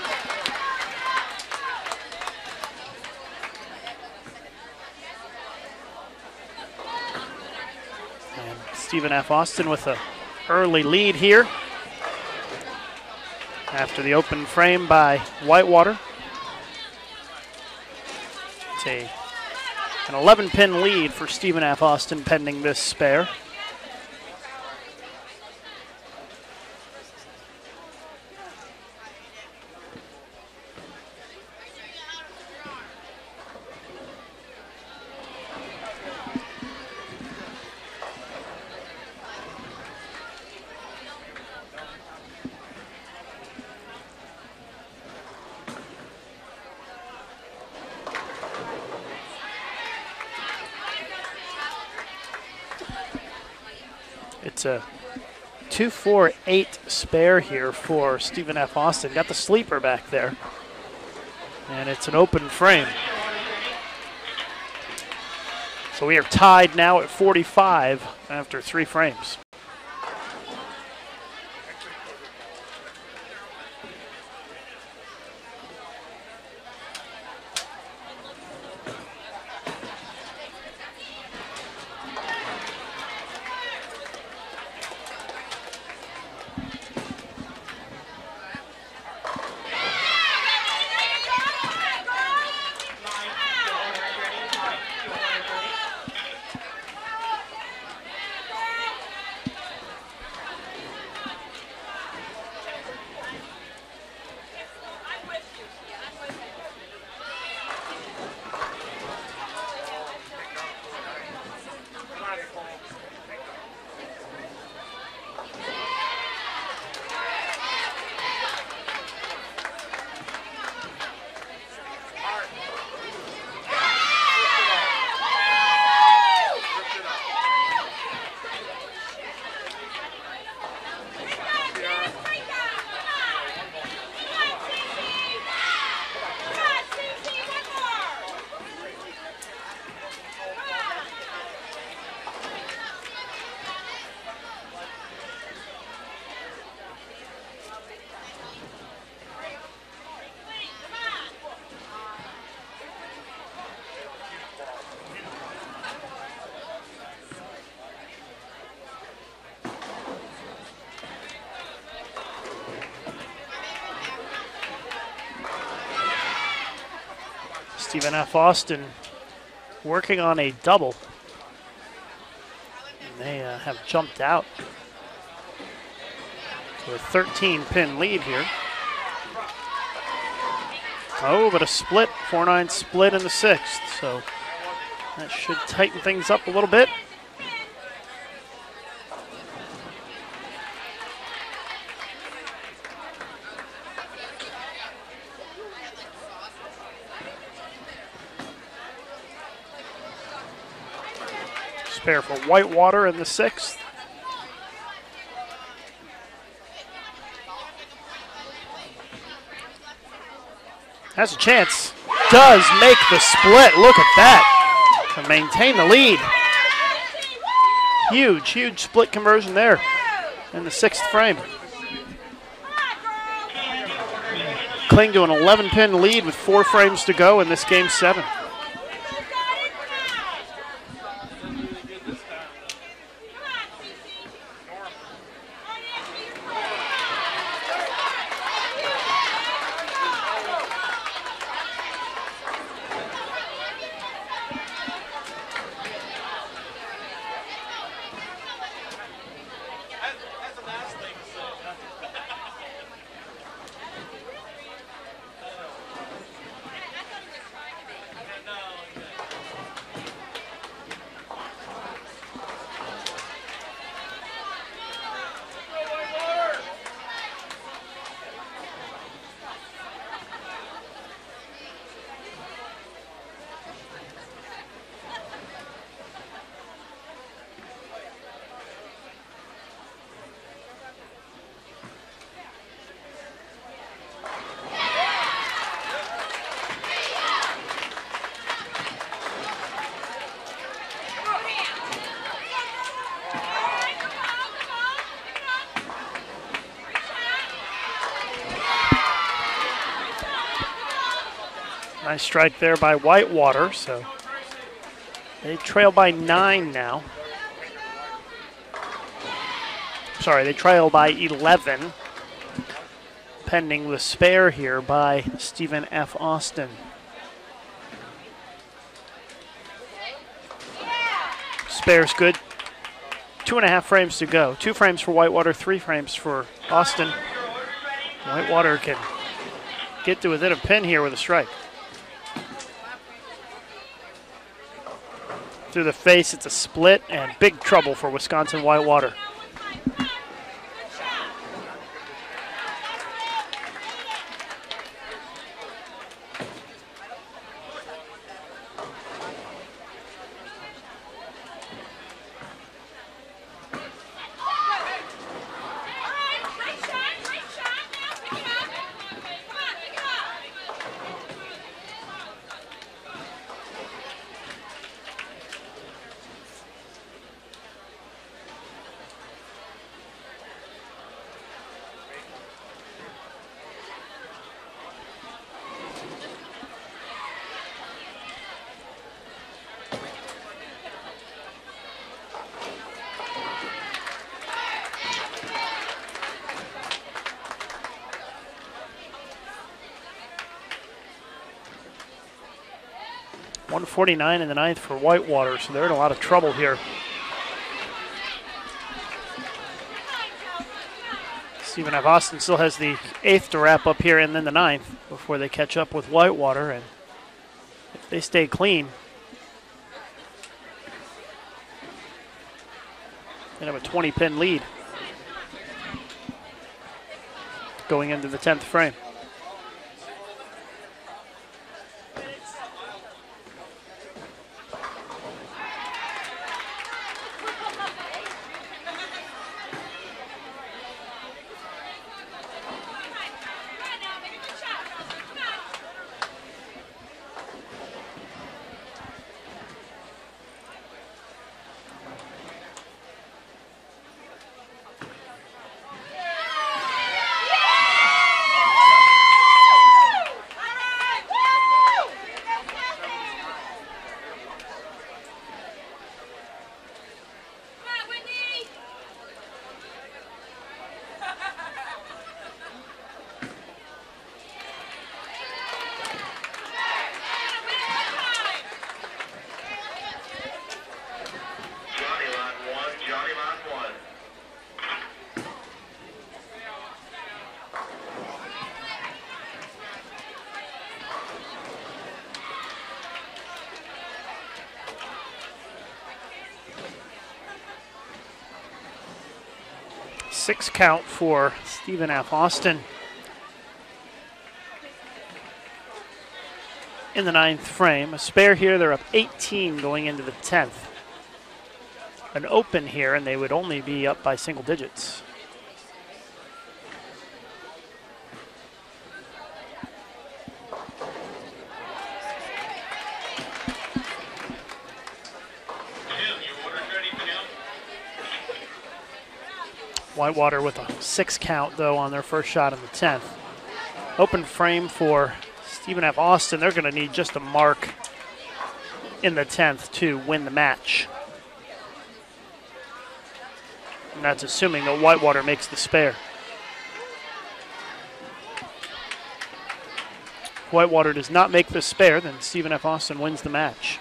And Stephen F. Austin with an early lead here after the open frame by Whitewater. It's an 11-pin lead for Stephen F. Austin pending this spare. It's a 2-4-8 spare here for Stephen F. Austin. Got the sleeper back there. And it's an open frame. So we are tied now at 45 after 3 frames. Stephen F. Austin working on a double. And they have jumped out to a 13-pin lead here. Oh, but a split, 4-9 split in the 6th. So that should tighten things up a little bit. Spare for Whitewater in the 6th. Has a chance. Does make the split. Look at that. To maintain the lead. Huge, huge split conversion there in the 6th frame. Cling to an 11-pin lead with 4 frames to go in this game 7. Nice strike there by Whitewater, so they trail by 9 now. Sorry, they trail by 11, pending the spare here by Stephen F. Austin. Spare's good. 2.5 frames to go. 2 frames for Whitewater, 3 frames for Austin. Whitewater can get to within a pin here with a strike. Through the face, it's a split and big trouble for Wisconsin Whitewater. .149 in the 9th for Whitewater, so they're in a lot of trouble here. Stephen F. Austin still has the 8th to wrap up here and then the 9th before they catch up with Whitewater, and if they stay clean, they have a 20-pin lead going into the 10th frame. Six count for Stephen F. Austin in the 9th frame. A spare here, they're up 18 going into the 10th. An open here, and they would only be up by single digits. Whitewater with a 6 count, though, on their first shot in the 10th. Open frame for Stephen F. Austin. They're going to need just a mark in the 10th to win the match. And that's assuming that Whitewater makes the spare. If Whitewater does not make the spare, then Stephen F. Austin wins the match.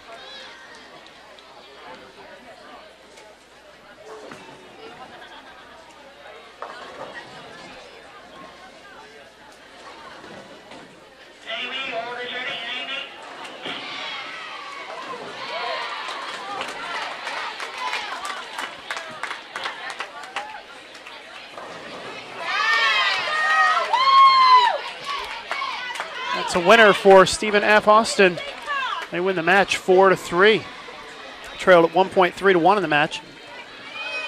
It's a winner for Stephen F. Austin. They win the match 4-3. Trailed at 1.3-1 in the match.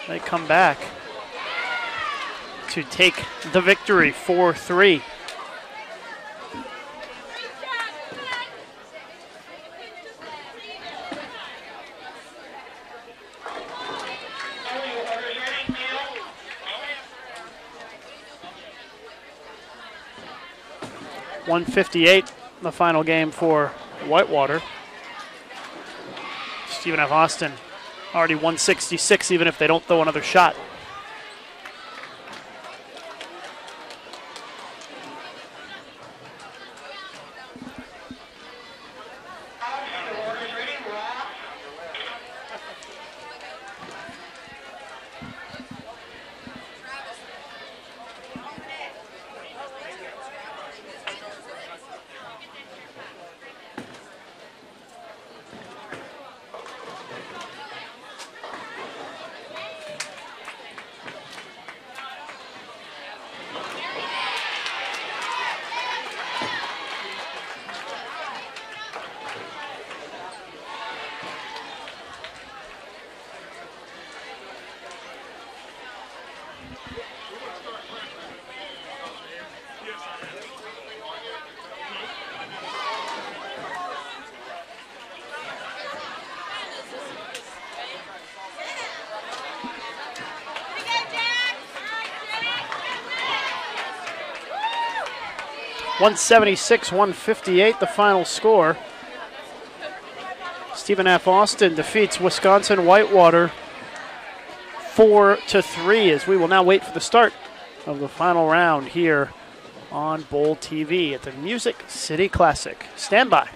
They come back to take the victory 4-3. .158 the final game for Whitewater. Stephen F. Austin already 166 even if they don't throw another shot. (176-158) the final score. Stephen F. Austin defeats Wisconsin Whitewater 4-3 as we will now wait for the start of the final round here on Bowl TV at the Music City Classic. Stand by.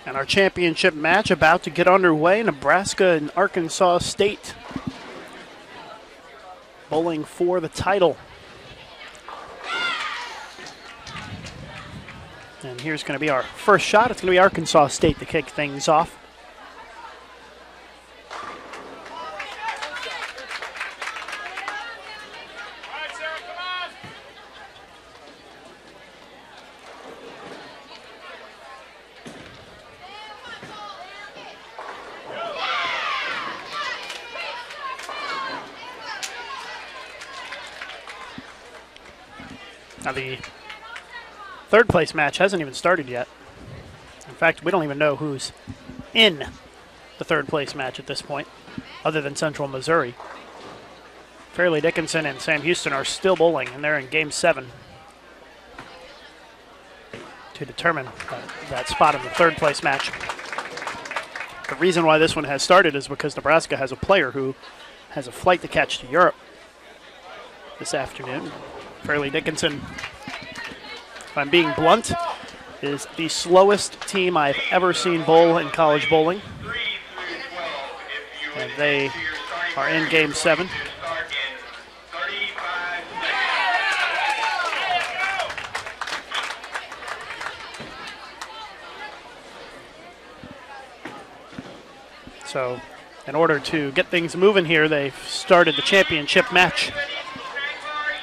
And our championship match about to get underway, Nebraska and Arkansas State. Bowling for the title. And here's going to be our first shot. It's going to be Arkansas State to kick things off. Now the third place match hasn't even started yet. In fact, we don't even know who's in the third place match at this point, other than Central Missouri. Fairleigh Dickinson and Sam Houston are still bowling, and they're in Game 7 to determine that spot in the third place match. The reason why this one has started is because Nebraska has a player who has a flight to catch to Europe this afternoon. Fairleigh Dickinson, if I'm being blunt, is the slowest team I've ever seen bowl in college bowling. And they are in Game 7. So, in order to get things moving here, they've started the championship match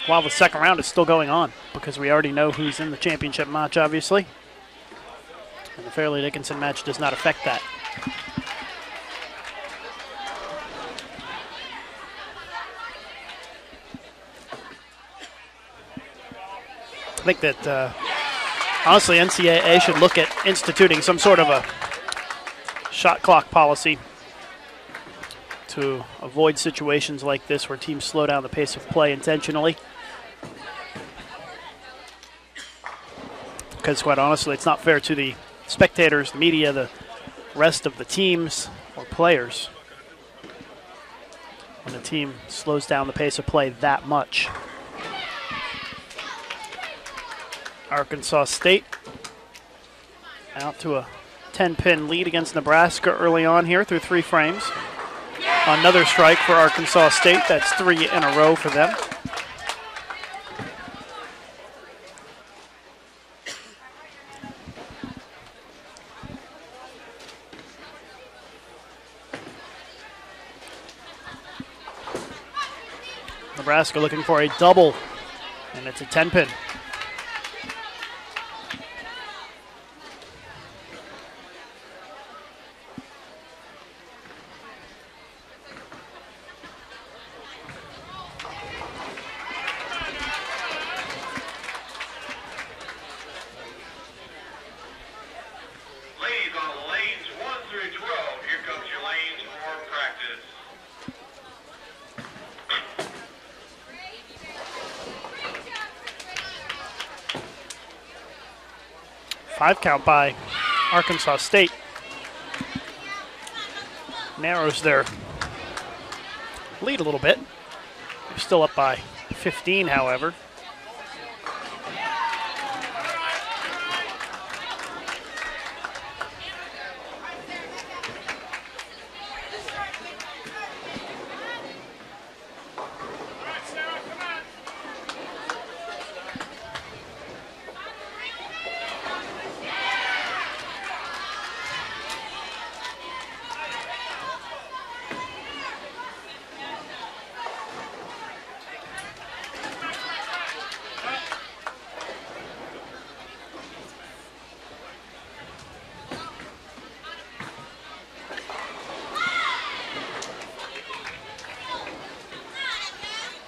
while the second round is still going on, because we already know who's in the championship match, obviously. And the Fairleigh Dickinson match does not affect that. I think that, honestly, NCAA should look at instituting some sort of a shot clock policy to avoid situations like this where teams slow down the pace of play intentionally. Because quite honestly, it's not fair to the spectators, the media, the rest of the teams or players when the team slows down the pace of play that much. Arkansas State out to a 10-pin lead against Nebraska early on here through 3 frames. Another strike for Arkansas State. That's 3 in a row for them. Nebraska looking for a double, and it's a 10-pin. Five count by Arkansas State. Narrows their lead a little bit. They're still up by 15, however.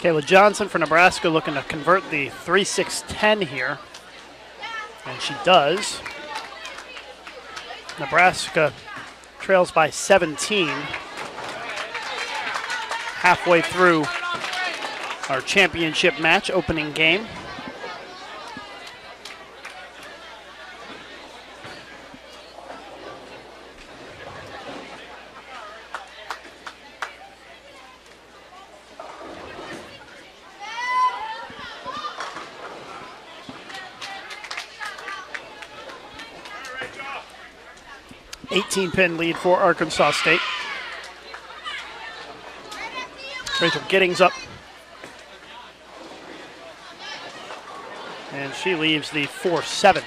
Kayla Johnson for Nebraska looking to convert the 3-6-10 here. And she does. Nebraska trails by 17. Halfway through our championship match opening game. 18-pin lead for Arkansas State. Rachel Giddings up. And she leaves the 4-7.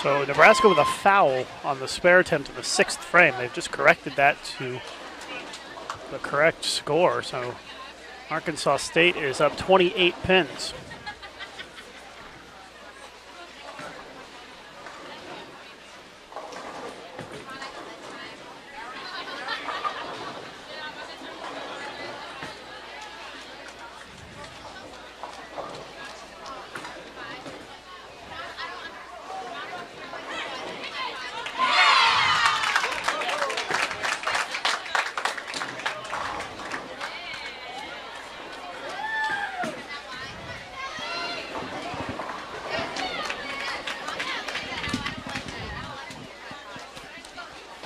So Nebraska with a foul on the spare attempt in the 6th frame. They've just corrected that to the correct score. So Arkansas State is up 28 pins.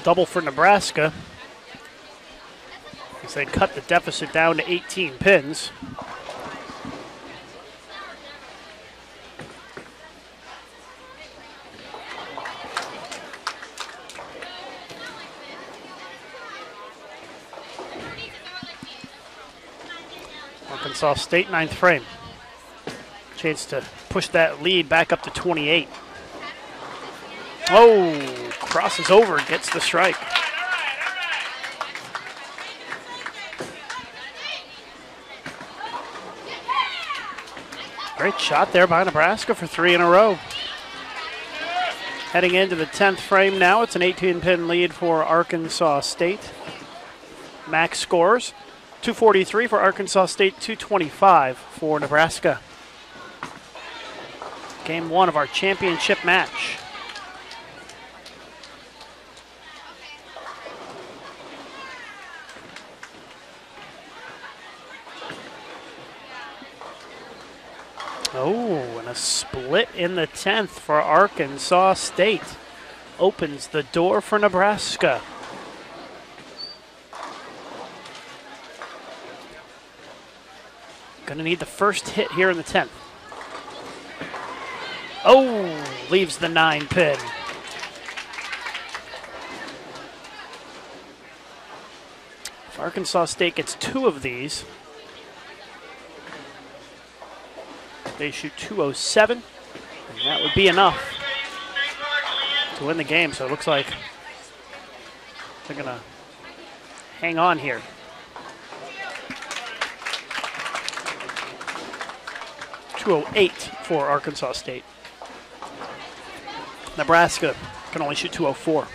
Double for Nebraska as they cut the deficit down to 18 pins. Arkansas State, 9th frame. Chance to push that lead back up to 28. Oh, crosses over, gets the strike. Great shot there by Nebraska for 3 in a row. Heading into the 10th frame now, it's an 18-pin lead for Arkansas State. Max scores 243 for Arkansas State, 225 for Nebraska. Game 1 of our championship match. Oh, and a split in the 10th for Arkansas State. Opens the door for Nebraska. Gonna need the first hit here in the 10th. Oh, leaves the 9 pin. If Arkansas State gets 2 of these, they shoot 207, and that would be enough to win the game. So it looks like they're going to hang on here. .208 for Arkansas State. Nebraska can only shoot 204.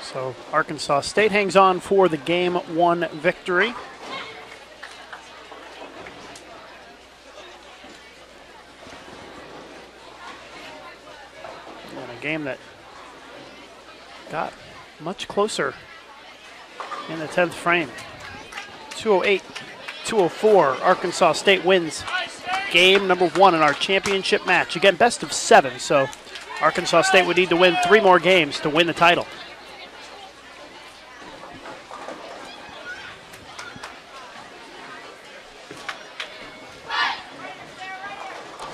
So Arkansas State hangs on for the Game 1 victory. And a game that got much closer in the 10th frame. 208, 204, Arkansas State wins game number 1 in our championship match. Again, best of 7, so Arkansas State would need to win 3 more games to win the title.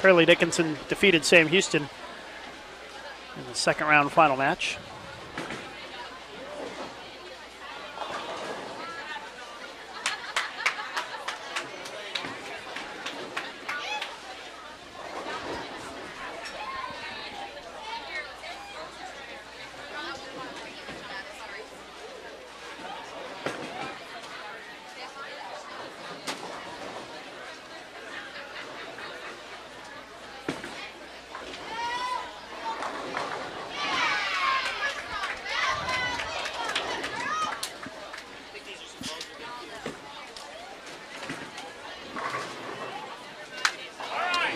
Fairleigh Dickinson defeated Sam Houston in the 2nd round final match.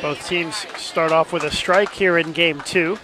Both teams start off with a strike here in game 2.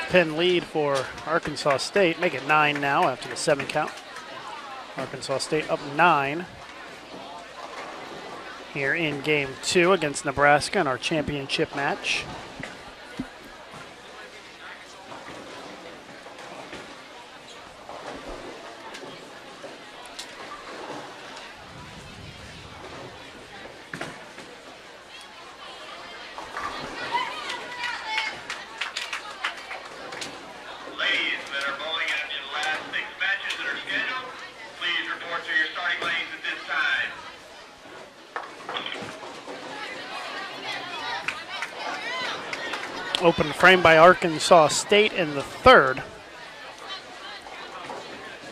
Pin lead for Arkansas State. Make it 9 now after the 7 count. Arkansas State up 9 here in game 2 against Nebraska in our championship match. Open frame by Arkansas State in the 3rd.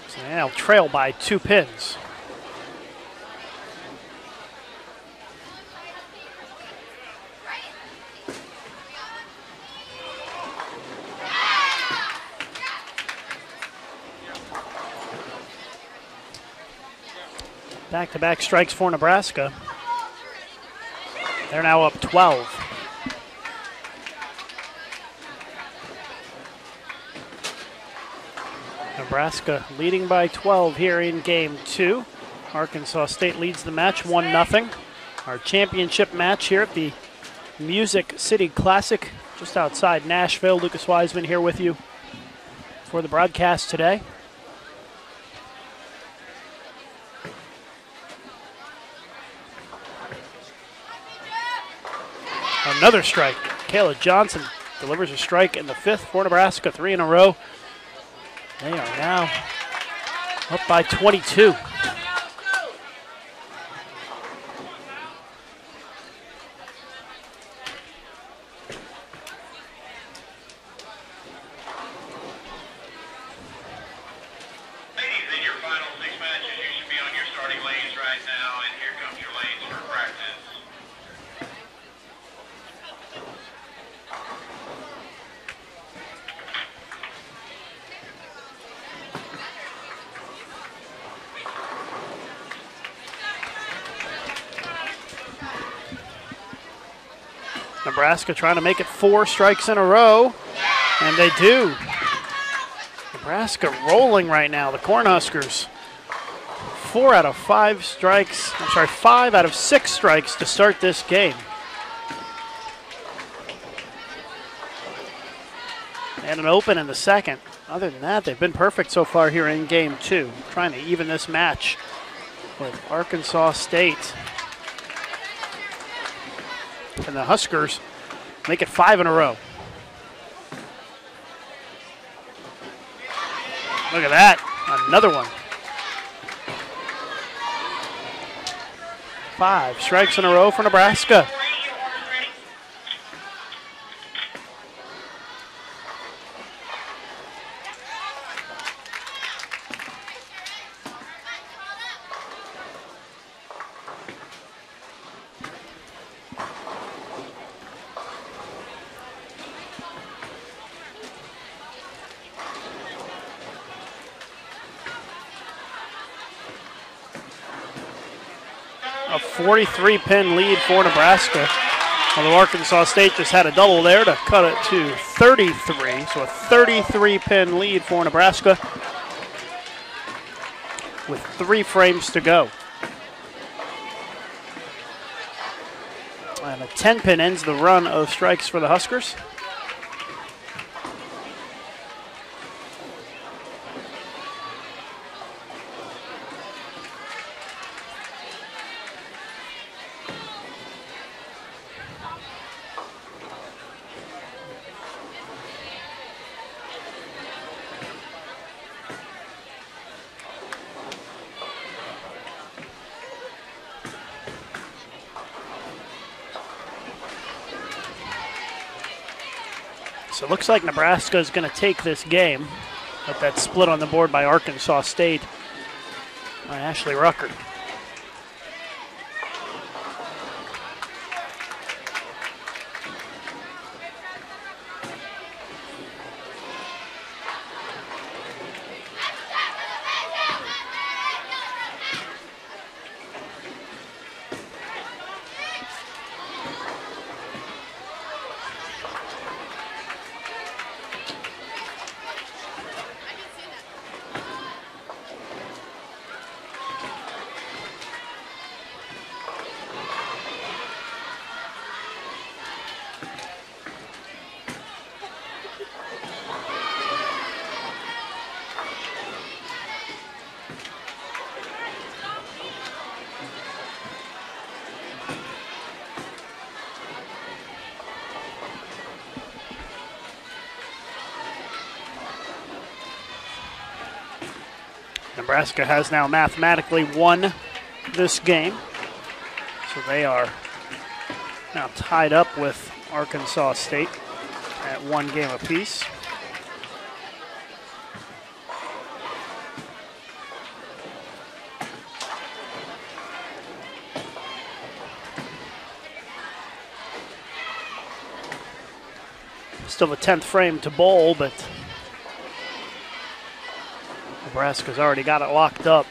So they now trail by 2 pins. Back-to-back strikes for Nebraska. They're now up 12. Nebraska leading by 12 here in game 2. Arkansas State leads the match 1-0. Our championship match here at the Music City Classic just outside Nashville. Lucas Wiseman here with you for the broadcast today. Another strike. Kayla Johnson delivers a strike in the 5th for Nebraska, 3 in a row. They are now up by 22. Nebraska trying to make it 4 strikes in a row, and they do. Nebraska rolling right now, the Cornhuskers. 5 out of 6 strikes to start this game. And an open in the 2nd. Other than that, they've been perfect so far here in game 2, trying to even this match with Arkansas State. And the Huskers make it 5 in a row. Look at that, another one. 5 strikes in a row for Nebraska. A 43-pin lead for Nebraska. Although Arkansas State just had a double there to cut it to 33. So a 33-pin lead for Nebraska with 3 frames to go. And a 10-pin ends the run of strikes for the Huskers. So it looks like Nebraska is going to take this game, but that's split on the board by Arkansas State by Ashley Rucker. Nebraska has now mathematically won this game. So they are now tied up with Arkansas State at 1 game apiece. Still the 10th frame to bowl, but Nebraska's already got it locked up.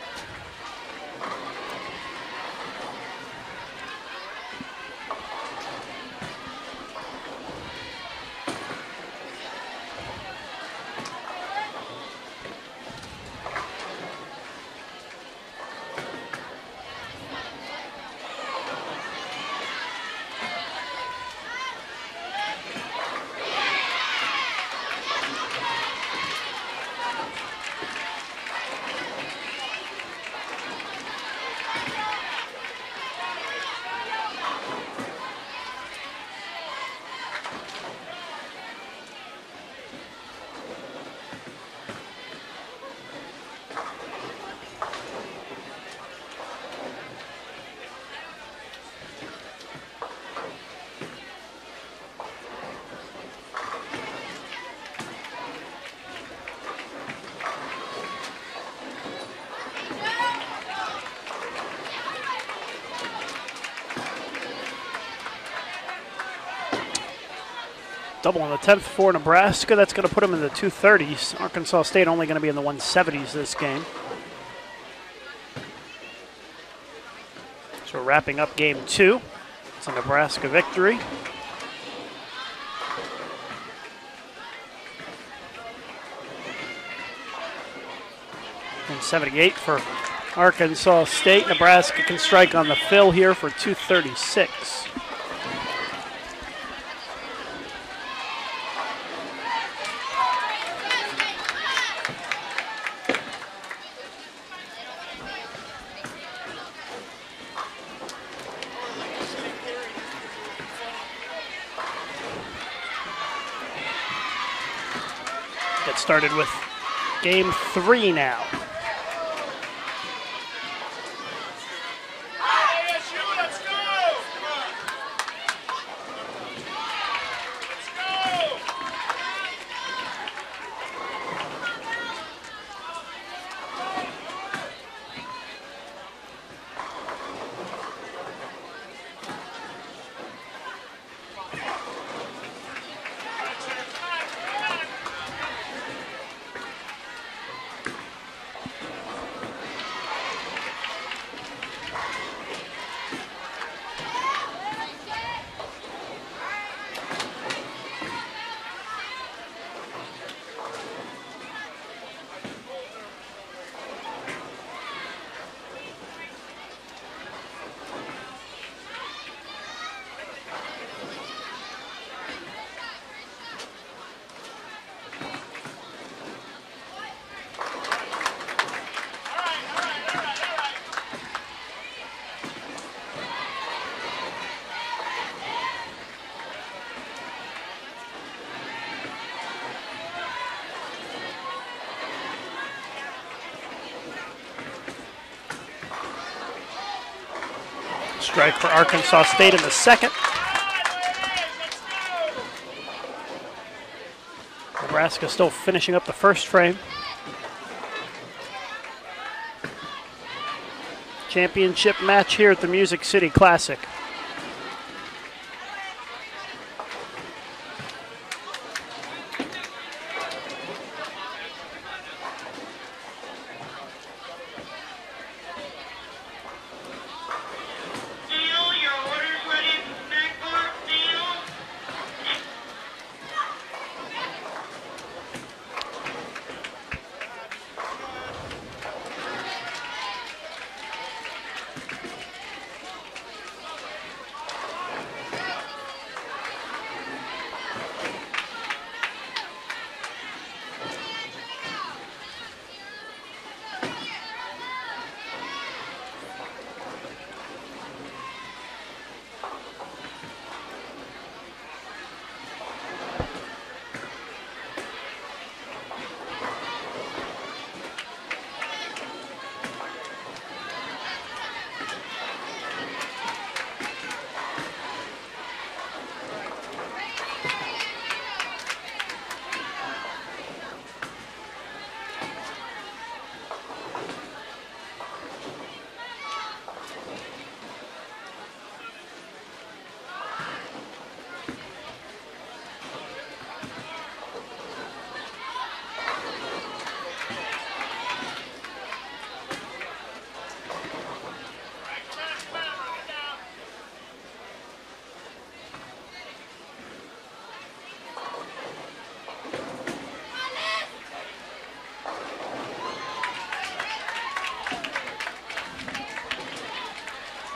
Double on the 10th for Nebraska. That's going to put them in the 230s. Arkansas State only going to be in the 170s this game. So we're wrapping up game 2. It's a Nebraska victory. And 78 for Arkansas State. Nebraska can strike on the fill here for 236. Get started with game 3 now. Strike for Arkansas State in the second. Nebraska still finishing up the first frame. Championship match here at the Music City Classic.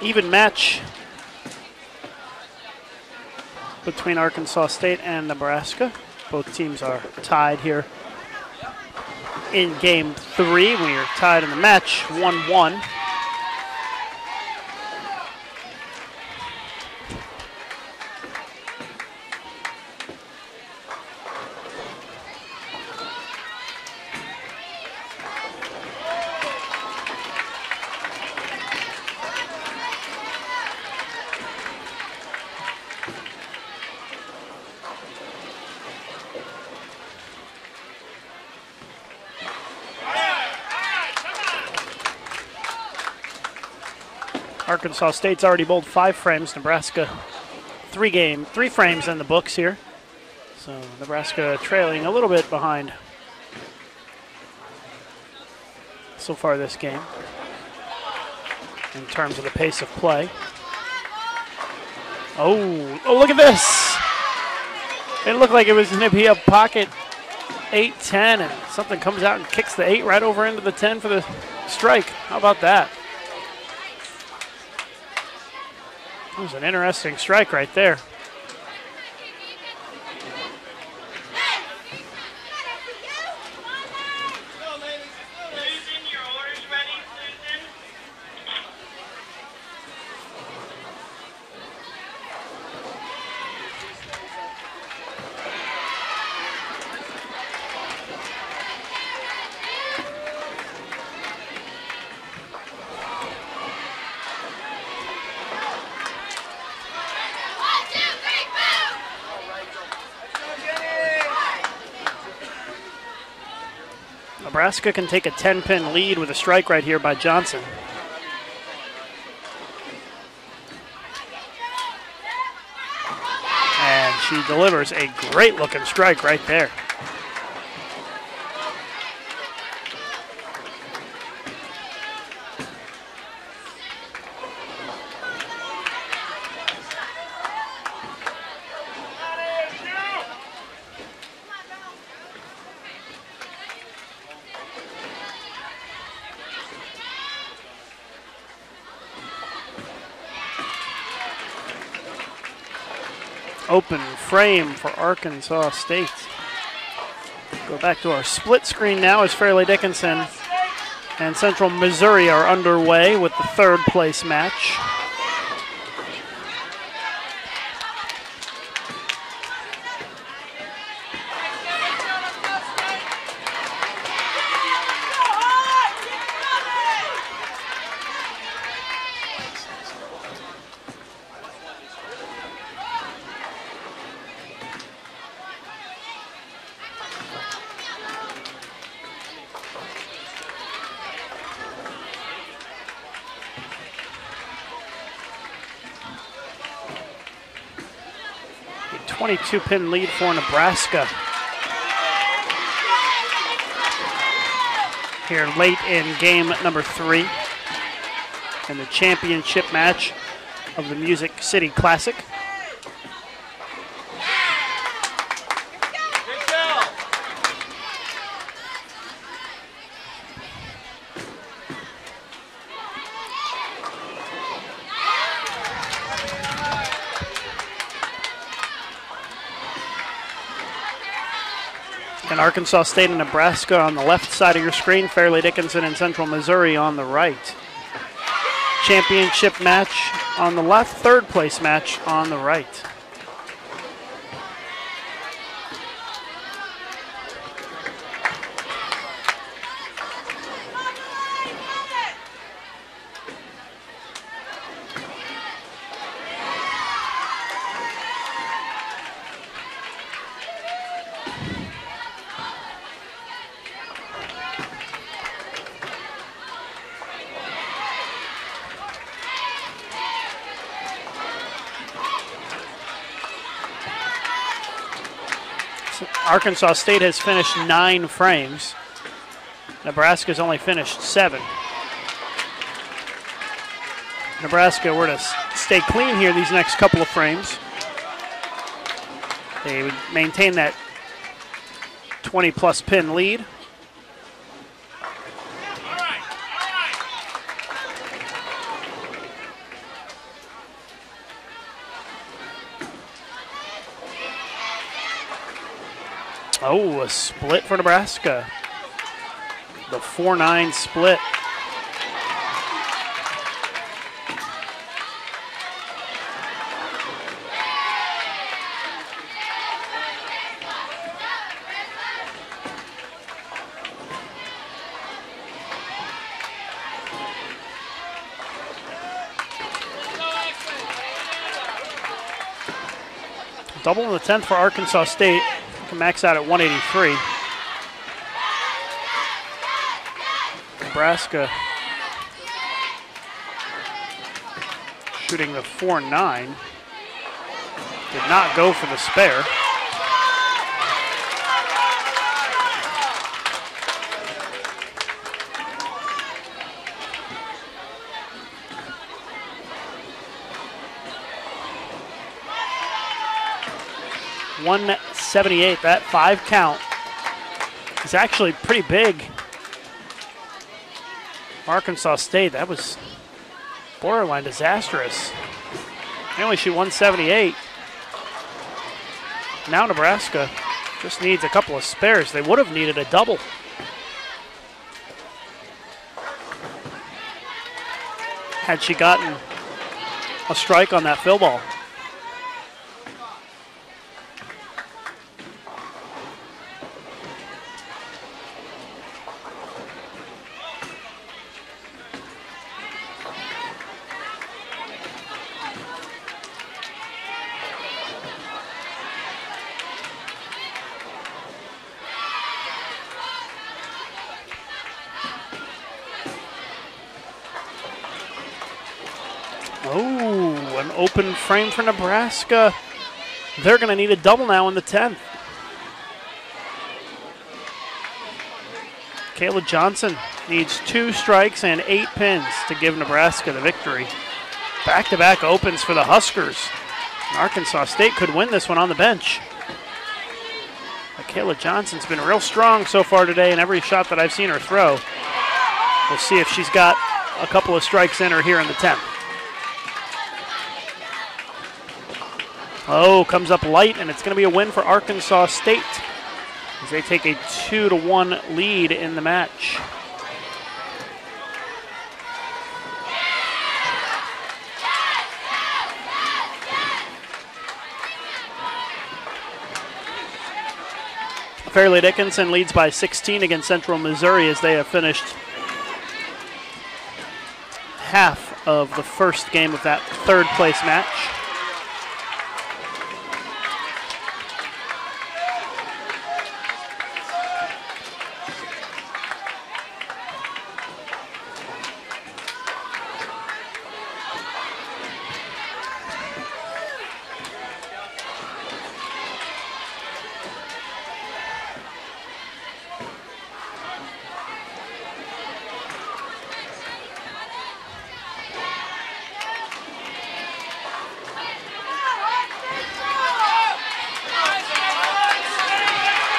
Even match between Arkansas State and Nebraska. Both teams are tied here in game 3. We are tied in the match 1-1. Arkansas State's already bowled 5 frames. Nebraska 3 frames in the books here. So Nebraska trailing a little bit behind so far this game in terms of the pace of play. Oh, look at this. It looked like it was going to be a pocket 8-10, and something comes out and kicks the 8 right over into the 10 for the strike. How about that? That was an interesting strike right there. Nebraska can take a 10-pin lead with a strike right here by Johnson. And she delivers a great-looking strike right there. Open frame for Arkansas State. Go back to our split screen now as Fairleigh Dickinson and Central Missouri are underway with the third place match. 22-pin lead for Nebraska. Here late in game number 3 in the championship match of the Music City Classic. And Arkansas State and Nebraska on the left side of your screen, Fairleigh Dickinson and Central Missouri on the right. Championship match on the left, third place match on the right. Arkansas State has finished 9 frames. Nebraska's only finished 7. Nebraska were to stay clean here these next couple of frames. They would maintain that 20-plus pin lead. Oh, a split for Nebraska. The 4-9 split. Double in the 10th for Arkansas State. Can max out at 183. Nebraska shooting the 4-9. Did not go for the spare. .178, that 5 count is actually pretty big. Arkansas State, that was borderline disastrous. They only shoot 178. Now Nebraska just needs a couple of spares. They would have needed a double. Had she gotten a strike on that fill ball. Oh, an open frame for Nebraska. They're going to need a double now in the 10th. Kayla Johnson needs 2 strikes and 8 pins to give Nebraska the victory. Back-to-back opens for the Huskers. Arkansas State could win this one on the bench. But Kayla Johnson's been real strong so far today in every shot that I've seen her throw. We'll see if she's got a couple of strikes in her here in the 10th. Oh, comes up light, and it's going to be a win for Arkansas State as they take a 2-1 lead in the match. Fairleigh Dickinson leads by 16 against Central Missouri as they have finished half of the first game of that third place match.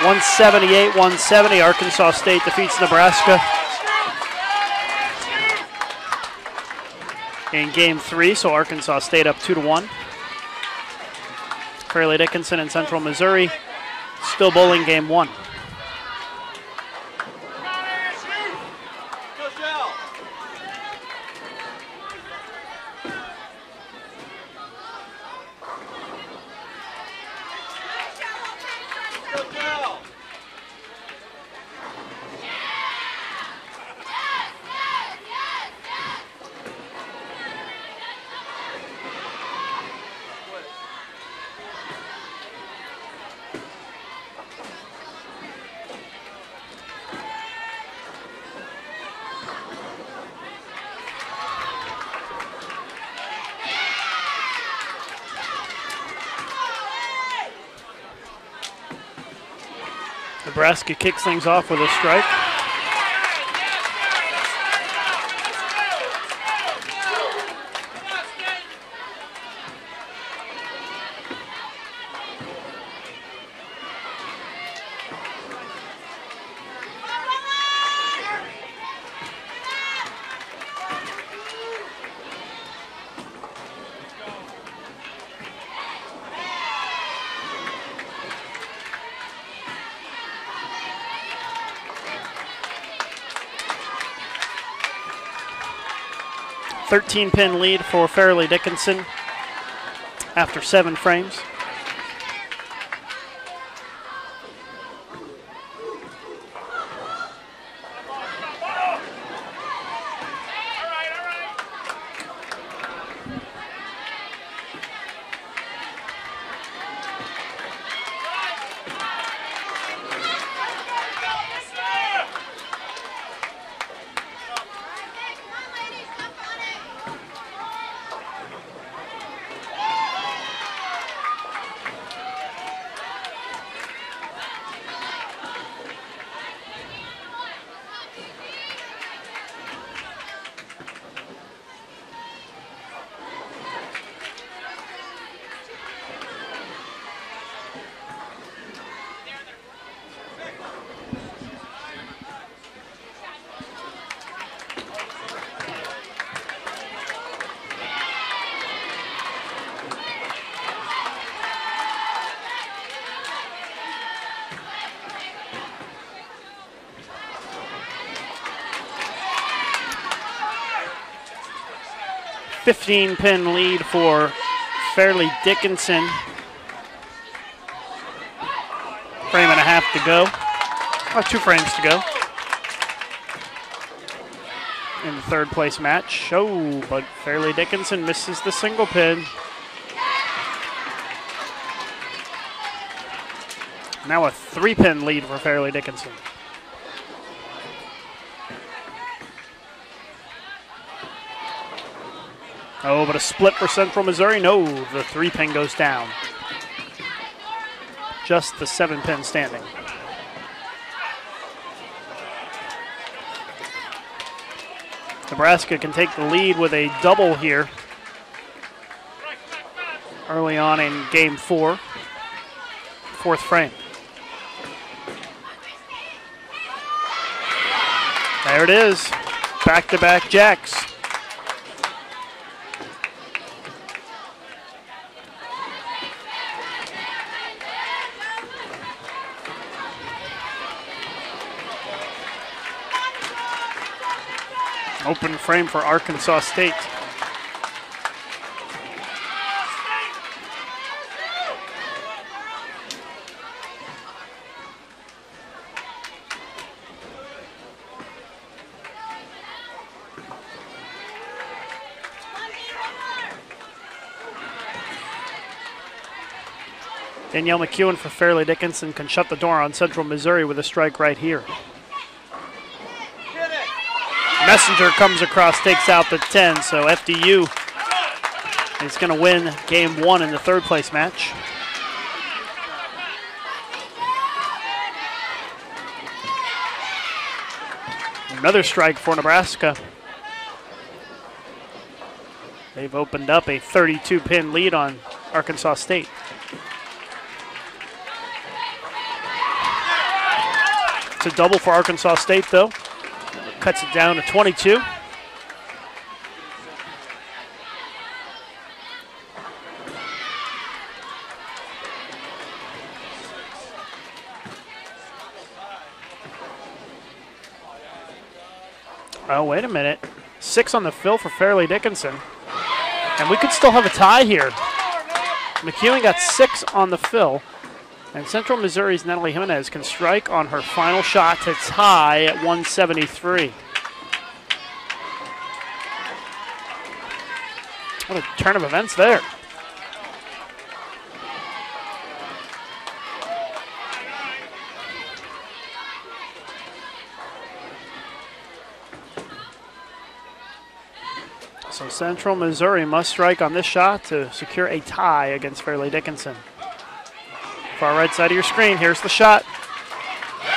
178-170, Arkansas State defeats Nebraska in game 3, so Arkansas State up 2-1. Fairleigh Dickinson and Central Missouri still bowling game 1. Nebraska kicks things off with a strike. Pin lead for Fairleigh Dickinson after 7 frames. Pin lead for Fairleigh Dickinson. Frame and a half to go. 2 frames to go in the 3rd place match. Oh, but Fairleigh Dickinson misses the single pin. Now a 3-pin lead for Fairleigh Dickinson. Oh, but a split for Central Missouri. No, the 3-pin goes down. Just the 7-pin standing. Nebraska can take the lead with a double here early on in game 4. 4th frame. There it is. Back-to-back jacks. Open frame for Arkansas State. Danielle McEwen for Fairleigh Dickinson can shut the door on Central Missouri with a strike right here. Messenger comes across, takes out the 10, so FDU is going to win game 1 in the 3rd place match. Another strike for Nebraska. They've opened up a 32-pin lead on Arkansas State. It's a double for Arkansas State, though. Cuts it down to 22. Oh, wait a minute. 6 on the fill for Fairleigh Dickinson. And we could still have a tie here. McEwen got 6 on the fill. And Central Missouri's Natalie Jimenez can strike on her final shot to tie at 173. What a turn of events there. So Central Missouri must strike on this shot to secure a tie against Fairleigh Dickinson. Far right side of your screen, here's the shot.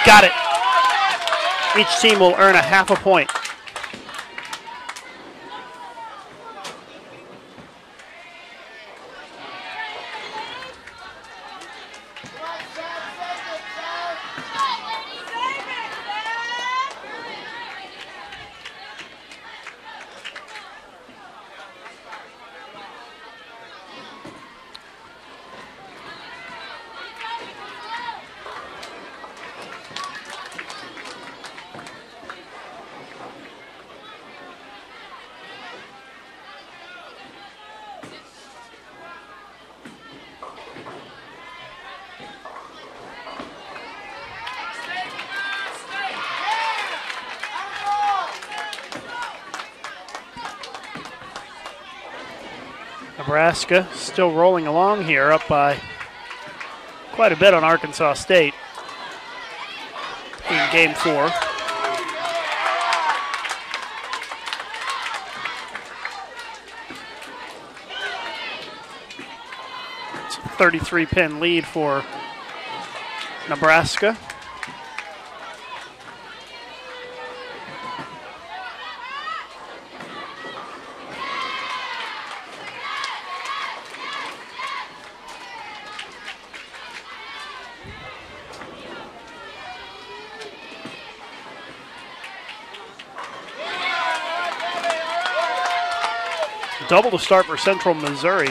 Got it. Each team will earn a half a point. Nebraska still rolling along here, up by quite a bit on Arkansas State in game 4. It's a 33-pin lead for Nebraska. Double to start for Central Missouri.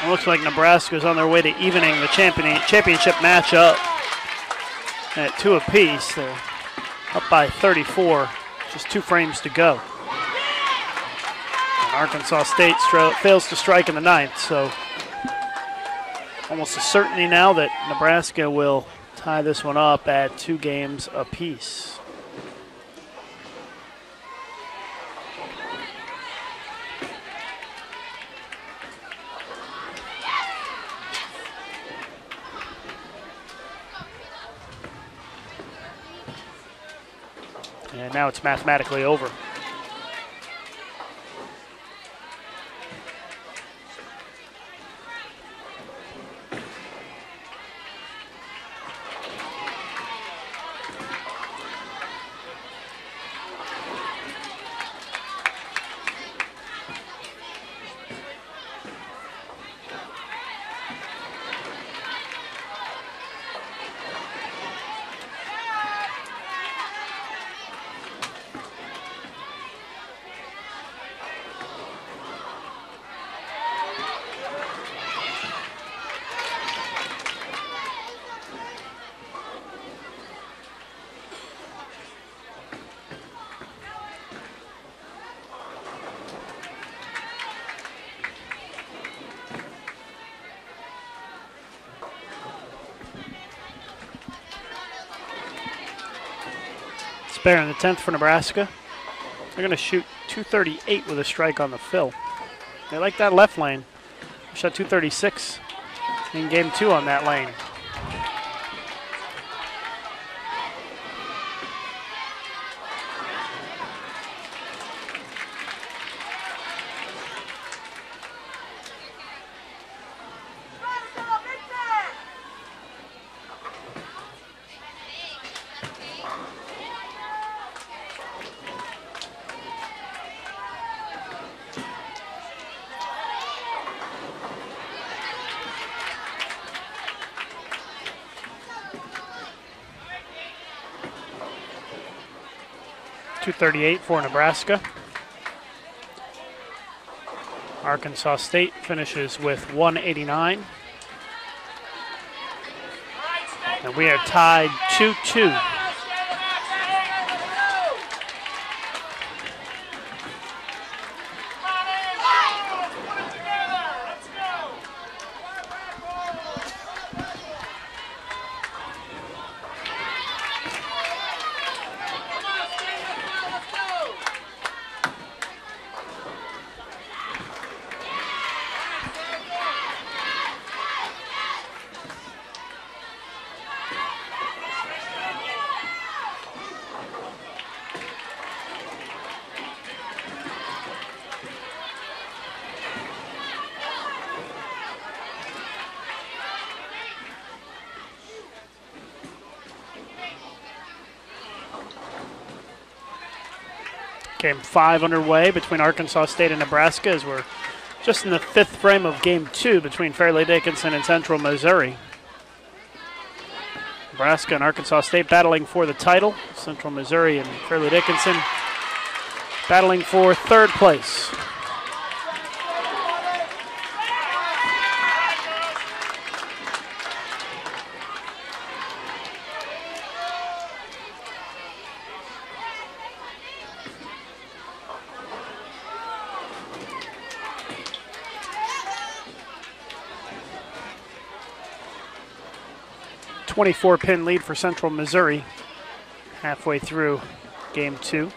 It looks like Nebraska is on their way to evening the championship matchup at 2 apiece. They're up by 34, just 2 frames to go. And Arkansas State fails to strike in the 9th, so almost a certainty now that Nebraska will tie this one up at 2 games apiece. And now it's mathematically over. Spare in the 10th for Nebraska. They're going to shoot 238 with a strike on the fill. They like that left lane. Shot 236 in game 2 on that lane. 238 for Nebraska. Arkansas State finishes with 189. And we are tied 2-2. Game 5 underway between Arkansas State and Nebraska as we're just in the 5th frame of Game 2 between Fairleigh Dickinson and Central Missouri. Nebraska and Arkansas State battling for the title. Central Missouri and Fairleigh Dickinson battling for 3rd place. A 24-pin lead for Central Missouri halfway through Game 2.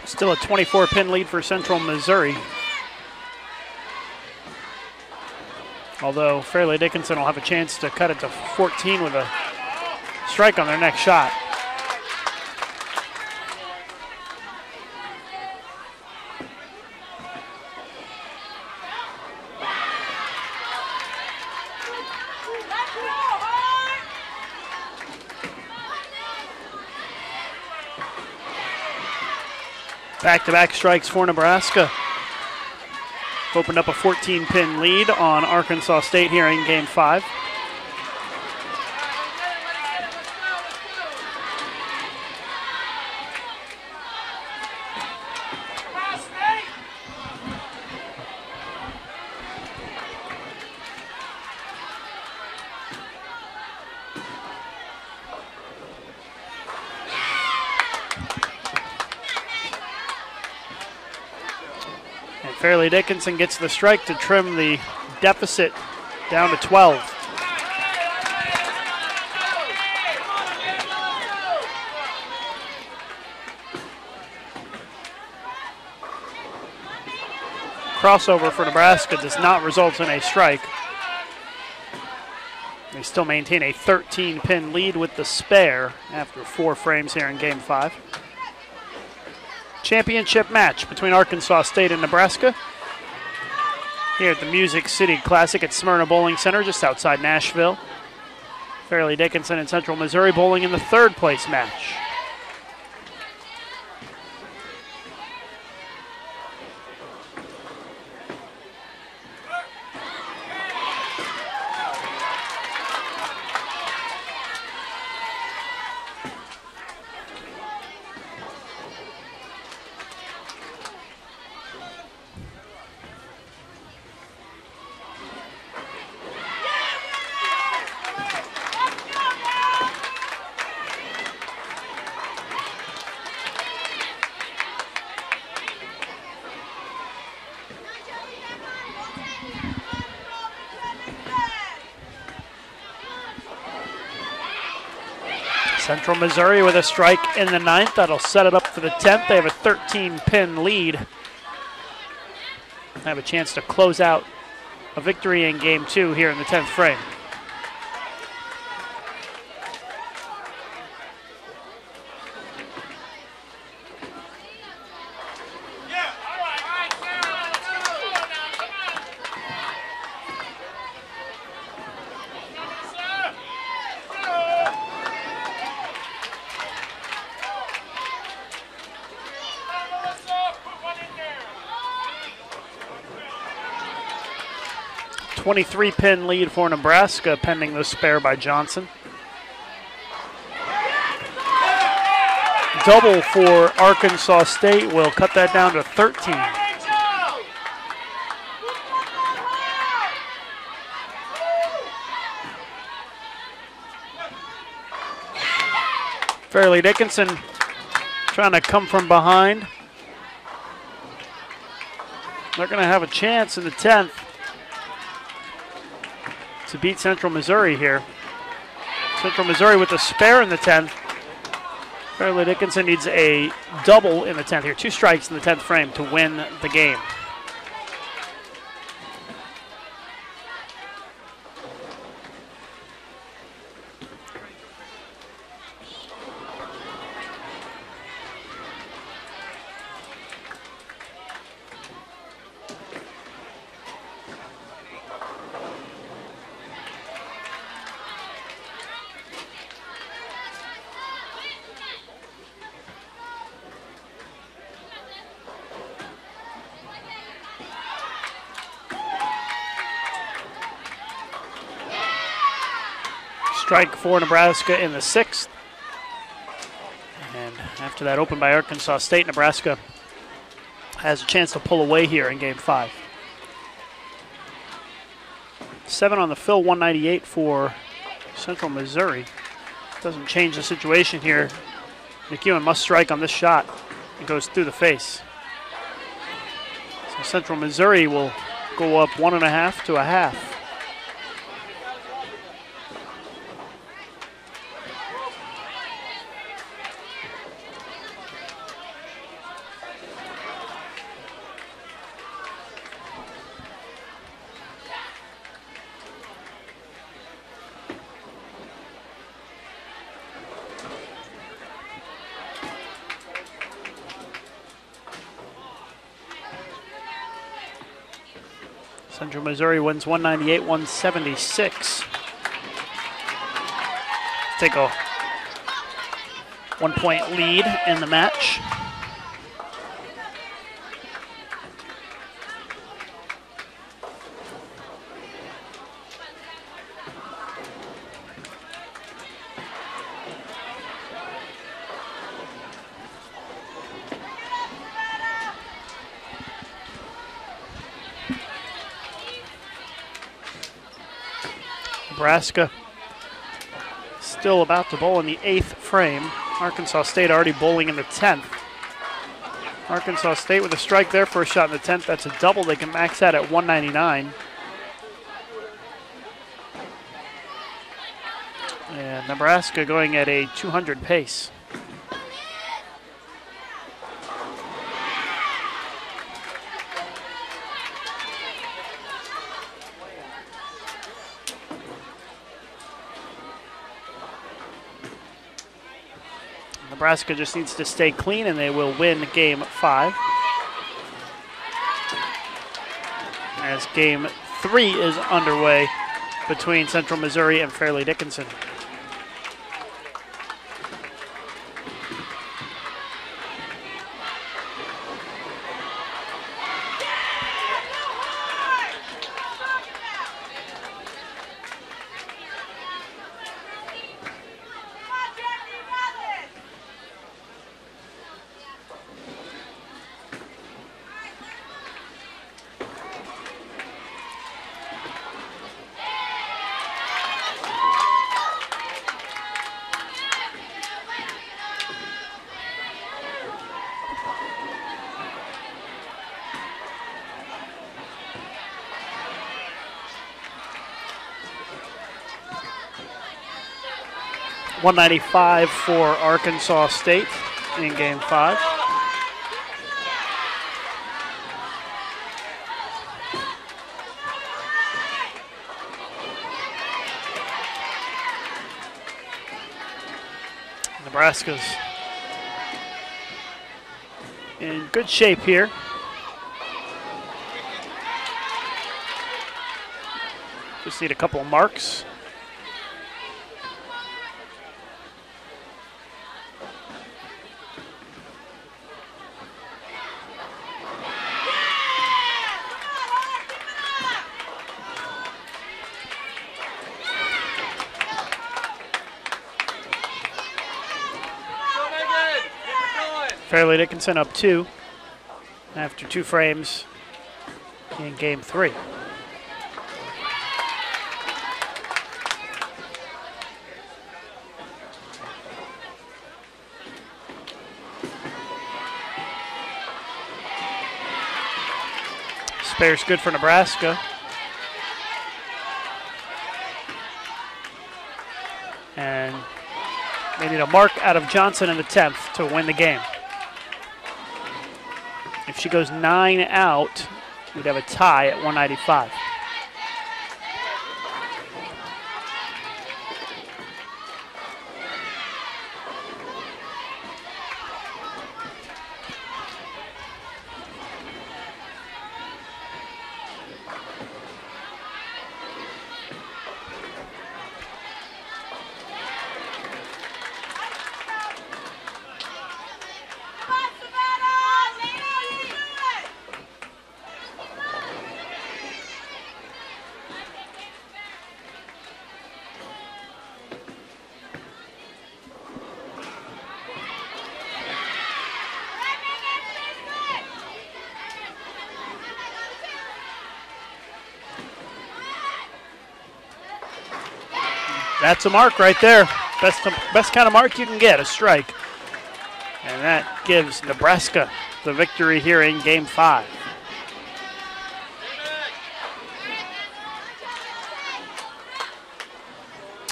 Still a 24-pin lead for Central Missouri. Although Fairleigh Dickinson will have a chance to cut it to 14 with a strike on their next shot. Back-to-back strikes for Nebraska. Opened up a 14-pin lead on Arkansas State here in Game 5. Fairleigh Dickinson gets the strike to trim the deficit down to 12. Crossover for Nebraska does not result in a strike. They still maintain a 13-pin lead with the spare after 4 frames here in Game 5. Championship match between Arkansas State and Nebraska here at the Music City Classic at Smyrna Bowling Center just outside Nashville. Fairleigh Dickinson and Central Missouri bowling in the 3rd place match. Central Missouri with a strike in the 9th. That'll set it up for the 10th. They have a 13-pin lead. They have a chance to close out a victory in game 2 here in the 10th frame. A 23-pin lead for Nebraska, pending the spare by Johnson. Double for Arkansas State will cut that down to 13. Fairleigh Dickinson trying to come from behind. They're going to have a chance in the 10th to beat Central Missouri here. Central Missouri with a spare in the 10th. Fairleigh Dickinson needs a double in the 10th here. 2 strikes in the 10th frame to win the game. Strike for Nebraska in the 6th. And after that open by Arkansas State, Nebraska has a chance to pull away here in game 5. 7 on the fill, 198 for Central Missouri. Doesn't change the situation here. McEwen must strike on this shot. It goes through the face. So Central Missouri will go up 1.5 to 0.5. Central Missouri wins 198-176. Take a 1-point lead in the match. Nebraska still about to bowl in the 8th frame. Arkansas State already bowling in the 10th. Arkansas State with a strike there for a shot in the 10th. That's a double. They can max that at 199. And Nebraska going at a 200 pace. Nebraska just needs to stay clean and they will win game 5. As game 3 is underway between Central Missouri and Fairleigh Dickinson. 195 for Arkansas State in Game 5. Nebraska's in good shape here. Just need a couple of marks. Fairleigh Dickinson up 2 after 2 frames in Game 3. Spare's good for Nebraska. And they need a mark out of Johnson in the 10th to win the game. If she goes 9 out, we'd have a tie at 195. That's a mark right there. Best kind of mark you can get, a strike. And that gives Nebraska the victory here in Game 5.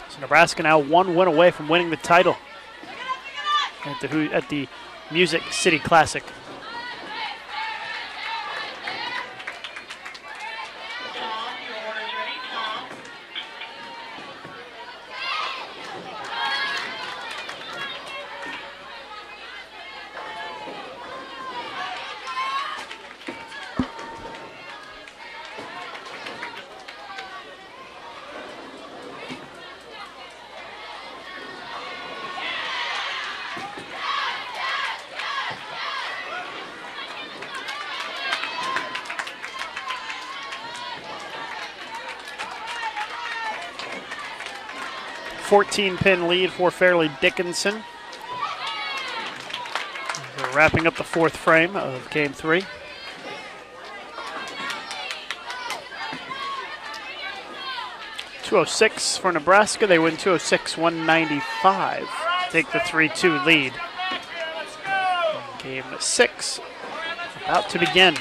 So Nebraska now 1 win away from winning the title at the Music City Classic. Pin lead for Fairleigh Dickinson. We're wrapping up the 4th frame of Game 3. .206 for Nebraska. They win 206-195. Take the 3-2 lead. Game 6 about to begin.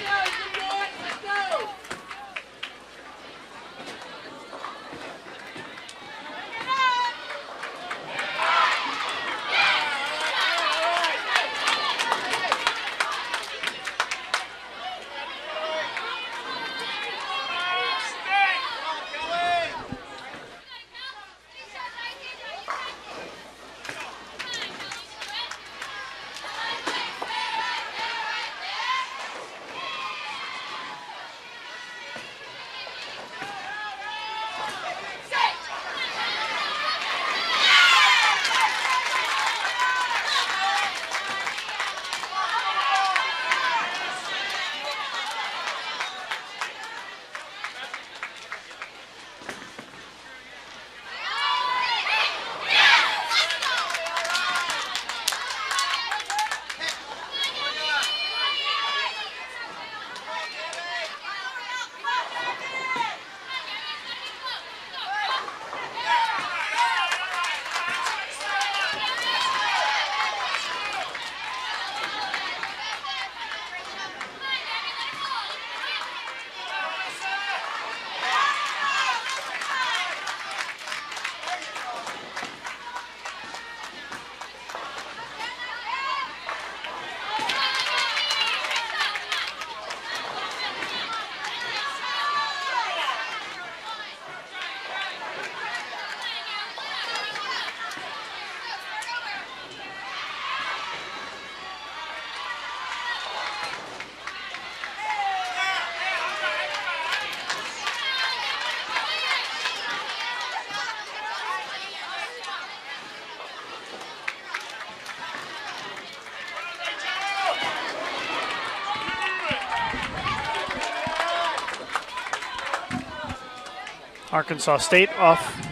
Arkansas State off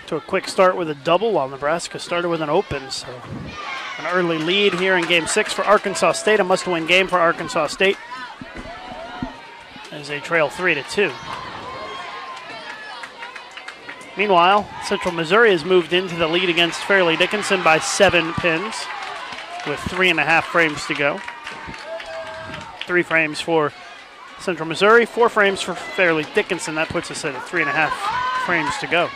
to a quick start with a double while Nebraska started with an open. So an early lead here in Game 6 for Arkansas State. A must-win game for Arkansas State as they trail 3-2. Meanwhile, Central Missouri has moved into the lead against Fairleigh Dickinson by 7 pins with 3.5 frames to go. 3 frames for Central Missouri, 4 frames for Fairleigh Dickinson. That puts us at 3.5 frames to go.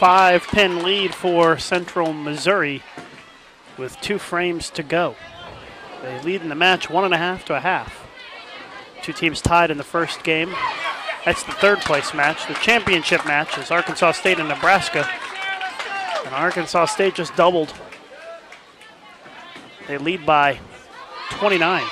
Five-pin lead for Central Missouri with 2 frames to go. They lead in the match 1.5 to 1/2. 2 teams tied in the first game. That's the third place match. The championship match is Arkansas State and Nebraska. And Arkansas State just doubled. They lead by 29.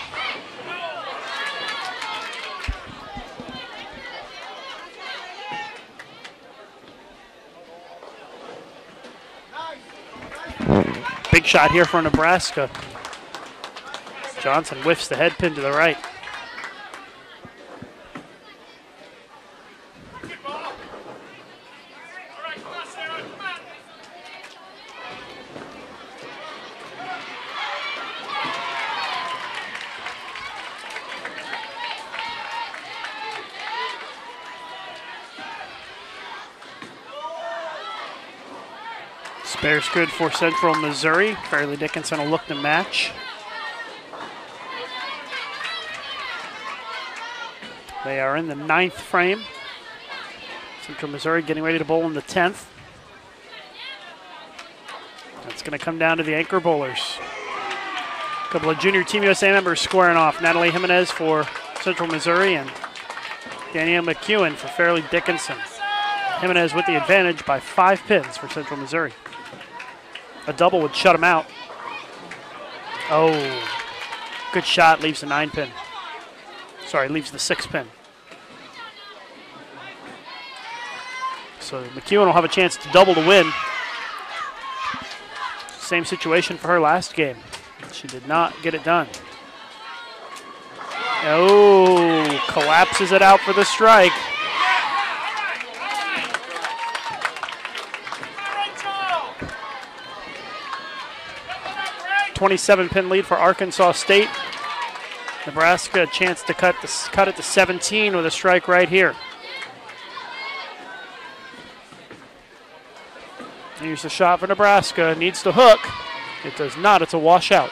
Big shot here for Nebraska. Johnson whiffs the head pin to the right. Spare's good for Central Missouri. Fairleigh Dickinson will look to match. They are in the 9th frame. Central Missouri getting ready to bowl in the 10th. That's going to come down to the anchor bowlers. A couple of junior Team USA members squaring off. Natalie Jimenez for Central Missouri and Danielle McEwen for Fairleigh Dickinson. Jimenez with the advantage by 5 pins for Central Missouri. A double would shut him out. Oh, good shot, leaves the 9 pin. Sorry, leaves the 6 pin. So McEwen will have a chance to double to win. Same situation for her last game. She did not get it done. Oh, collapses it out for the strike. 27-pin lead for Arkansas State. Nebraska a chance to cut it to 17 with a strike right here. Here's the shot for Nebraska. Needs to hook. It does not. It's a washout.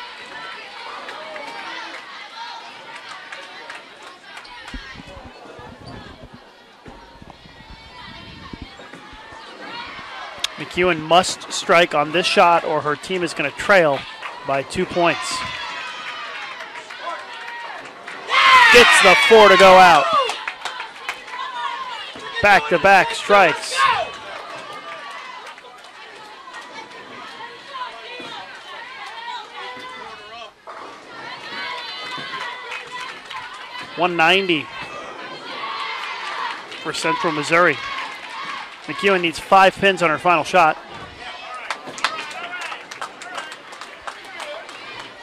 McEwen must strike on this shot or her team is going to trail by 2 points. Gets the 4 to go out. Back-to-back strikes. .190 for Central Missouri. McEwen needs 5 pins on her final shot.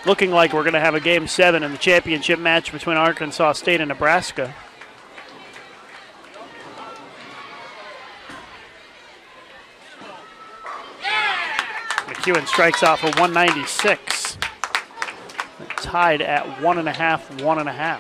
looking like we're going to have a Game 7 in the championship match between Arkansas State and Nebraska. McEwen strikes out for 196. Tied at 1.5, 1.5.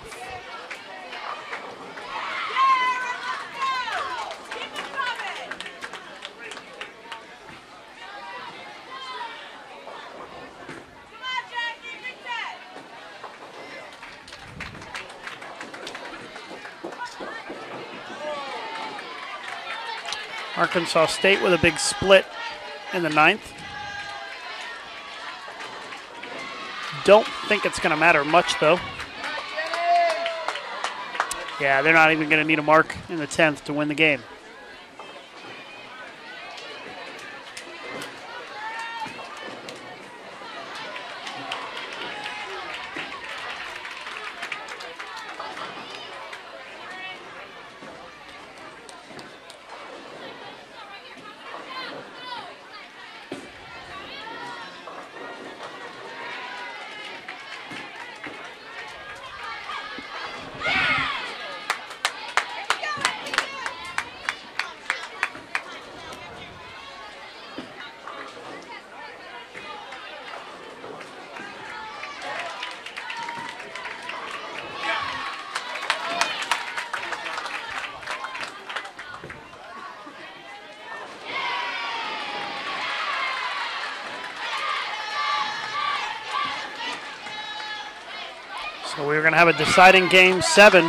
Arkansas State with a big split in the 9th. Don't think it's going to matter much, though. Yeah, they're not even going to need a mark in the 10th to win the game. So we're going to have a deciding Game 7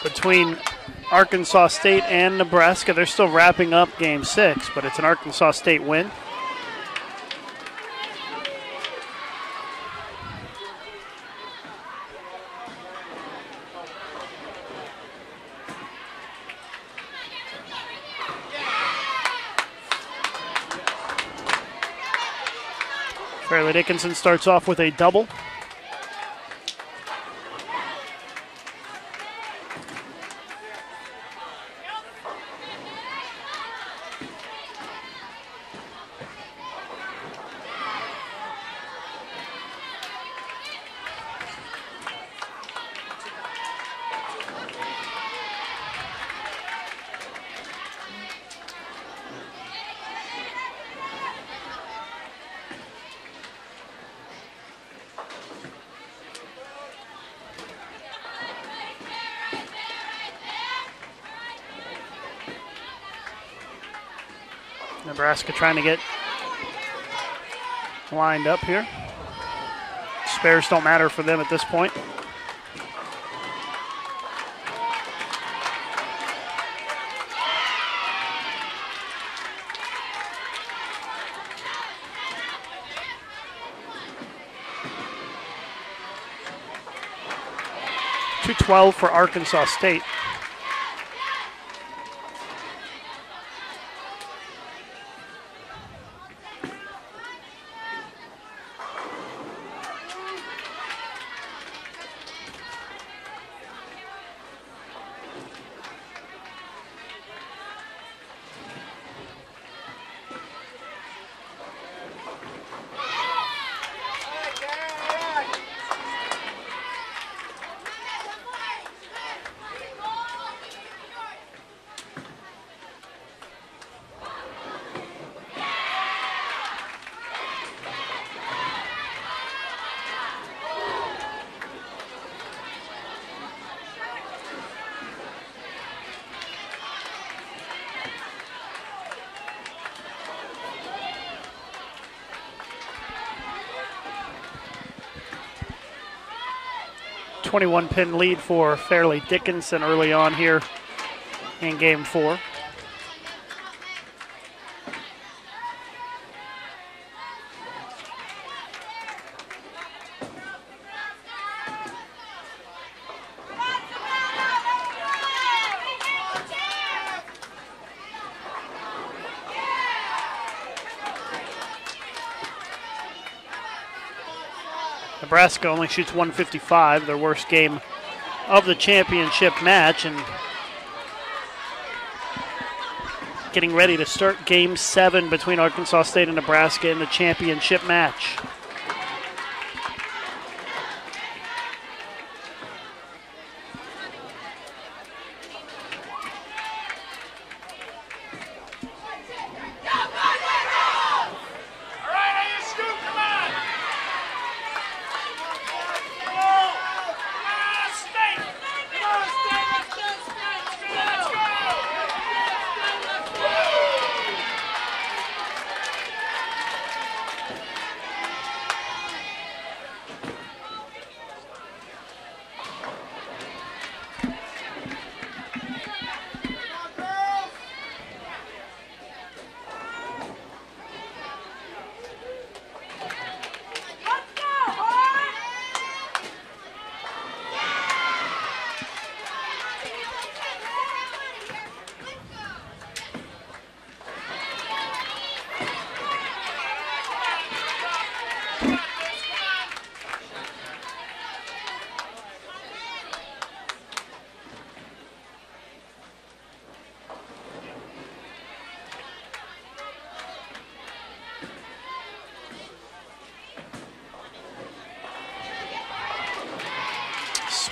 between Arkansas State and Nebraska. They're still wrapping up Game 6, but it's an Arkansas State win. Fairleigh Dickinson starts off with a double. Nebraska trying to get lined up here. Spares don't matter for them at this point. .212 for Arkansas State. .21 lead for Fairleigh Dickinson early on here in Game 4. Nebraska only shoots 155, their worst game of the championship match, and getting ready to start Game 7 between Arkansas State and Nebraska in the championship match.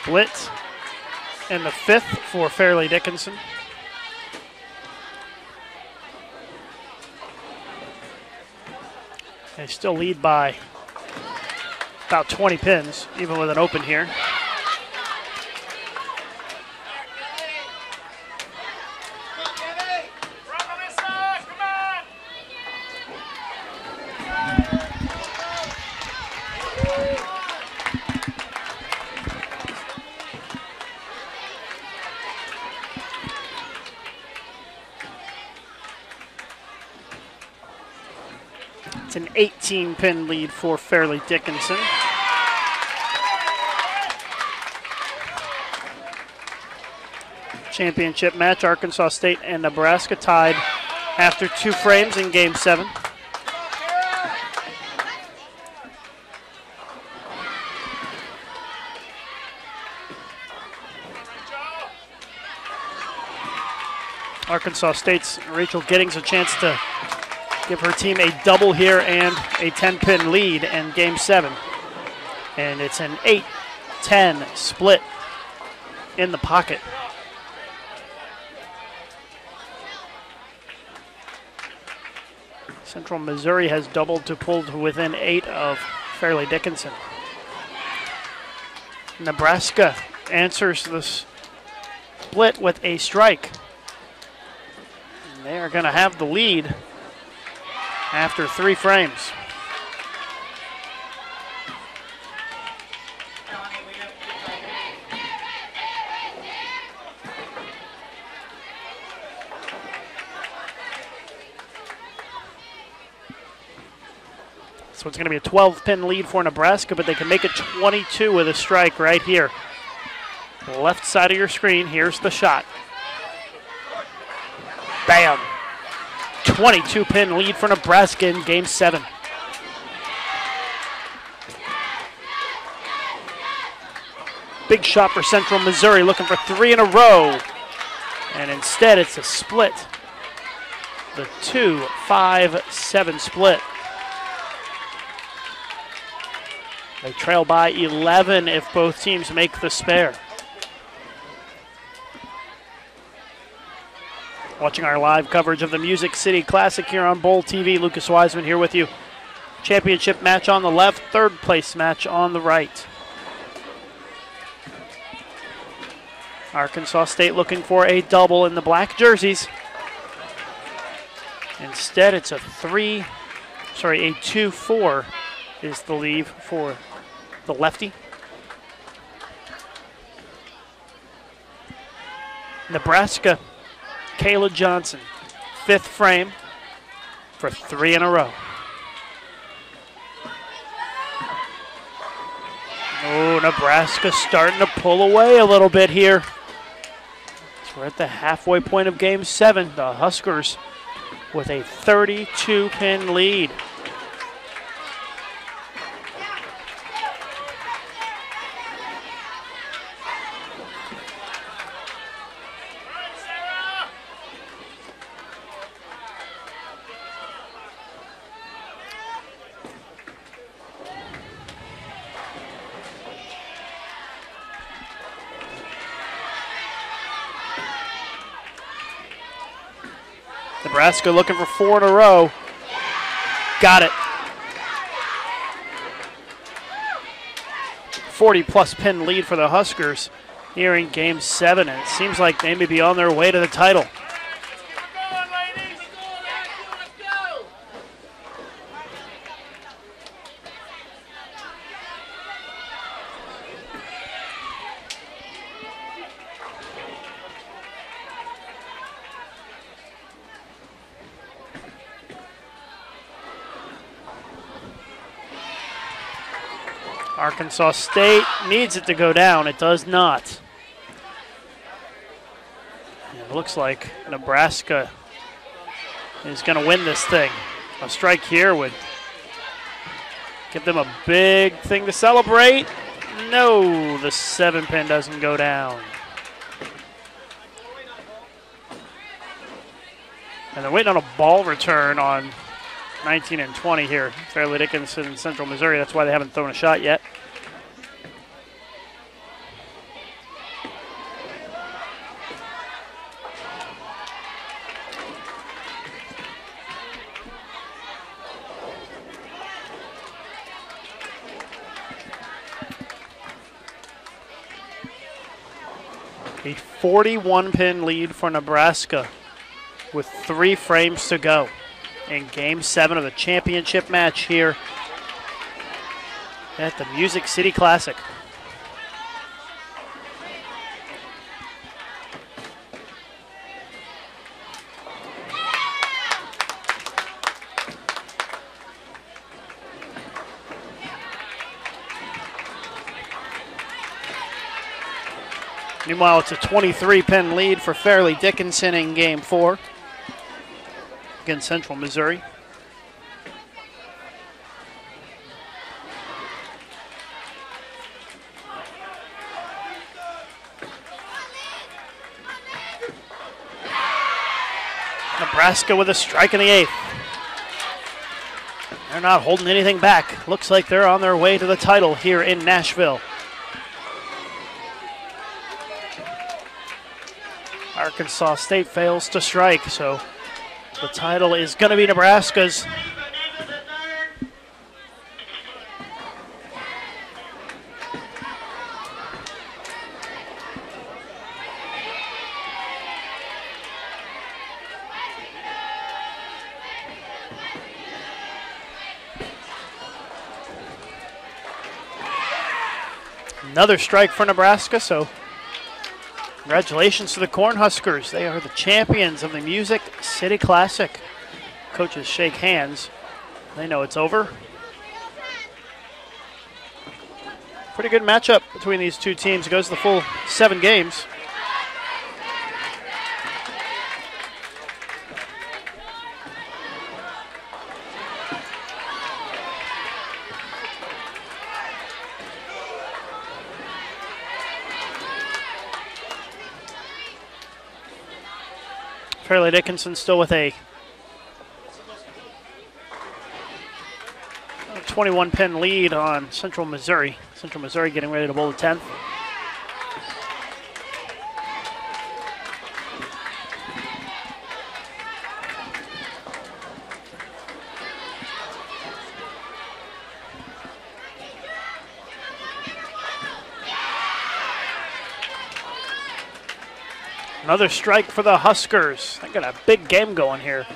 split in the 5th for Fairleigh Dickinson. They still lead by about 20 pins, even with an open here. It's an 18-pin lead for Fairleigh Dickinson. Championship match, Arkansas State and Nebraska tied after 2 frames in Game 7. Arkansas State's Rachel Giddings a chance to give her team a double here and a 10-pin lead in Game 7. And it's an 8-10 split in the pocket. Central Missouri has doubled to pull to within 8 of Fairleigh Dickinson. Nebraska answers the split with a strike. And they are going to have the lead after 3 frames. So it's going to be a 12-pin lead for Nebraska, but they can make it 22 with a strike right here. Left side of your screen, here's the shot. Bam! 22-pin lead for Nebraska in Game 7. Big shot for Central Missouri, looking for 3 in a row. And instead, it's a split. The 2-5-7 split. They trail by 11 if both teams make the spare. Watching our live coverage of the Music City Classic here on Bowl TV. Lucas Wiseman here with you. Championship match on the left, 3rd place match on the right. Arkansas State looking for a double in the black jerseys. Instead, it's a 2-4 is the lead for the lefty. Nebraska, Kayla Johnson, 5th frame for 3 in a row. Oh, Nebraska starting to pull away a little bit here. So we're at the halfway point of Game 7. The Huskers with a 32-pin lead. Nebraska looking for 4 in a row. Got it. 40-plus pin lead for the Huskers here in Game 7, and it seems like they may be on their way to the title. Arkansas State needs it to go down. It does not. It looks like Nebraska is going to win this thing. A strike here would give them a big thing to celebrate. No, the 7-pin doesn't go down. And they're waiting on a ball return on 19 and 20 here. Fairleigh Dickinson, Central Missouri. That's why they haven't thrown a shot yet. A 41-pin lead for Nebraska with 3 frames to go in Game 7 of the championship match here at the Music City Classic. Meanwhile, it's a 23-pin lead for Fairleigh Dickinson in Game 4 against Central Missouri. Nebraska with a strike in the 8th. They're not holding anything back. Looks like they're on their way to the title here in Nashville. Arkansas State fails to strike, so the title is going to be Nebraska's. Another strike for Nebraska, so congratulations to the Cornhuskers. They are the champions of the Music City Classic. Coaches shake hands. They know it's over. Pretty good matchup between these two teams. It goes the full 7 games. Fairleigh Dickinson still with a 21-pin lead on Central Missouri. Central Missouri getting ready to bowl the 10th. Another strike for the Huskers. They got a big game going here.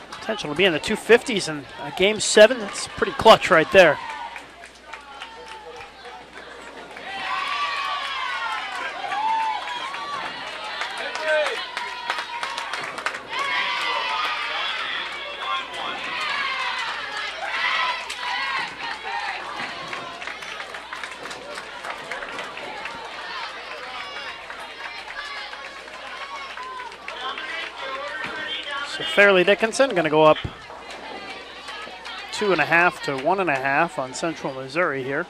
Potential to be in the 250s in Game 7. That's pretty clutch right there. Fairleigh Dickinson going to go up 2.5 to 1.5 on Central Missouri here.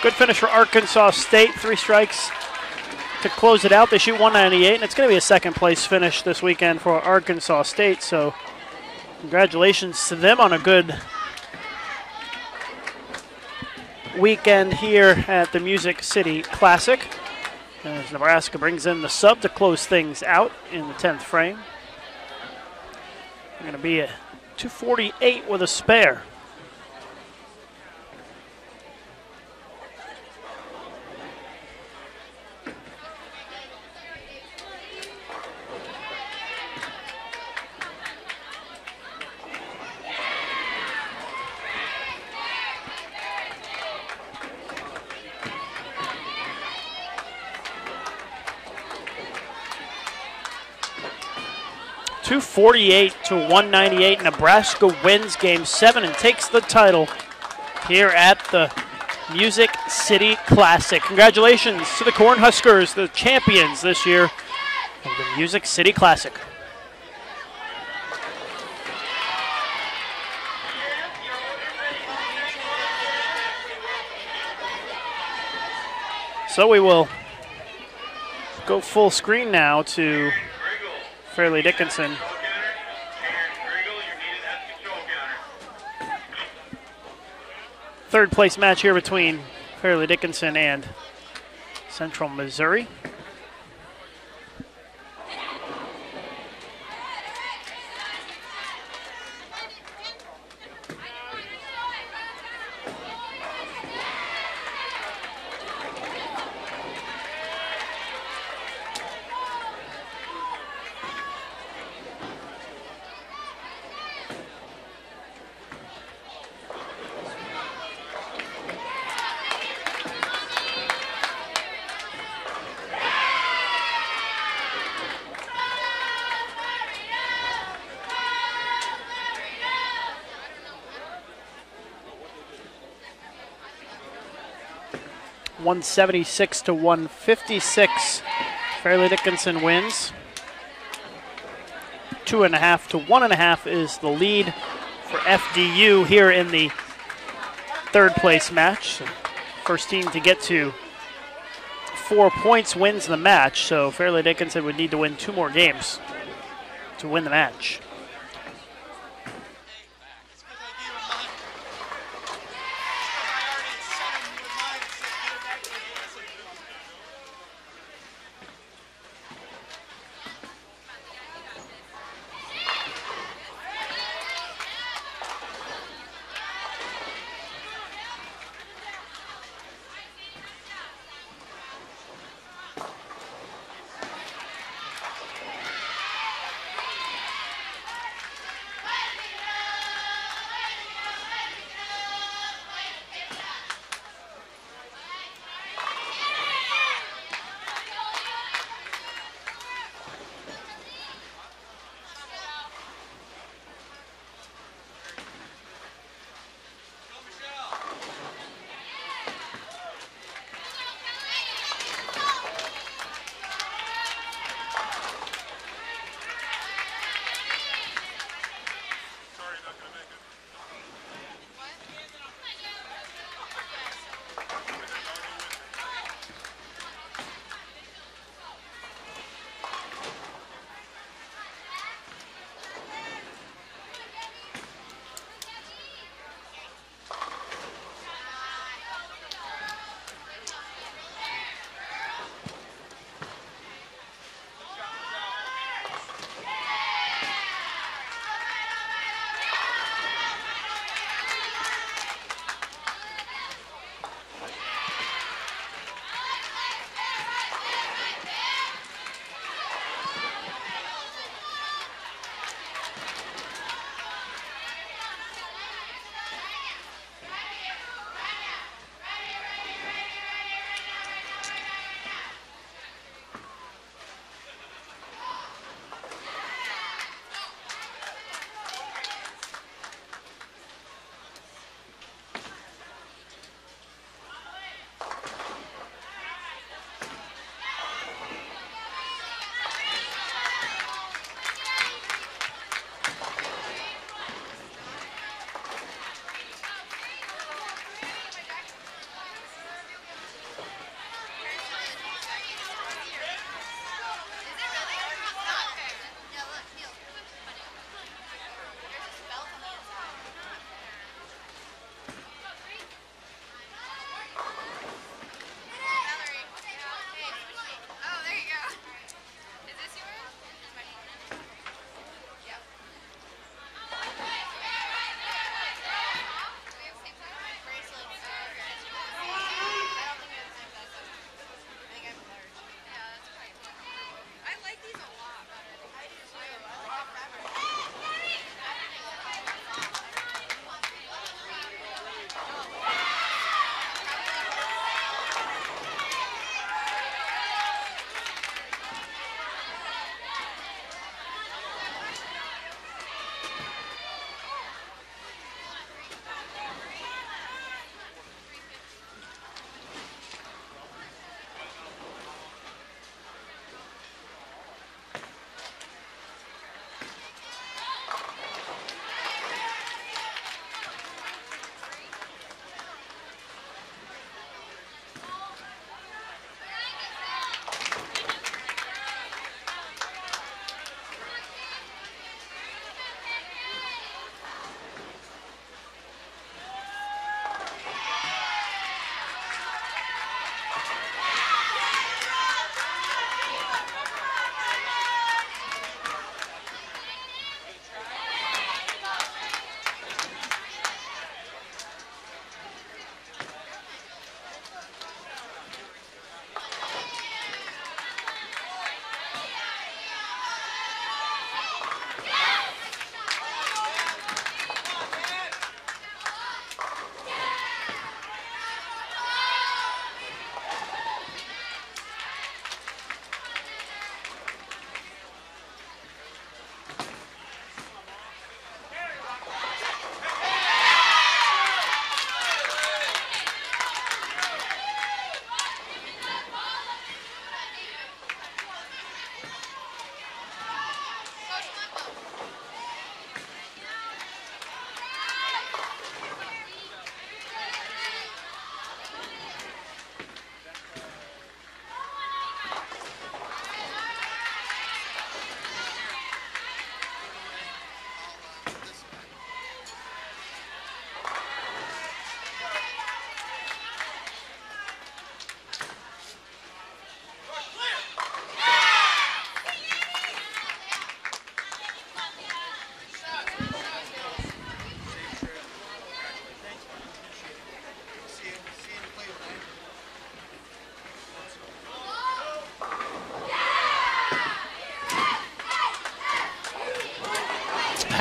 Good finish for Arkansas State. 3 strikes to close it out. They shoot 198, and it's going to be a second-place finish this weekend for Arkansas State. So congratulations to them on a good weekend here at the Music City Classic. As Nebraska brings in the sub to close things out in the 10th frame. They're going to be at 248 with a spare. .248 to 198. Nebraska wins Game 7 and takes the title here at the Music City Classic. Congratulations to the Cornhuskers, the champions this year of the Music City Classic. So we will go full screen now to Fairleigh Dickinson third place match here between Fairleigh Dickinson and Central Missouri. .176 to 156. Fairleigh Dickinson wins. 2.5 to 1.5 is the lead for FDU here in the third place match. First team to get to 4 points wins the match, so Fairleigh Dickinson would need to win 2 more games to win the match.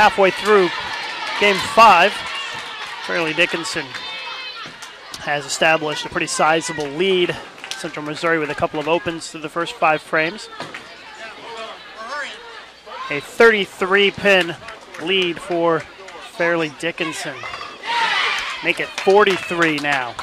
halfway through Game 5. Fairleigh Dickinson has established a pretty sizable lead. Central Missouri with a couple of opens through the first 5 frames. A 33-pin lead for Fairleigh Dickinson. Make it 43 now.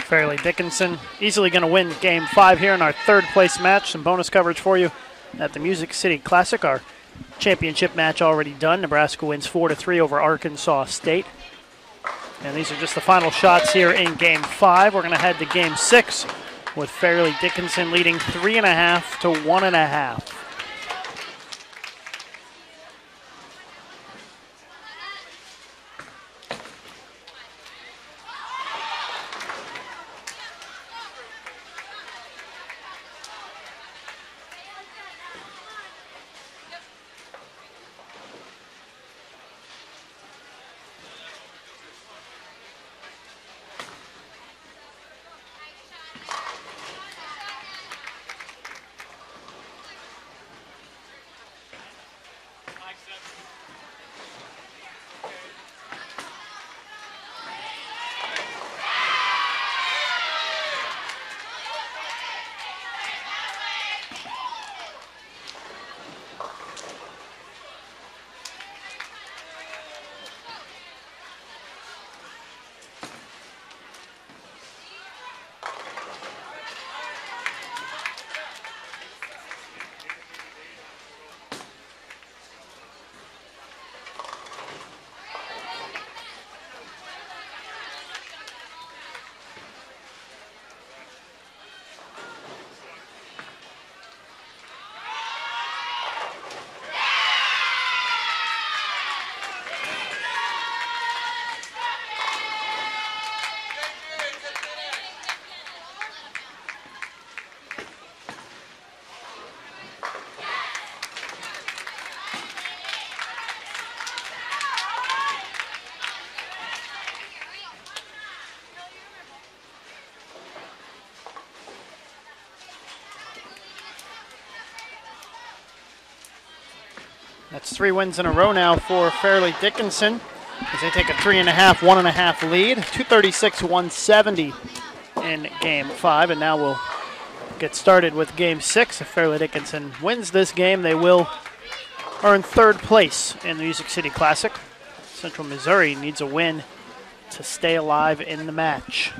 Fairleigh Dickinson easily going to win Game 5 here in our third place match. Some bonus coverage for you at the Music City Classic, our championship match already done. Nebraska wins 4-3 over Arkansas State. And these are just the final shots here in Game 5. We're going to head to Game 6 with Fairleigh Dickinson leading 3.5 to 1.5. That's 3 wins in a row now for Fairleigh Dickinson as they take a 3.5, 1.5 lead. 236-170 in Game 5, and now we'll get started with Game 6. If Fairleigh Dickinson wins this game, they will earn 3rd place in the Music City Classic. Central Missouri needs a win to stay alive in the match.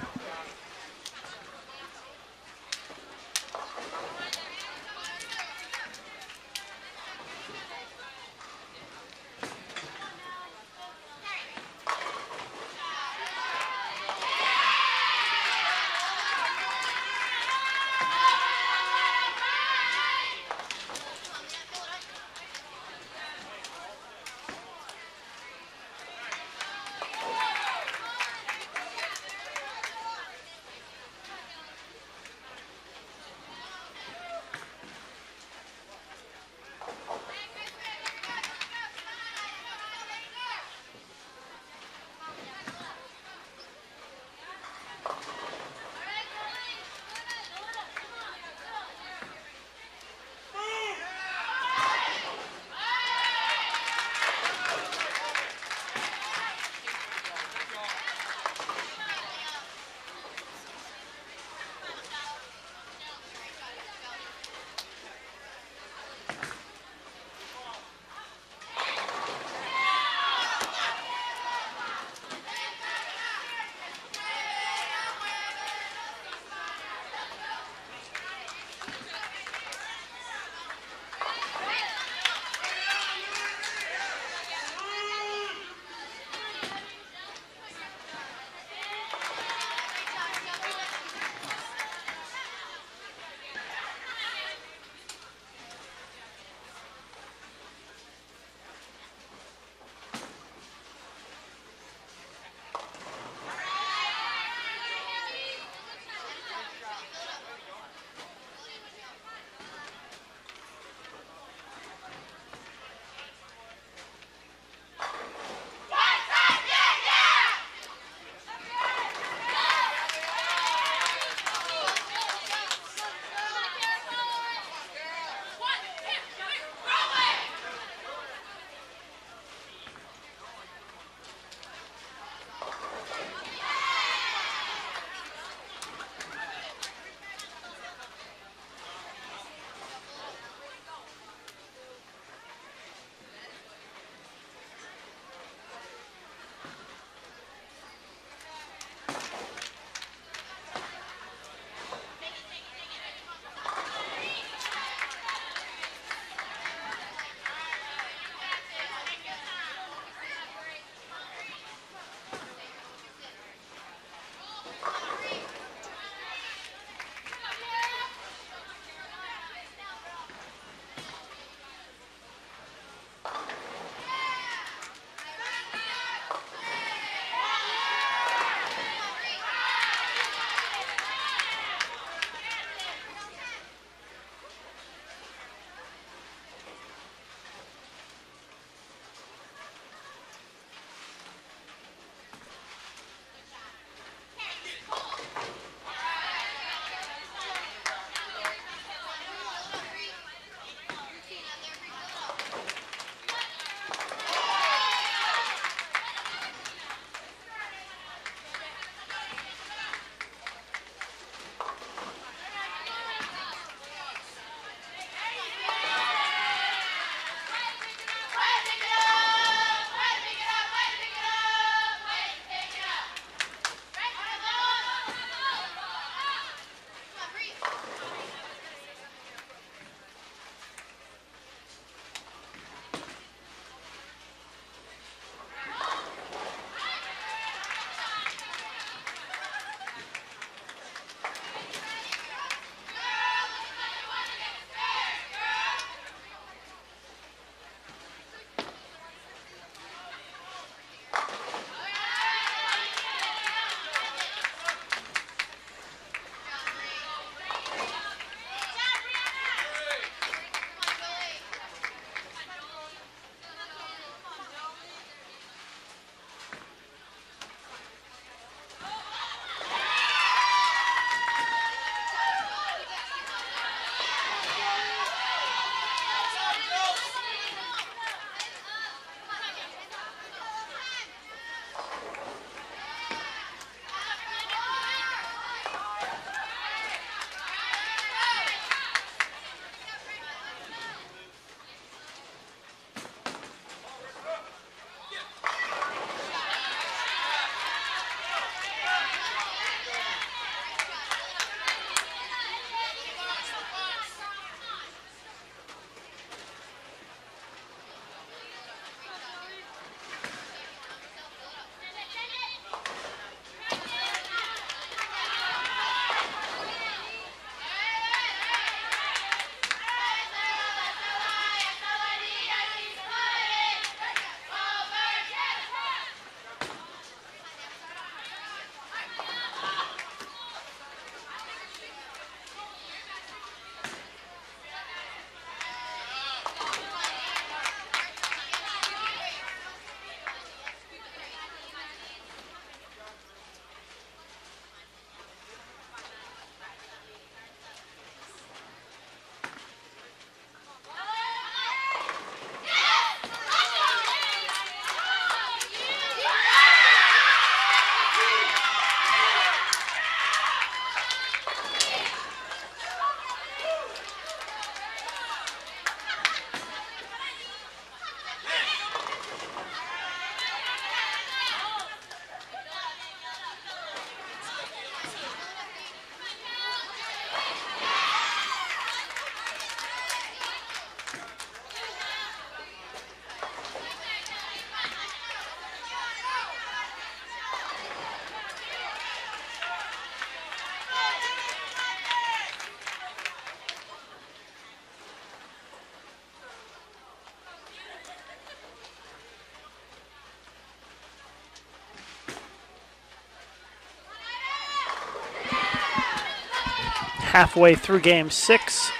halfway through game 6,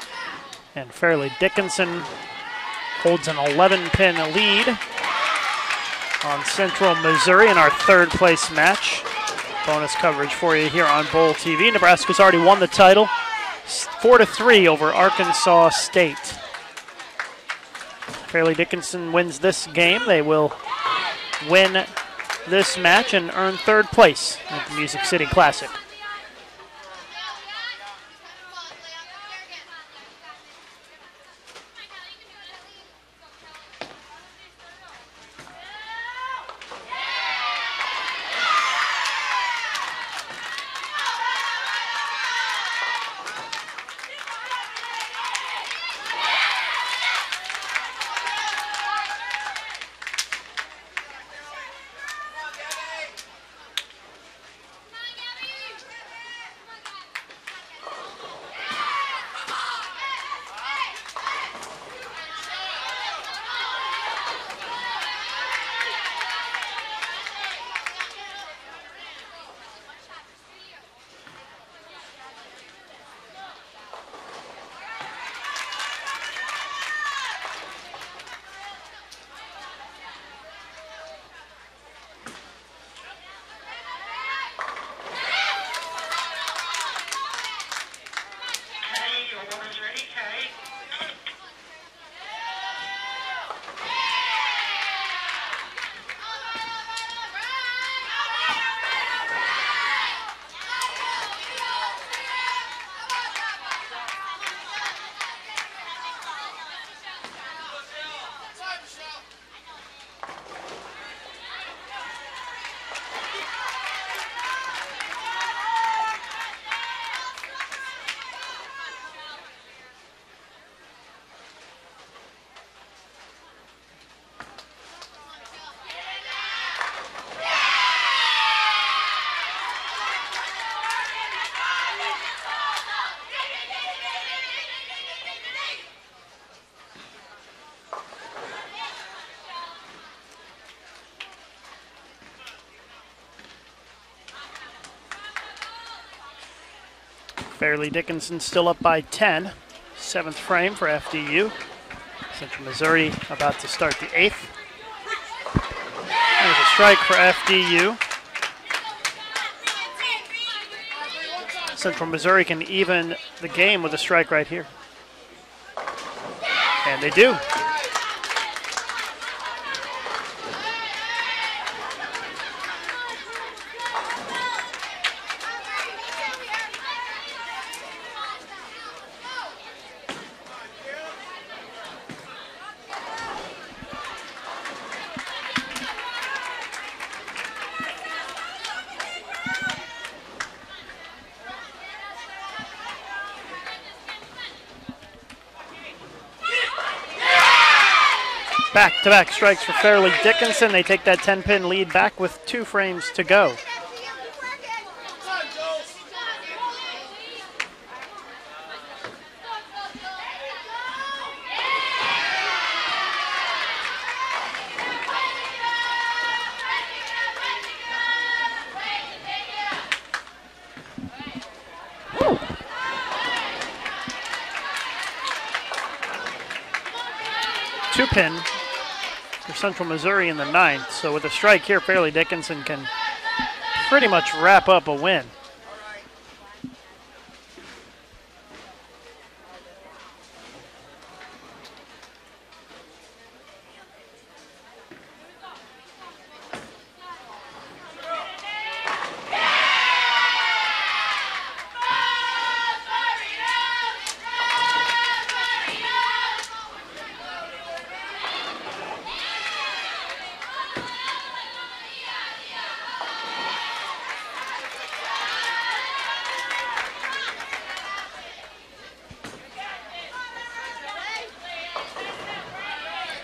and Fairleigh Dickinson holds an 11-pin lead on Central Missouri in our third place match. Bonus coverage for you here on Bowl TV. Nebraska's already won the title, 4-3 over Arkansas State. Fairleigh Dickinson wins this game. They will win this match and earn third place at the Music City Classic. Fairleigh Dickinson still up by 10. 7th frame for FDU. Central Missouri about to start the 8th. There's a strike for FDU. Central Missouri can even the game with a strike right here. And they do. Back-to-back strikes for Fairleigh Dickinson. They take that 10-pin lead back with 2 frames to go. Two-pin for Central Missouri in the 9th. So with a strike here, Fairleigh Dickinson can pretty much wrap up a win.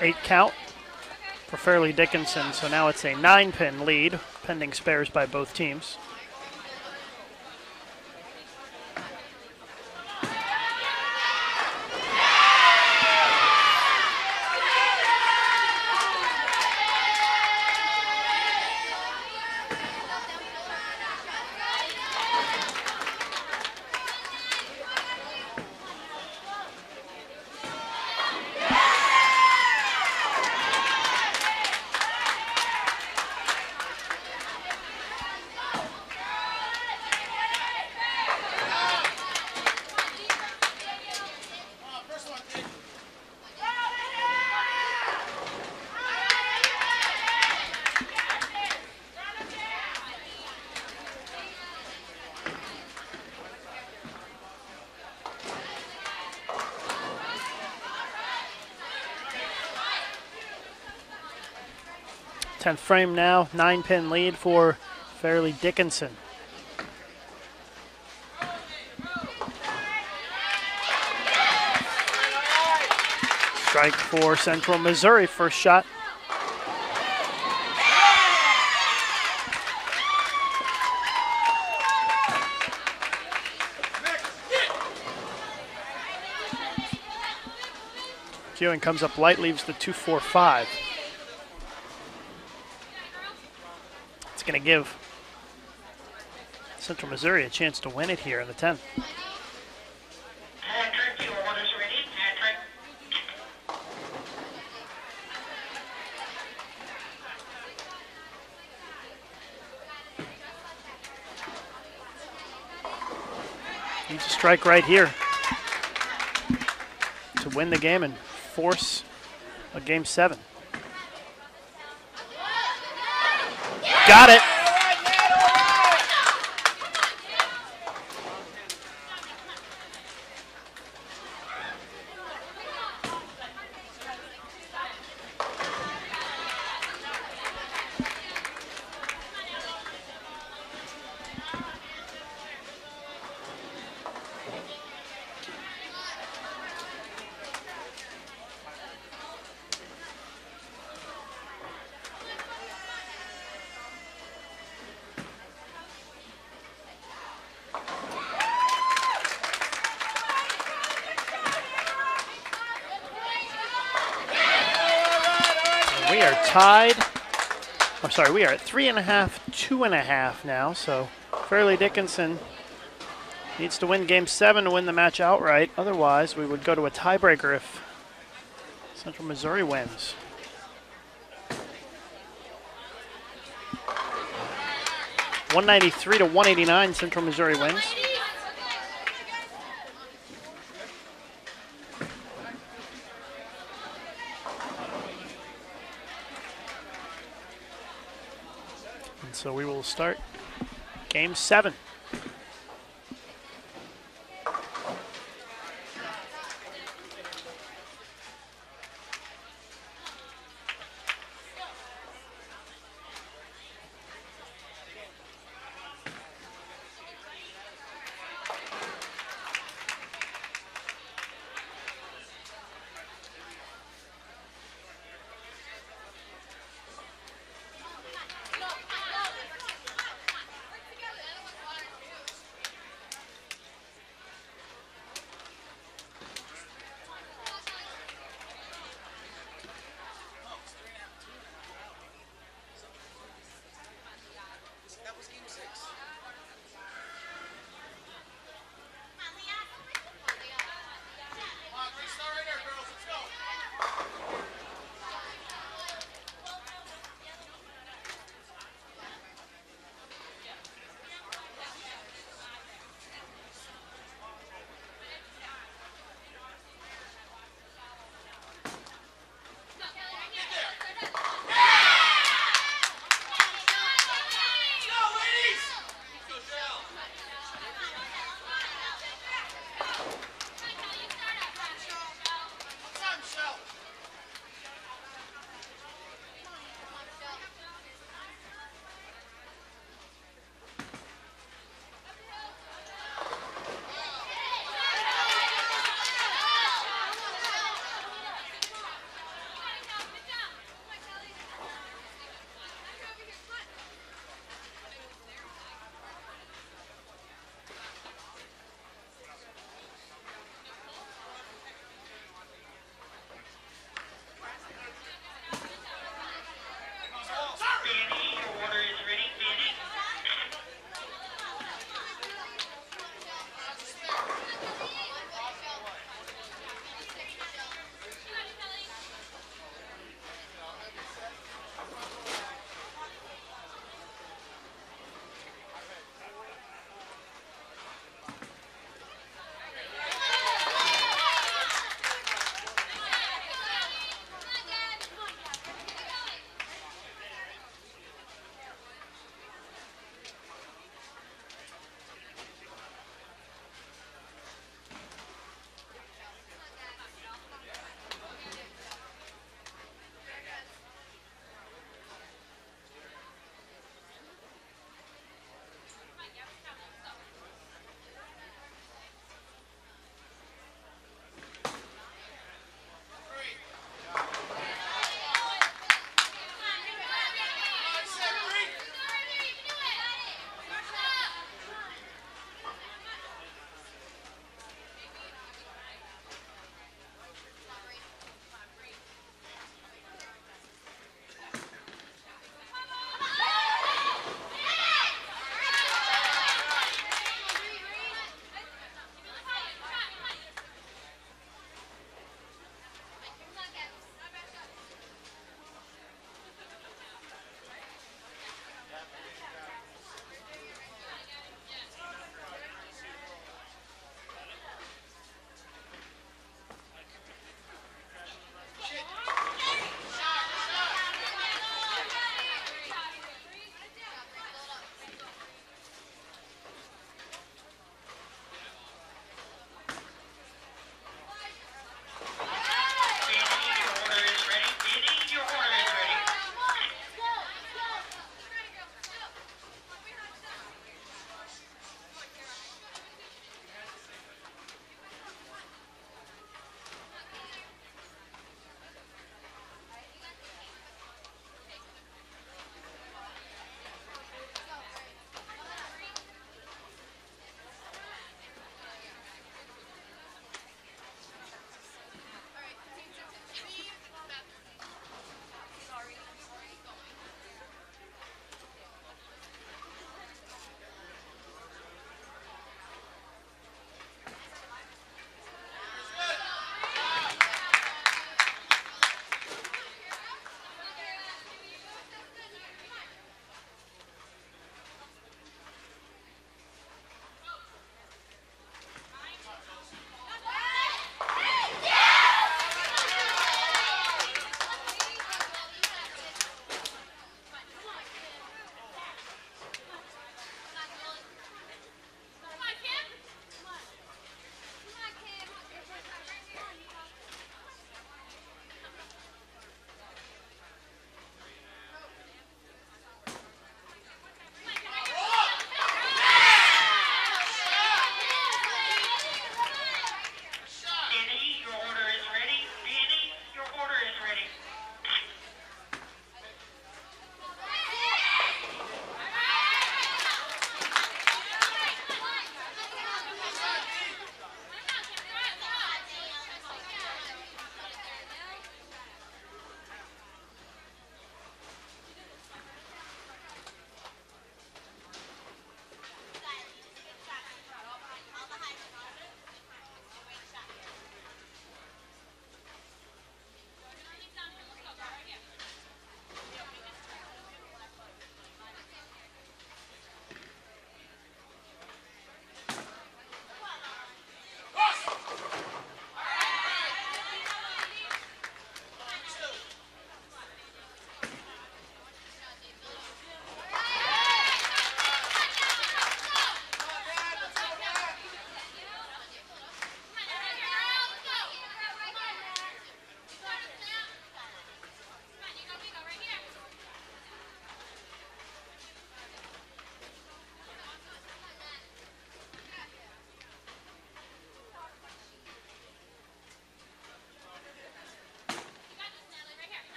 Eight count for Fairleigh Dickinson, so now it's a 9-pin lead, pending spares by both teams. Tenth frame now, 9-pin lead for Fairleigh Dickinson. Strike for Central Missouri, first shot. Queuing comes up light, leaves the 2-4-5. It's going to give Central Missouri a chance to win it here in the 10th. Needs a strike right here to win the game and force a game 7. Got it. We are tied. I'm sorry, we are at 3.5, 2.5 now. So Fairleigh Dickinson Needs to win Game 7 to win the match outright. Otherwise, we would go to a tiebreaker if Central Missouri wins. $193 to $189, Central Missouri wins. And so we will start Game 7.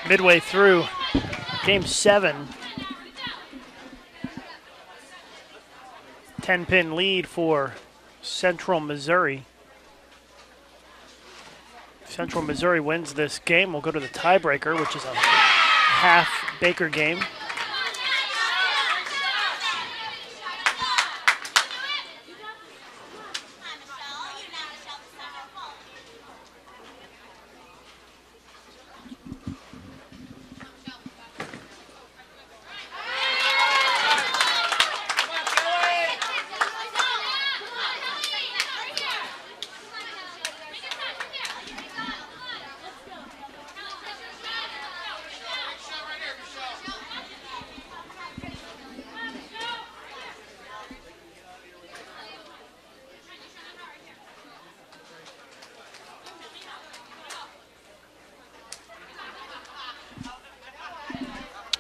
midway through Game 7. 10-pin lead for Central Missouri. If Central Missouri wins this game, we'll go to the tiebreaker, which is a half Baker game.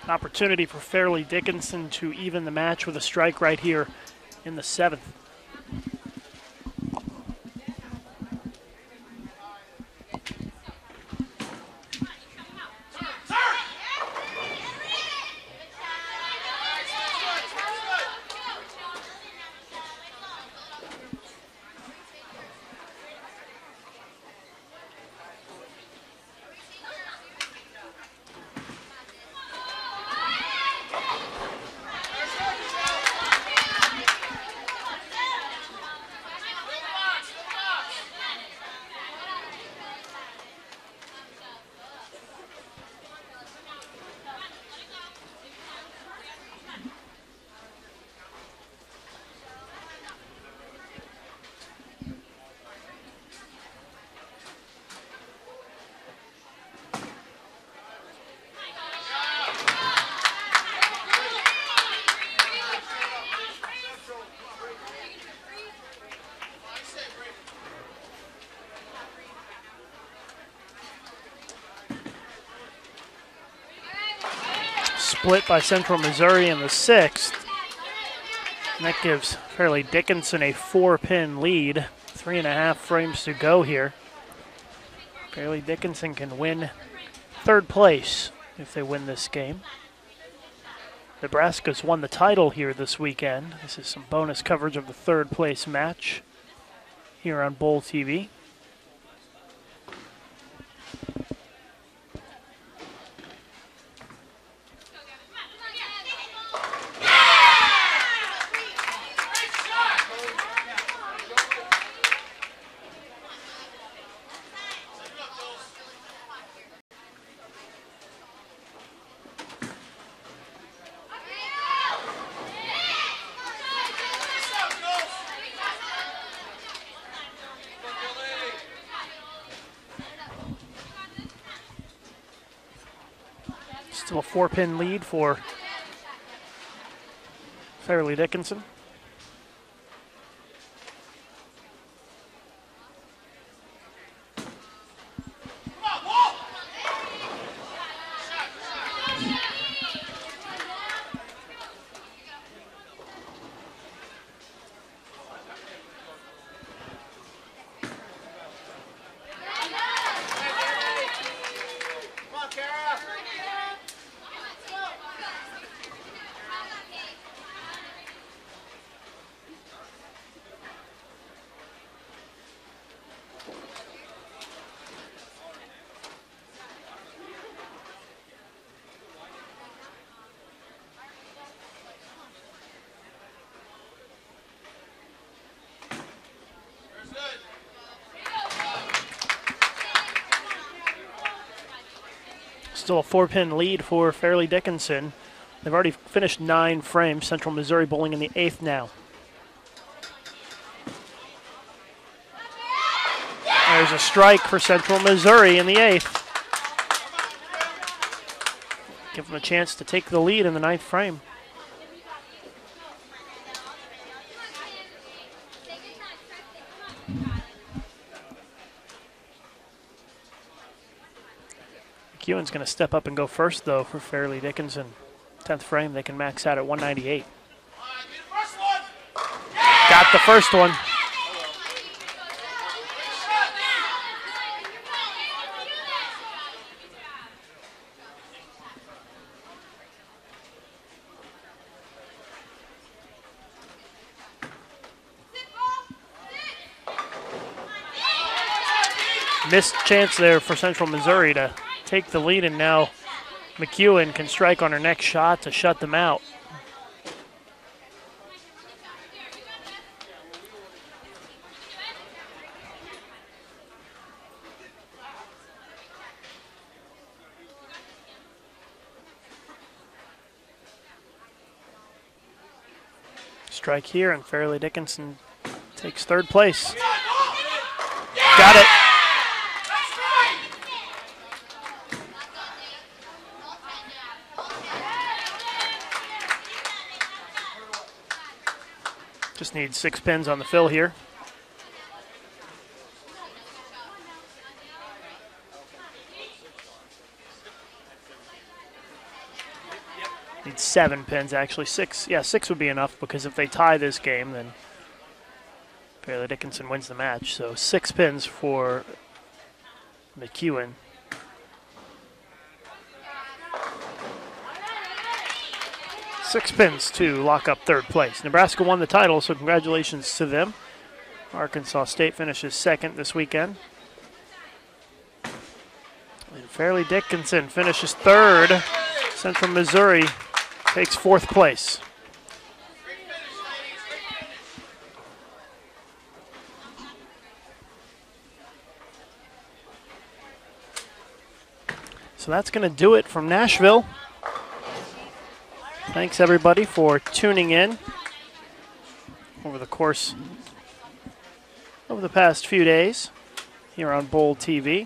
Opportunity for Fairleigh Dickinson to even the match with a strike right here in the 7th. Split by Central Missouri in the 6th. And that gives Fairleigh Dickinson a 4-pin lead. 3.5 frames to go here. Fairleigh Dickinson can win 3rd place if they win this game. Nebraska's won the title here this weekend. This is some bonus coverage of the 3rd place match here on Bowl TV. Still a 4-pin lead for Fairleigh Dickinson. Still a 4-pin lead for Fairleigh Dickinson. They've already finished 9 frames. Central Missouri bowling in the 8th now. There's a strike for Central Missouri in the 8th. Give them a chance to take the lead in the 9th frame. McEwen's going to step up and go first, though, for Fairleigh Dickinson. 10th frame, they can max out at 198. Got the first one. Missed chance there for Central Missouri to take the lead, and now McEwen can strike on her next shot to shut them out. Strike here, and Fairleigh Dickinson takes third place. Got it. Just need 6 pins on the fill here. Need 7 pins, actually. 6. Yeah, 6 would be enough, because if they tie this game, then Fairleigh Dickinson wins the match. So 6 pins for McEwen. Six pins to lock up third place. Nebraska won the title, so congratulations to them. Arkansas State finishes second this weekend. And Fairleigh Dickinson finishes third. Central Missouri takes fourth place. So that's going to do it from Nashville. Thanks everybody for tuning in over the course of the past few days here on Bowl TV.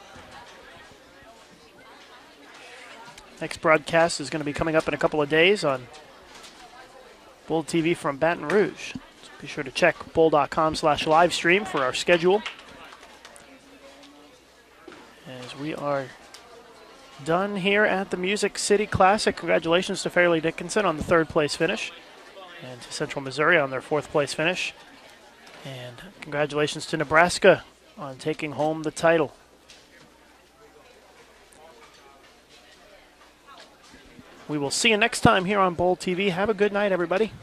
Next broadcast is going to be coming up in a couple of days on Bowl TV from Baton Rouge. So be sure to check bowl.com/livestream for our schedule. As we are done here at the Music City Classic. Congratulations to Fairleigh Dickinson on the third place finish, and to Central Missouri on their fourth place finish. And congratulations to Nebraska on taking home the title. We will see you next time here on Bowl TV. Have a good night, everybody.